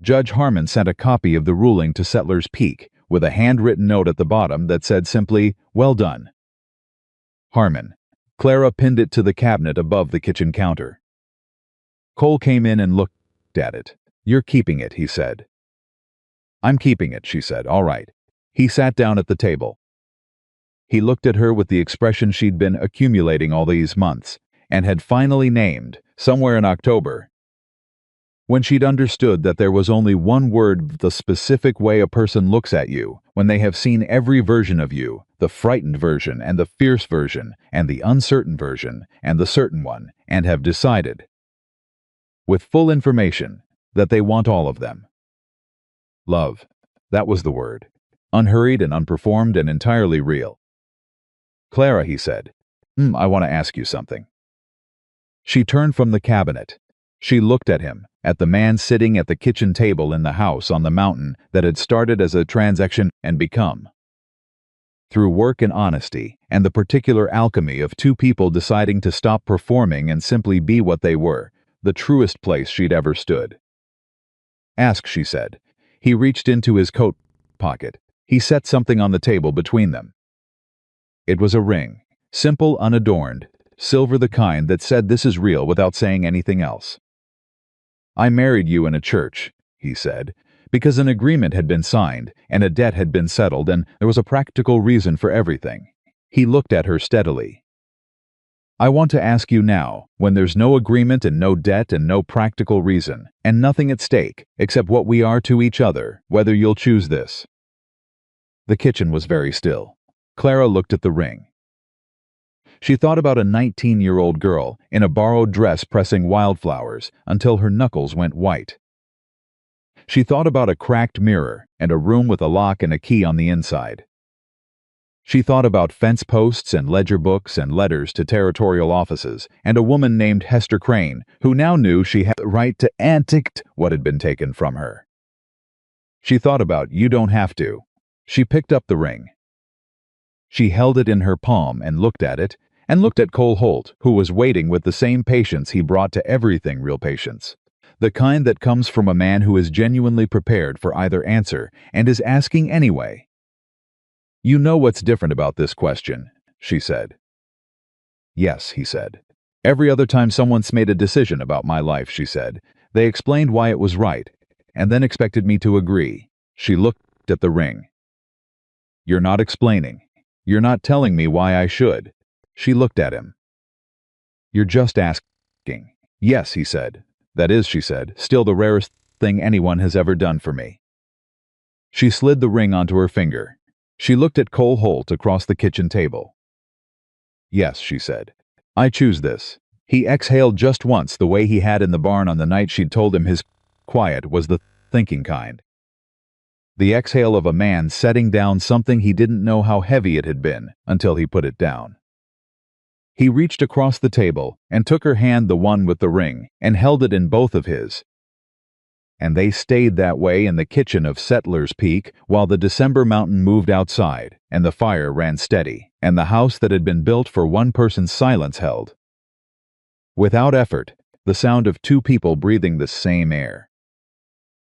Judge Harmon sent a copy of the ruling to Settlers Peak with a handwritten note at the bottom that said simply, "Well done, Harmon." Clara pinned it to the cabinet above the kitchen counter. Cole came in and looked at it. "You're keeping it," he said. "I'm keeping it," she said. "All right." He sat down at the table. He looked at her with the expression she'd been accumulating all these months, and had finally named, somewhere in October, when she'd understood that there was only one word, the specific way a person looks at you, when they have seen every version of you, the frightened version, and the fierce version, and the uncertain version, and the certain one, and have decided, with full information, that they want all of them. Love. That was the word. Unhurried and unperformed and entirely real. "Clara," he said, I want to ask you something." She turned from the cabinet. She looked at him, at the man sitting at the kitchen table in the house on the mountain that had started as a transaction and become, through work and honesty, and the particular alchemy of 2 people deciding to stop performing and simply be what they were, the truest place she'd ever stood. "Ask," she said. He reached into his coat pocket. He set something on the table between them. It was a ring, simple, unadorned, silver, the kind that said this is real without saying anything else. "I married you in a church," he said, "because an agreement had been signed, and a debt had been settled, and there was a practical reason for everything." He looked at her steadily. "I want to ask you now, when there's no agreement and no debt and no practical reason, and nothing at stake, except what we are to each other, whether you'll choose this." The kitchen was very still. Clara looked at the ring. She thought about a 19-year-old girl in a borrowed dress pressing wildflowers until her knuckles went white. She thought about a cracked mirror and a room with a lock and a key on the inside. She thought about fence posts and ledger books and letters to territorial offices, and a woman named Hester Crane, who now knew she had the right to antict what had been taken from her. She thought about, you don't have to. She picked up the ring. She held it in her palm and looked at Cole Holt, who was waiting with the same patience he brought to everything, real patience. The kind that comes from a man who is genuinely prepared for either answer and is asking anyway. "You know what's different about this question," she said. "Yes," he said. "Every other time someone's made a decision about my life," she said, "they explained why it was right, and then expected me to agree." She looked at the ring. "You're not explaining. You're not telling me why I should." She looked at him. "You're just asking." "Yes," he said. "That is," she said, "still the rarest thing anyone has ever done for me." She slid the ring onto her finger. She looked at Cole Holt across the kitchen table. "Yes," she said. "I choose this." He exhaled just once, the way he had in the barn on the night she'd told him his quiet was the thinking kind. The exhale of a man setting down something he didn't know how heavy it had been until he put it down. He reached across the table and took her hand, the one with the ring, and held it in both of his. And they stayed that way in the kitchen of Settlers Peak while the December mountain moved outside, and the fire ran steady, and the house that had been built for one person's silence held. Without effort, the sound of 2 people breathing the same air.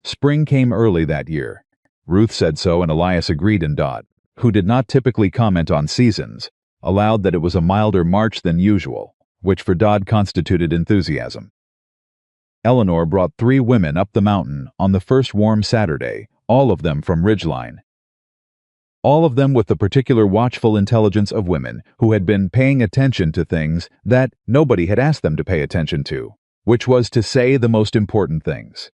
Spring came early that year. Ruth said so, and Elias agreed, and Dodd, who did not typically comment on seasons, allowed that it was a milder March than usual, which for Dodd constituted enthusiasm. Eleanor brought 3 women up the mountain on the first warm Saturday, all of them from Ridgeline. All of them with the particular watchful intelligence of women who had been paying attention to things that nobody had asked them to pay attention to, which was to say the most important things.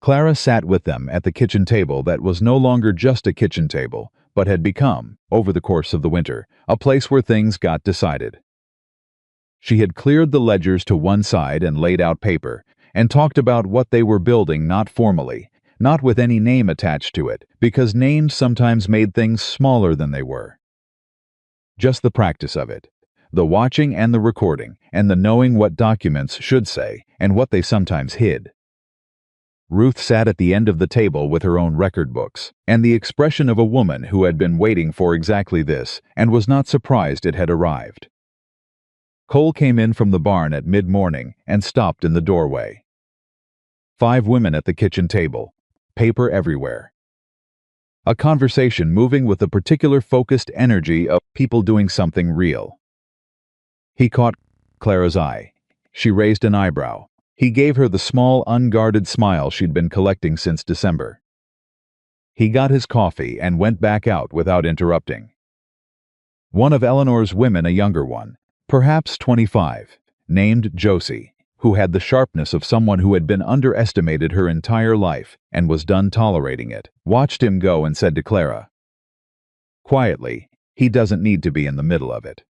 Clara sat with them at the kitchen table that was no longer just a kitchen table, but had become, over the course of the winter, a place where things got decided. She had cleared the ledgers to one side and laid out paper, and talked about what they were building not formally, not with any name attached to it, because names sometimes made things smaller than they were. Just the practice of it, the watching and the recording, and the knowing what documents should say and what they sometimes hid. Ruth sat at the end of the table with her own record books, and the expression of a woman who had been waiting for exactly this and was not surprised it had arrived. Cole came in from the barn at mid-morning and stopped in the doorway. 5 women at the kitchen table, paper everywhere. A conversation moving with the particular focused energy of people doing something real. He caught Clara's eye. She raised an eyebrow. He gave her the small, unguarded smile she'd been collecting since December. He got his coffee and went back out without interrupting. One of Eleanor's women, a younger one, perhaps 25, named Josie, who had the sharpness of someone who had been underestimated her entire life and was done tolerating it, watched him go and said to Clara, quietly, "He doesn't need to be in the middle of it."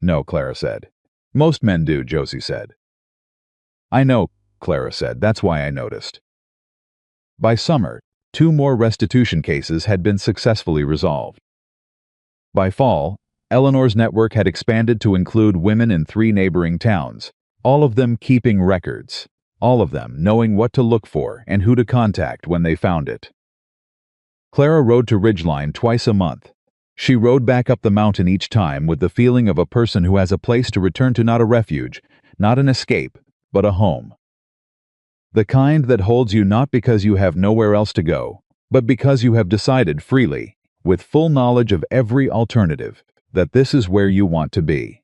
"No," Clara said. "Most men do," Josie said. "I know," Clara said. "That's why I noticed." By summer, 2 more restitution cases had been successfully resolved. By fall, Eleanor's network had expanded to include women in 3 neighboring towns, all of them keeping records, all of them knowing what to look for and who to contact when they found it. Clara rode to Ridgeline twice a month. She rode back up the mountain each time with the feeling of a person who has a place to return to, not a refuge, not an escape, but a home. The kind that holds you not because you have nowhere else to go, but because you have decided freely, with full knowledge of every alternative, that this is where you want to be.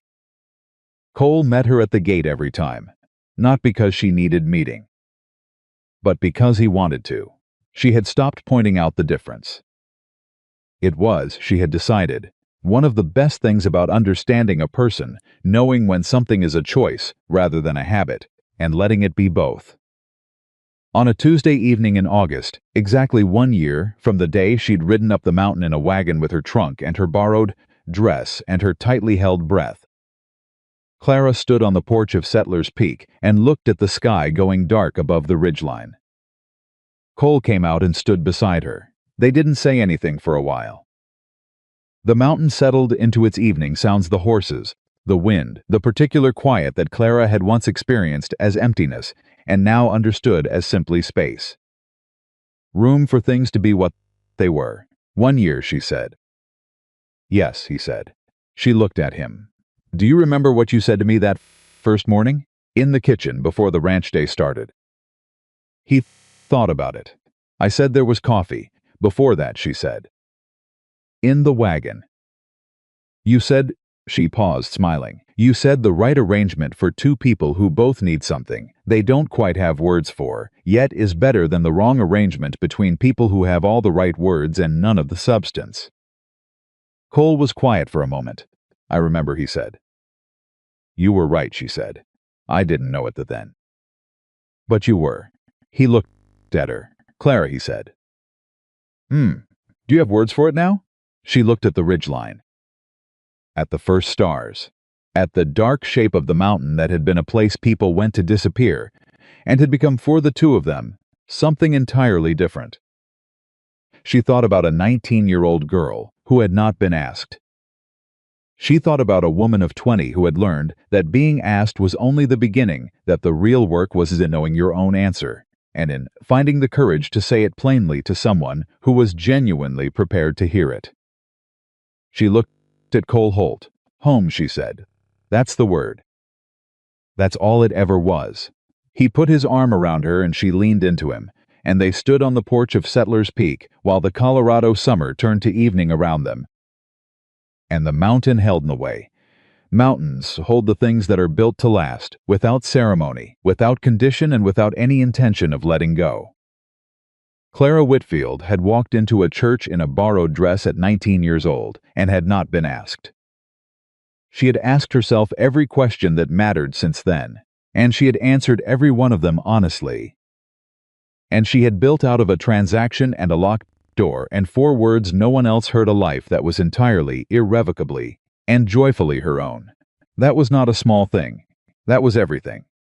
Cole met her at the gate every time, not because she needed meeting, but because he wanted to. She had stopped pointing out the difference. It was, she had decided, one of the best things about understanding a person, knowing when something is a choice rather than a habit, and letting it be both. On a Tuesday evening in August, exactly 1 year from the day she'd ridden up the mountain in a wagon with her trunk and her borrowed dress and her tightly held breath, Clara stood on the porch of Settler's Peak and looked at the sky going dark above the ridgeline. Cole came out and stood beside her. They didn't say anything for a while. The mountain settled into its evening sounds, the horses, the wind, the particular quiet that Clara had once experienced as emptiness and now understood as simply space. Room for things to be what they were. 1 year, she said. "Yes," he said. She looked at him. "Do you remember what you said to me that first morning? In the kitchen before the ranch day started." He thought about it. "I said there was coffee. Before that," she said. "In the wagon. You said," she paused, smiling, "you said the right arrangement for 2 people who both need something they don't quite have words for, yet is better than the wrong arrangement between people who have all the right words and none of the substance." Cole was quiet for a moment. "I remember," he said. "You were right," she said. "I didn't know it then." "But you were." He looked at her. "Clara," he said. Do you have words for it now?" She looked at the ridgeline. At the first stars. At the dark shape of the mountain that had been a place people went to disappear, and had become, for the 2 of them, something entirely different. She thought about a 19-year-old girl who had not been asked. She thought about a woman of 20 who had learned that being asked was only the beginning, that the real work was in knowing your own answer, and in finding the courage to say it plainly to someone who was genuinely prepared to hear it. She looked at Cole Holt. "Home," she said. "That's the word. That's all it ever was." He put his arm around her and she leaned into him, and they stood on the porch of Settler's Peak while the Colorado summer turned to evening around them. And the mountain held in the way. Mountains hold the things that are built to last, without ceremony, without condition, and without any intention of letting go. Clara Whitfield had walked into a church in a borrowed dress at 19 years old and had not been asked. She had asked herself every question that mattered since then, and she had answered every one of them honestly. And she had built out of a transaction and a locked door and 4 words no one else heard: a life that was entirely, irrevocably, and joyfully her own. That was not a small thing. That was everything.